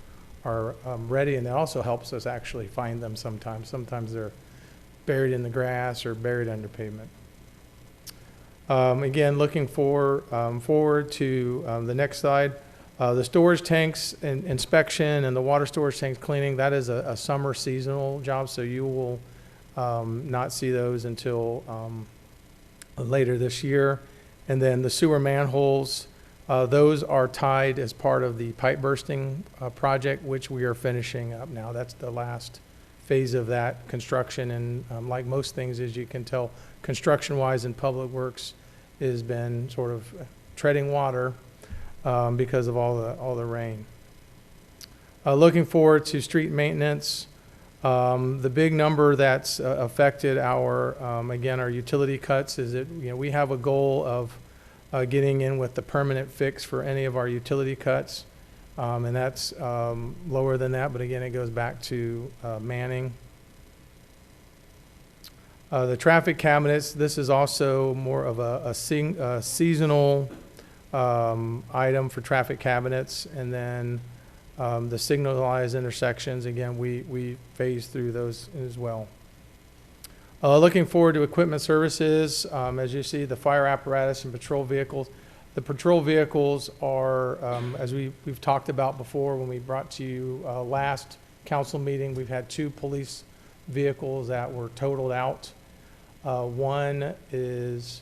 ready, and it also helps us actually find them sometimes. Sometimes they're buried in the grass or buried under pavement. Again, looking forward to the next slide. The storage tanks inspection and the water storage tanks cleaning, that is a summer seasonal job, so you will not see those until later this year. And then the sewer manholes, Those are tied as part of the pipe bursting project, which we are finishing up now. That's the last phase of that construction, and like most things, as you can tell, construction-wise in Public Works has been sort of treading water because of all the rain. Looking forward to street maintenance. The big number that's affected our, again, our utility cuts is that, we have a goal of getting in with the permanent fix for any of our utility cuts. And that's lower than that, but again, it goes back to manning. The traffic cabinets, this is also more of a seasonal item for traffic cabinets. And then the signalized intersections, again, we phase through those as well. Looking forward to equipment services, as you see, the fire apparatus and patrol vehicles. The patrol vehicles are, as we've talked about before when we brought to you last council meeting, we've had 2 police vehicles that were totaled out. One is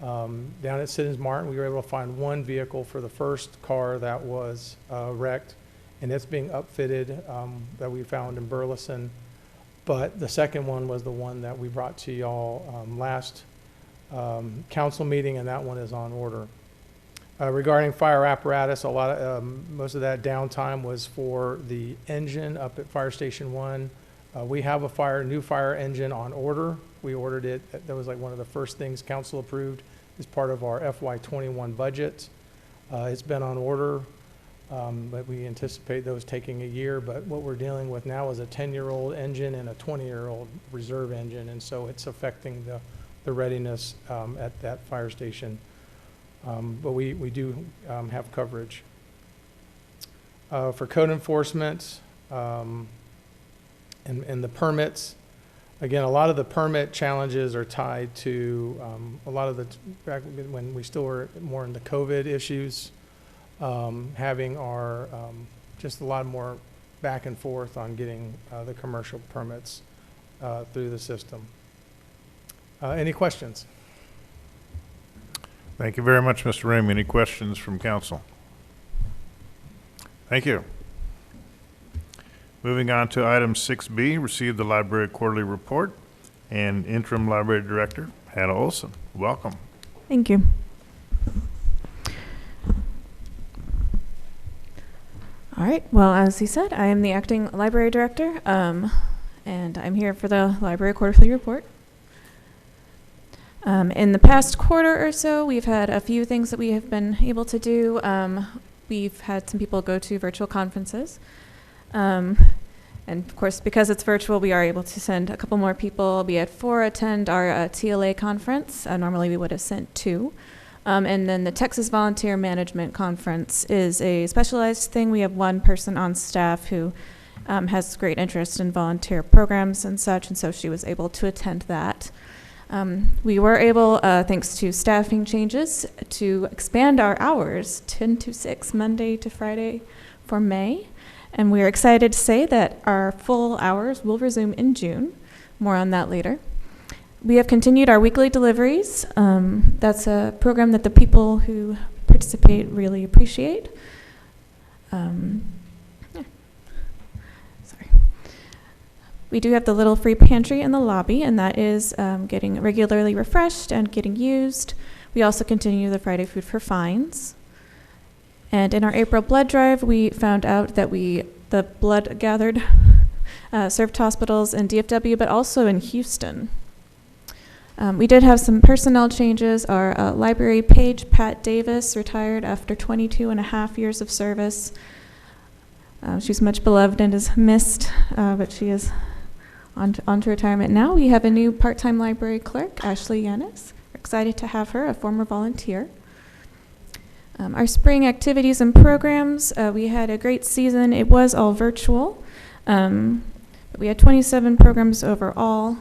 down at Siddons Martin. We were able to find 1 vehicle for the first car that was wrecked, and it's being upfitted that we found in Burleson. But the second one was the one that we brought to y'all last council meeting, and that one is on order. Regarding fire apparatus, most of that downtime was for the engine up at Fire Station 1. We have a new fire engine on order. We ordered it. That was like one of the first things council approved as part of our FY21 budget. It's been on order, but we anticipate those taking a year. But what we're dealing with now is a 10-year-old engine and a 20-year-old reserve engine, and so it's affecting the readiness at that fire station. But we do have coverage. For code enforcement and the permits, again, a lot of the permit challenges are tied to a lot of back when we still were more in the COVID issues, having our just a lot more back and forth on getting the commercial permits through the system. Any questions? Thank you very much, Mr. Ring. Any questions from council? Thank you. Moving on to item 6B, receive the library quarterly report, and interim library director, Hannah Olson. Welcome. Thank you. All right, well, as he said, I am the acting library director, and I'm here for the library quarterly report. In the past quarter or so, we've had a few things that we have been able to do. We've had some people go to virtual conferences. And of course, because it's virtual, we are able to send a couple more people. We had 4 attend our TLA conference. Normally we would have sent 2. And then the Texas Volunteer Management Conference is a specialized thing. We have 1 person on staff who has great interest in volunteer programs and such, and so she was able to attend that. We were able, thanks to staffing changes, to expand our hours 10 to 6, Monday to Friday for May. And we are excited to say that our full hours will resume in June. More on that later. We have continued our weekly deliveries. That's a program that the people who participate really appreciate. We do have the little free pantry in the lobby, and that is getting regularly refreshed and getting used. We also continue the Friday Food for Fines. And in our April blood drive, we found out that the blood gathered served hospitals in DFW, but also in Houston. We did have some personnel changes. Our library page, Pat Davis, retired after 22 and a half years of service. She's much beloved and is missed, but she is on to retirement now. We have a new part-time library clerk, Ashley Yanis. We're excited to have her, a former volunteer. Our spring activities and programs, we had a great season. It was all virtual. But we had 27 programs overall.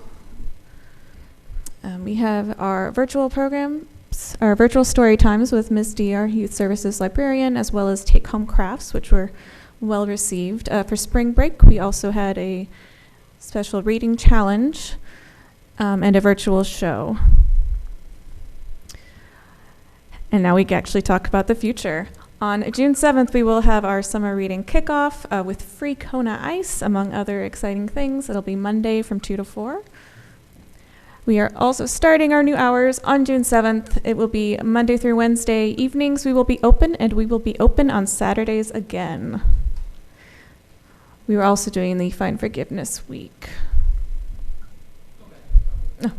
We have our virtual programs, our virtual story times with Ms. D, our youth services librarian, as well as take-home crafts, which were well received. For spring break, we also had a special reading challenge and a virtual show. And now we can actually talk about the future. On June 7th, we will have our summer reading kickoff with free Kona ice, among other exciting things. It'll be Monday from 2 to 4. We are also starting our new hours on June 7th. It will be Monday through Wednesday evenings. We will be open, and we will be open on Saturdays again. We are also doing the Fine Forgiveness Week. Oh.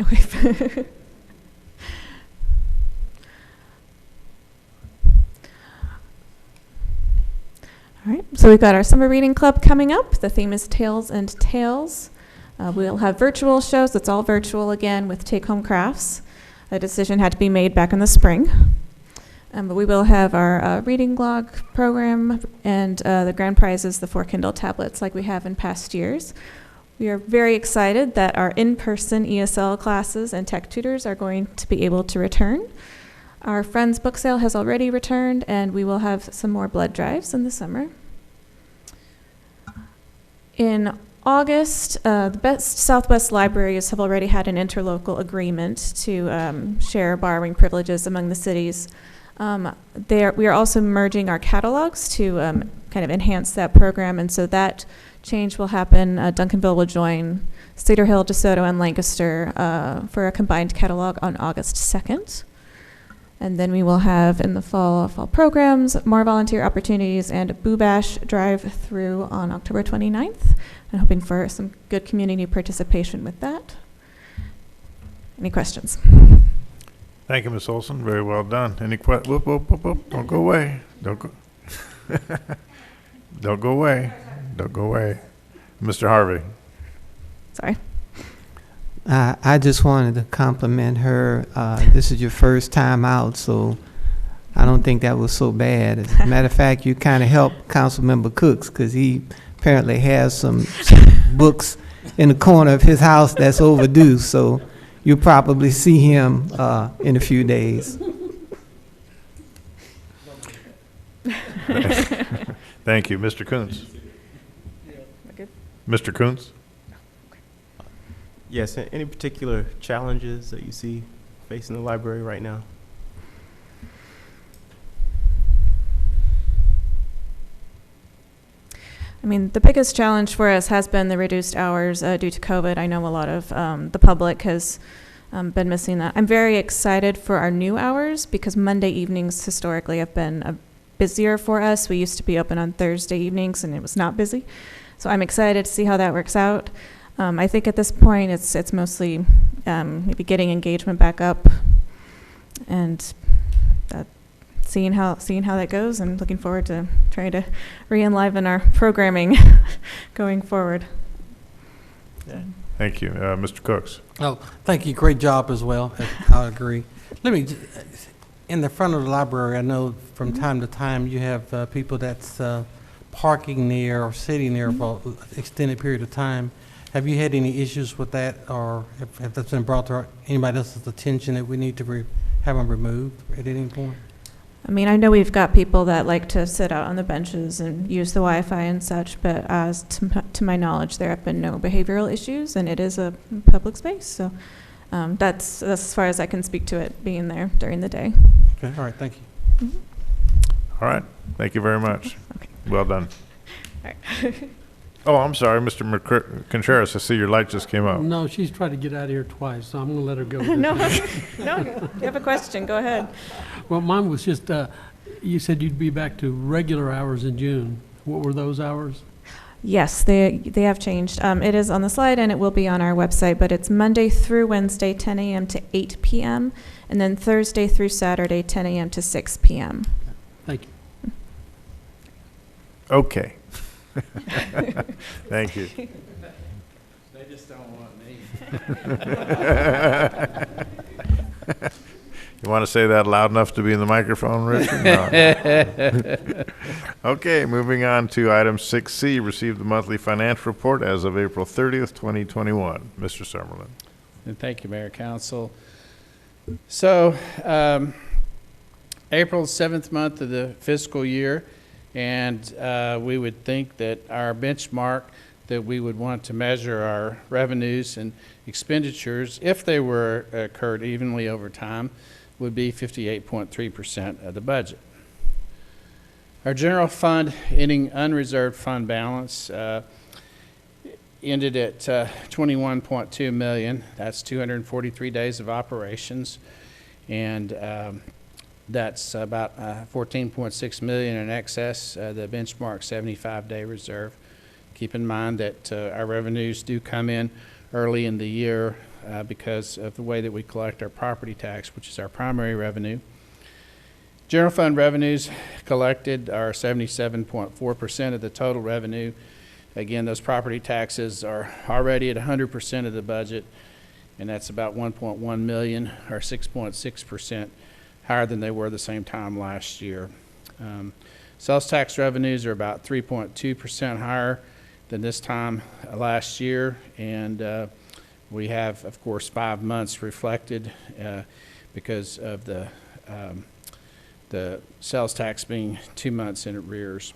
Okay. All right, so we've got our summer reading club coming up. The theme is Tales and Tales. We'll have virtual shows. It's all virtual again with take-home crafts. A decision had to be made back in the spring. But we will have our reading log program, and the grand prize is the 4 Kindle tablets like we have in past years. We are very excited that our in-person ESL classes and tech tutors are going to be able to return. Our Friends book sale has already returned, and we will have some more blood drives in the summer. In August, the Best Southwest Libraries have already had an interlocal agreement to share borrowing privileges among the cities. We are also merging our catalogs to kind of enhance that program, and so that change will happen. Duncanville will join Cedar Hill, DeSoto, and Lancaster for a combined catalog on August 2nd. And then we will have in the fall programs, more volunteer opportunities, and a Boo Bash drive-through on October 29th. I'm hoping for some good community participation with that. Any questions? Thank you, Ms. Olson. Very well done. Any questions? Don't go away. Don't go. Don't go away. Don't go away. Mr. Harvey. Sorry. I just wanted to compliment her. This is your first time out, so I don't think that was so bad. As a matter of fact, you kind of helped Councilmember Cooks because he apparently has some books in the corner of his house that's overdue, so you'll probably see him in a few days. Thank you. Mr. Coons. Mr. Coons? Yes, any particular challenges that you see facing the library right now? I mean, the biggest challenge for us has been the reduced hours due to COVID. I know a lot of the public has been missing that. I'm very excited for our new hours because Monday evenings historically have been busier for us. We used to be open on Thursday evenings and it was not busy. So I'm excited to see how that works out. I think at this point it's mostly maybe getting engagement back up and seeing how that goes, and looking forward to trying to re-enliven our programming going forward. Yeah. Thank you. Mr. Cooks. Oh, thank you. Great job as well. I agree. In the front of the library, I know from time to time you have people that's parking there or sitting there for an extended period of time. Have you had any issues with that, or have that's been brought to anybody else's attention that we need to have them removed at any point? I mean, I know we've got people that like to sit out on the benches and use the Wi-Fi and such, but as to my knowledge, there have been no behavioral issues, and it is a public space. So that's as far as I can speak to it being there during the day. Okay, all right, thank you. Mm-hmm. All right, thank you very much. Okay. Well done. All right. Oh, I'm sorry, Mr. Contreras, I see your light just came up. No, she's tried to get out of here twice, so I'm going to let her go. No, you have a question, go ahead. Well, mine was just, you said you'd be back to regular hours in June. What were those hours? Yes, they have changed. It is on the slide and it will be on our website, but it's Monday through Wednesday, 10 a.m. to 8 p.m., and then Thursday through Saturday, 10 a.m. to 6 p.m. Thank you. Okay. Thank you. They just don't want me. You want to say that loud enough to be in the microphone, Richard? No. Okay, moving on to item 6C, receive the monthly financial report as of April 30th, 2021. Mr. Summerlin. And thank you, Mayor, Council. So, April 7th month of the fiscal year, and we would think that our benchmark that we would want to measure our revenues and expenditures, if they were occurred evenly over time, would be 58.3% of the budget. Our general fund ending unreserved fund balance ended at 21.2 million. That's 243 days of operations, and that's about 14.6 million in excess the benchmark 75-day reserve. Keep in mind that our revenues do come in early in the year because of the way that we collect our property tax, which is our primary revenue. General fund revenues collected are 77.4% of the total revenue. Again, those property taxes are already at 100% of the budget, and that's about 1.1 million, or 6.6% higher than they were the same time last year. Sales tax revenues are about 3.2% higher than this time last year, and we have, of course, 5 months reflected because of the sales tax being 2 months in arrears.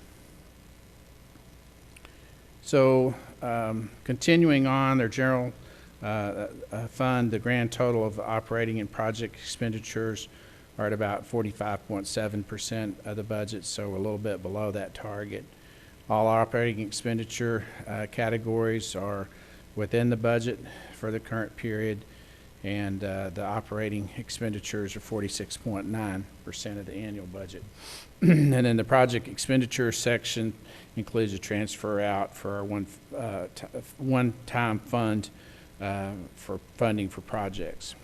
So continuing on, their general fund, the grand total of operating and project expenditures are at about 45.7% of the budget, so we're a little bit below that target. All operating expenditure categories are within the budget for the current period, and the operating expenditures are 46.9% of the annual budget. And then the project expenditure section includes a transfer out for our one-time fund for funding for projects.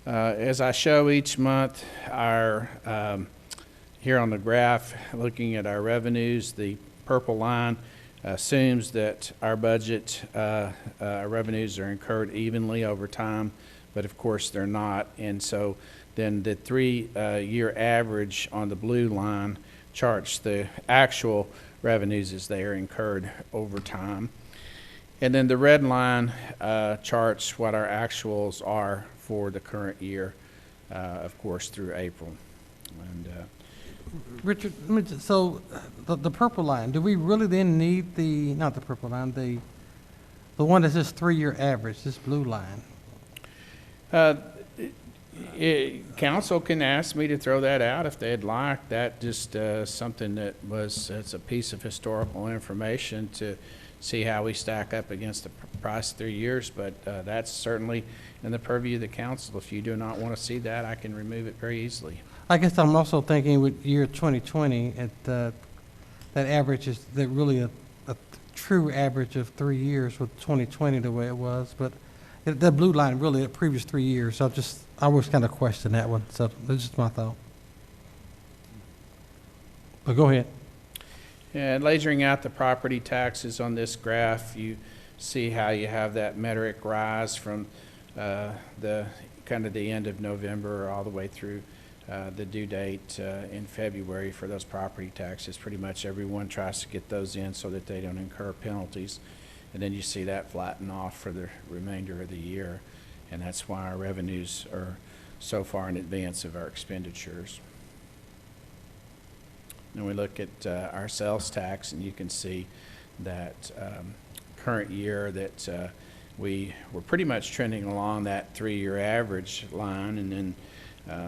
As I show each month, our here on the graph, looking at our revenues, the purple line assumes that our budget, our revenues are incurred evenly over time, but of course they're not. And so then the 3-year average on the blue line charts the actual revenues as they are incurred over time. And then the red line charts what our actuals are for the current year, of course, through April. And Richard, so the purple line, do we really then need not the purple line, the one that's just 3-year average, this blue line? Council can ask me to throw that out if they'd like. That just something that it's a piece of historical information to see how we stack up against the price 3 years, but that's certainly in the purview of the council. If you do not want to see that, I can remove it very easily. I guess I'm also thinking with year 2020, that average is really a true average of 3 years with 2020 the way it was, but the blue line really the previous 3 years. So I always kind of question that one. So that's just my thought. But go ahead. And lasering out the property taxes on this graph, you see how you have that metric rise from the end of November all the way through the due date in February for those property taxes. Pretty much everyone tries to get those in so that they don't incur penalties. And then you see that flatten off for the remainder of the year. And that's why our revenues are so far in advance of our expenditures. And we look at our sales tax, and you can see that current year that we were pretty much trending along that 3-year average line, and then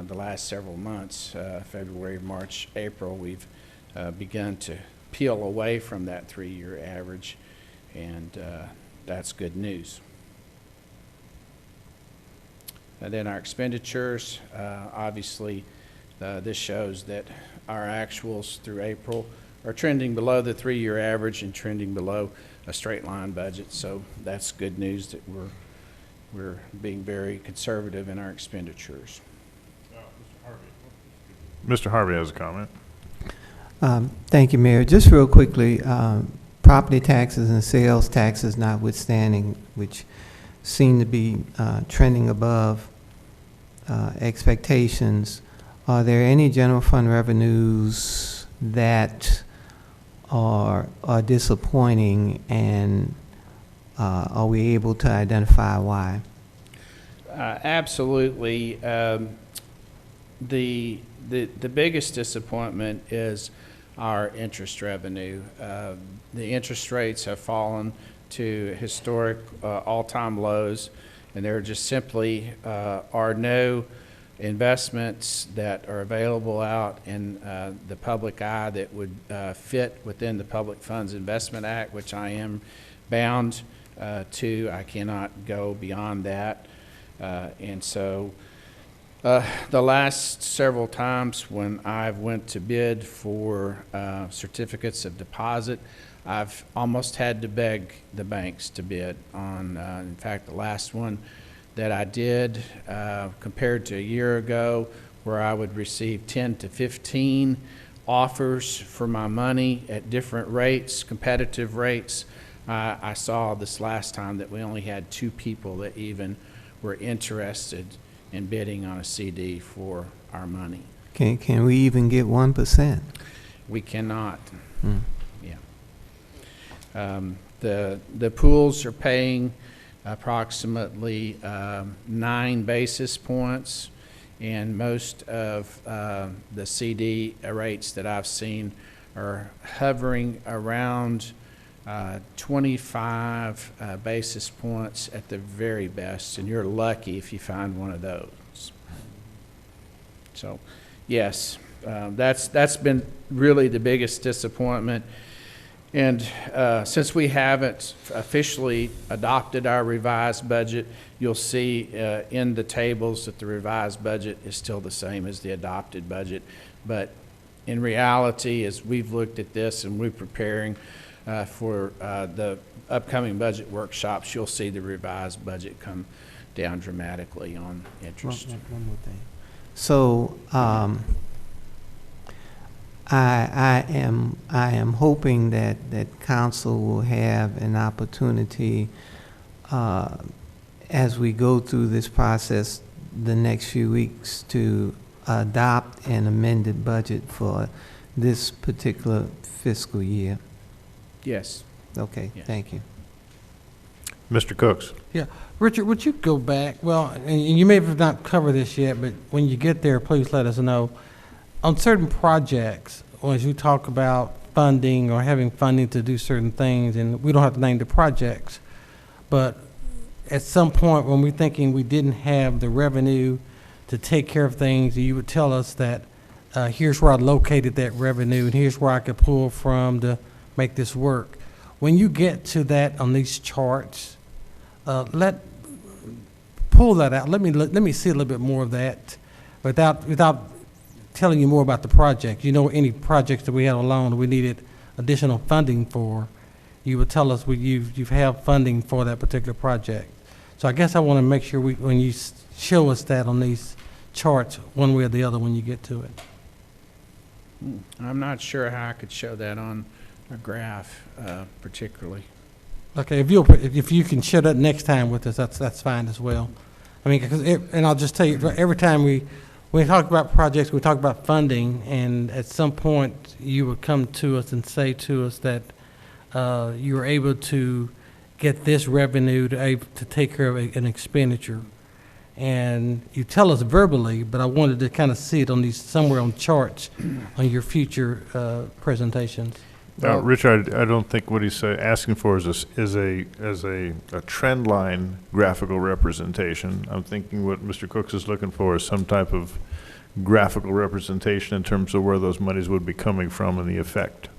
the last several months, February, March, April, we've begun to peel away from that 3-year average, and that's good news. And then our expenditures, obviously, this shows that our actuals through April are trending below the 3-year average and trending below a straight line budget. So that's good news that we're being very conservative in our expenditures. Mr. Harvey has a comment. Thank you, Mayor. Just real quickly, property taxes and sales taxes notwithstanding, which seem to be trending above expectations, are there any general fund revenues that are disappointing, and are we able to identify why? Absolutely. The biggest disappointment is our interest revenue. The interest rates have fallen to historic all-time lows, and there just simply are no investments that are available out in the public eye that would fit within the Public Funds Investment Act, which I am bound to. I cannot go beyond that. And so the last several times when I've went to bid for certificates of deposit, I've almost had to beg the banks to bid on, in fact, the last one that I did compared to a year ago, where I would receive 10 to 15 offers for my money at different rates, competitive rates. I saw this last time that we only had 2 people that even were interested in bidding on a CD for our money. Can we even get 1%? We cannot. Hmm. Yeah. The pools are paying approximately 9 basis points, and most of the CD rates that I've seen are hovering around 25 basis points at the very best, and you're lucky if you find one of those. So, yes, that's been really the biggest disappointment. And since we haven't officially adopted our revised budget, you'll see in the tables that the revised budget is still the same as the adopted budget. But in reality, as we've looked at this and we're preparing for the upcoming budget workshops, you'll see the revised budget come down dramatically on interest. One more thing. So I am hoping that council will have an opportunity as we go through this process the next few weeks to adopt an amended budget for this particular fiscal year. Yes. Okay, yes. Thank you. Mr. Cooks. Yeah, Richard, would you go back? Well, and you may have not covered this yet, but when you get there, please let us know. On certain projects, as you talk about funding or having funding to do certain things, and we don't have to name the projects, but at some point when we're thinking we didn't have the revenue to take care of things, you would tell us that here's where I located that revenue and here's where I could pull from to make this work. When you get to that on these charts, pull that out. Let me see a little bit more of that without telling you more about the project. You know, any projects that we had alone we needed additional funding for, you would tell us you've have funding for that particular project. So I guess I want to make sure when you show us that on these charts, one way or the other when you get to it. I'm not sure how I could show that on a graph particularly. Okay, if you can share that next time with us, that's fine as well. I mean, and I'll just tell you, every time we talk about projects, we talk about funding, and at some point you would come to us and say to us that you were able to get this revenue to take care of an expenditure. And you tell us verbally, but I wanted to kind of see it on these somewhere on charts on your future presentations. Richard, I don't think what he's asking for is a trend line graphical representation. I'm thinking what Mr. Cooks is looking for is some type of graphical representation in terms of where those monies would be coming from and the effect.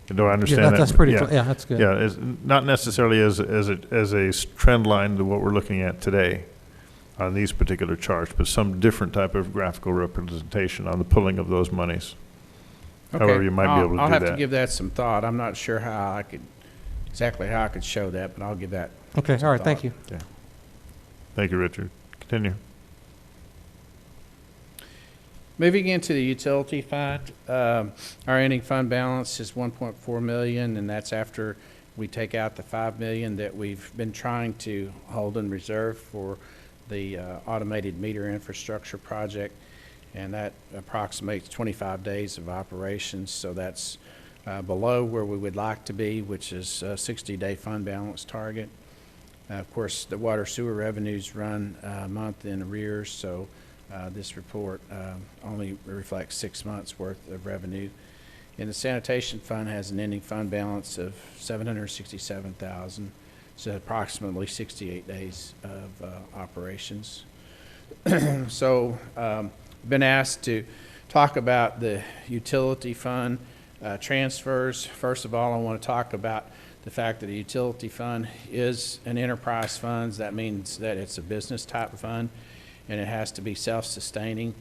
Do I understand that? That's pretty clear. Yeah, that's good. Yeah, it's not necessarily as a trend line to what we're looking at today on these particular charts, but some different type of graphical representation on the pulling of those monies. Okay. However you might be able to do that. I'll have to give that some thought. I'm not sure exactly how I could show that, but I'll give that Okay, all right, thought. thank you. Yeah. Thank you, Richard. Continue. Moving into the utility fund, our ending fund balance is $1.4 million, and that's after we take out the $5 million that we've been trying to hold in reserve for the automated meter infrastructure project, and that approximates 25 days of operations, so that's below where we would like to be, which is a 60-day fund balance target. Of course, the water sewer revenues run a month in arrears, so this report only reflects 6 months worth of revenue. And the sanitation fund has an ending fund balance of $767,000, so approximately 68 days of operations. So, been asked to talk about the utility fund transfers. First of all, I want to talk about the fact that a utility fund is an enterprise fund. That means that it's a business type of fund, and it has to be self-sustaining.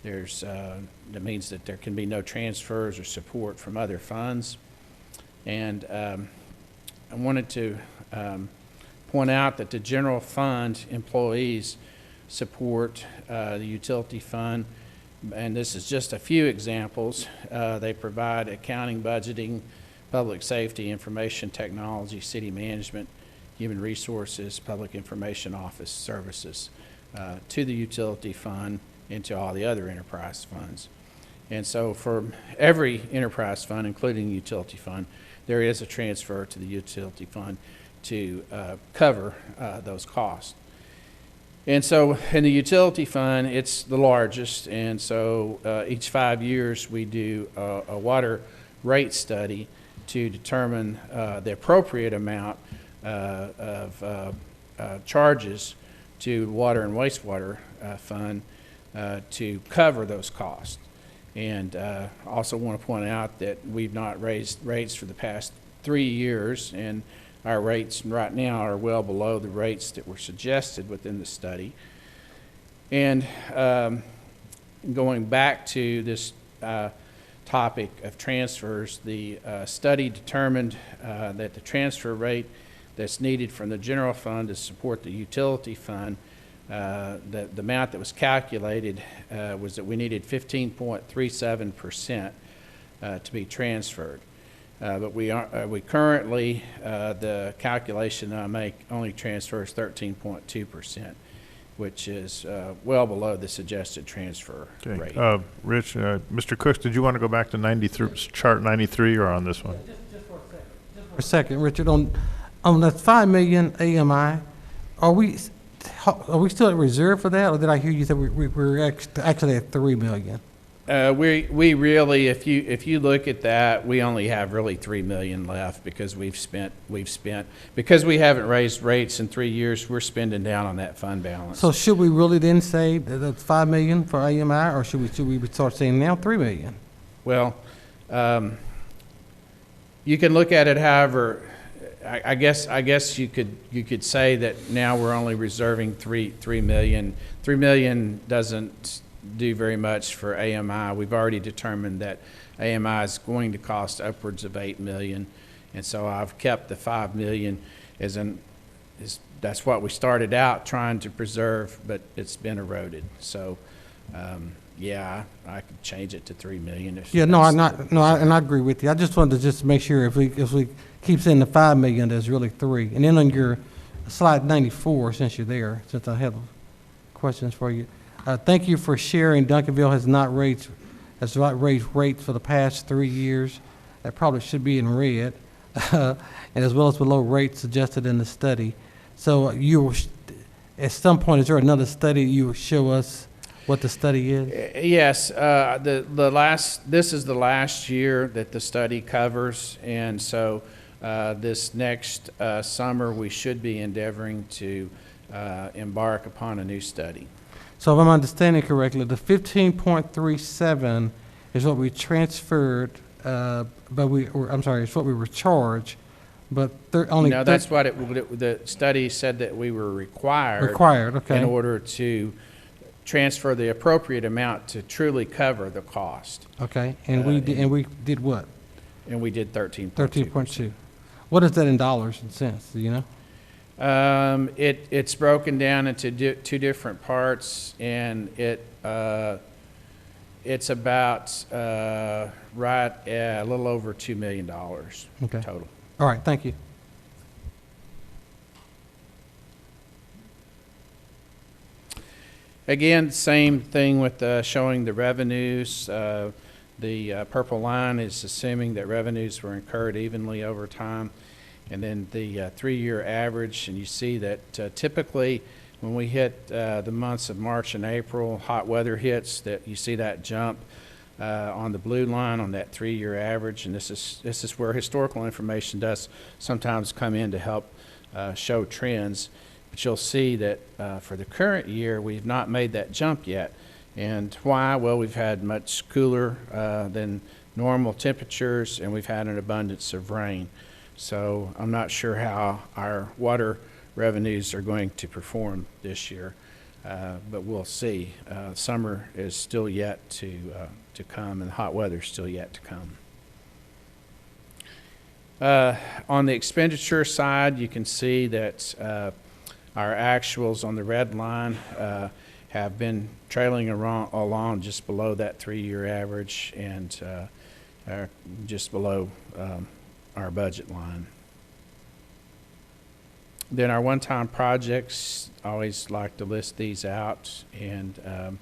That means that there can be no transfers or support from other funds. And I wanted to point out that the general fund employees support the utility fund, and this is just a few examples. They provide accounting, budgeting, public safety, information technology, city management, human resources, public information office services to the utility fund and to all the other enterprise funds. And so for every enterprise fund, including the utility fund, there is a transfer to the utility fund to cover those costs. And so in the utility fund, it's the largest, and so each 5 years we do a water rate study to determine the appropriate amount of charges to water and wastewater fund to cover those costs. And also want to point out that we've not raised rates for the past 3 years, and our rates right now are well below the rates that were suggested within the study. And going back to this topic of transfers, the study determined that the transfer rate that's needed from the general fund to support the utility fund, the amount that was calculated was that we needed 15.37% to be transferred. But we currently, the calculation that I make only transfers 13.2%, which is well below the suggested transfer rate. Rich, Mr. Cooks, did you want to go back to 93, chart 93, or on this one? Just for a second, Richard, on the 5 million AMI, are we still at reserve for that, or did I hear you say we're actually at 3 million? We really, if you look at that, we only have really 3 million left because we've spent because we haven't raised rates in 3 years. We're spending down on that fund balance. So should we really then say that 5 million for AMI, or should we start saying now 3 million? Well, you can look at it however. I guess you could say that now we're only reserving 3 million. 3 million doesn't do very much for AMI. We've already determined that AMI is going to cost upwards of 8 million, and so I've kept the 5 million that's what we started out trying to preserve, but it's been eroded. So yeah, I could change it to 3 million. And I agree with you. I just wanted to just make sure if we keep saying the 5 million, there's really 3. And then on your slide 94, since you're there, since I have questions for you. Thank you for sharing. Duncanville has not raised rates for the past 3 years. That probably should be in red, and as well as below rates suggested in the study. So at some point, is there another study you will show us what the study is? Yes, this is the last year that the study covers, and so this next summer we should be endeavoring to embark upon a new study. So if I'm understanding correctly, the 15.37 is what we transferred, it's what we were charged, but only. No, that's what the study said that we were required. Okay. In order to transfer the appropriate amount to truly cover the cost. Okay, and we did what? And we did 13.2. 13.2. What is that in dollars and cents? Do you know? It's broken down into two different parts, and it's about right at a little over $2 million total. All right, thank you. Again, same thing with showing the revenues. The purple line is assuming that revenues were incurred evenly over time. And then the 3-year average, and you see that typically when we hit the months of March and April, hot weather hits, that you see that jump on the blue line on that 3-year average, and this is where historical information does sometimes come in to help show trends. But you'll see that for the current year, we've not made that jump yet. And why? Well, we've had much cooler than normal temperatures, and we've had an abundance of rain. So I'm not sure how our water revenues are going to perform this year, but we'll see. Summer is still yet to come, and hot weather is still yet to come. On the expenditure side, you can see that our actuals on the red line have been trailing along just below that 3-year average and just below our budget line. Then our one-time projects, I always like to list these out, and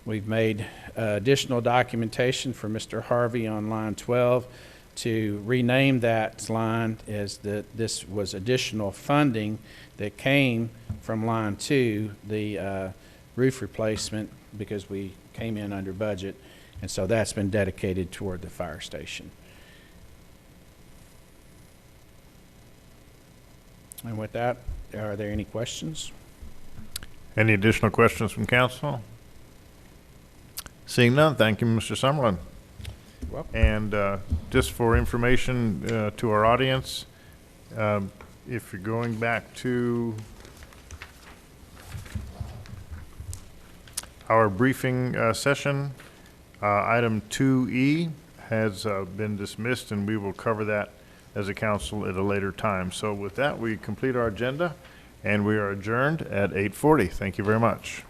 we've made additional documentation for Mr. Harvey on line 12 to rename that line as this was additional funding that came from line 2, the roof replacement, because we came in under budget, and so that's been dedicated toward the fire station. And with that, are there any questions? Any additional questions from council? Seeing none, thank you, Mr. Summerlin. You're welcome. And just for information to our audience, if you're going back to our briefing session, item 2E has been dismissed, and we will cover that as a council at a later time. So with that, we complete our agenda, and we are adjourned at 8:40. Thank you very much.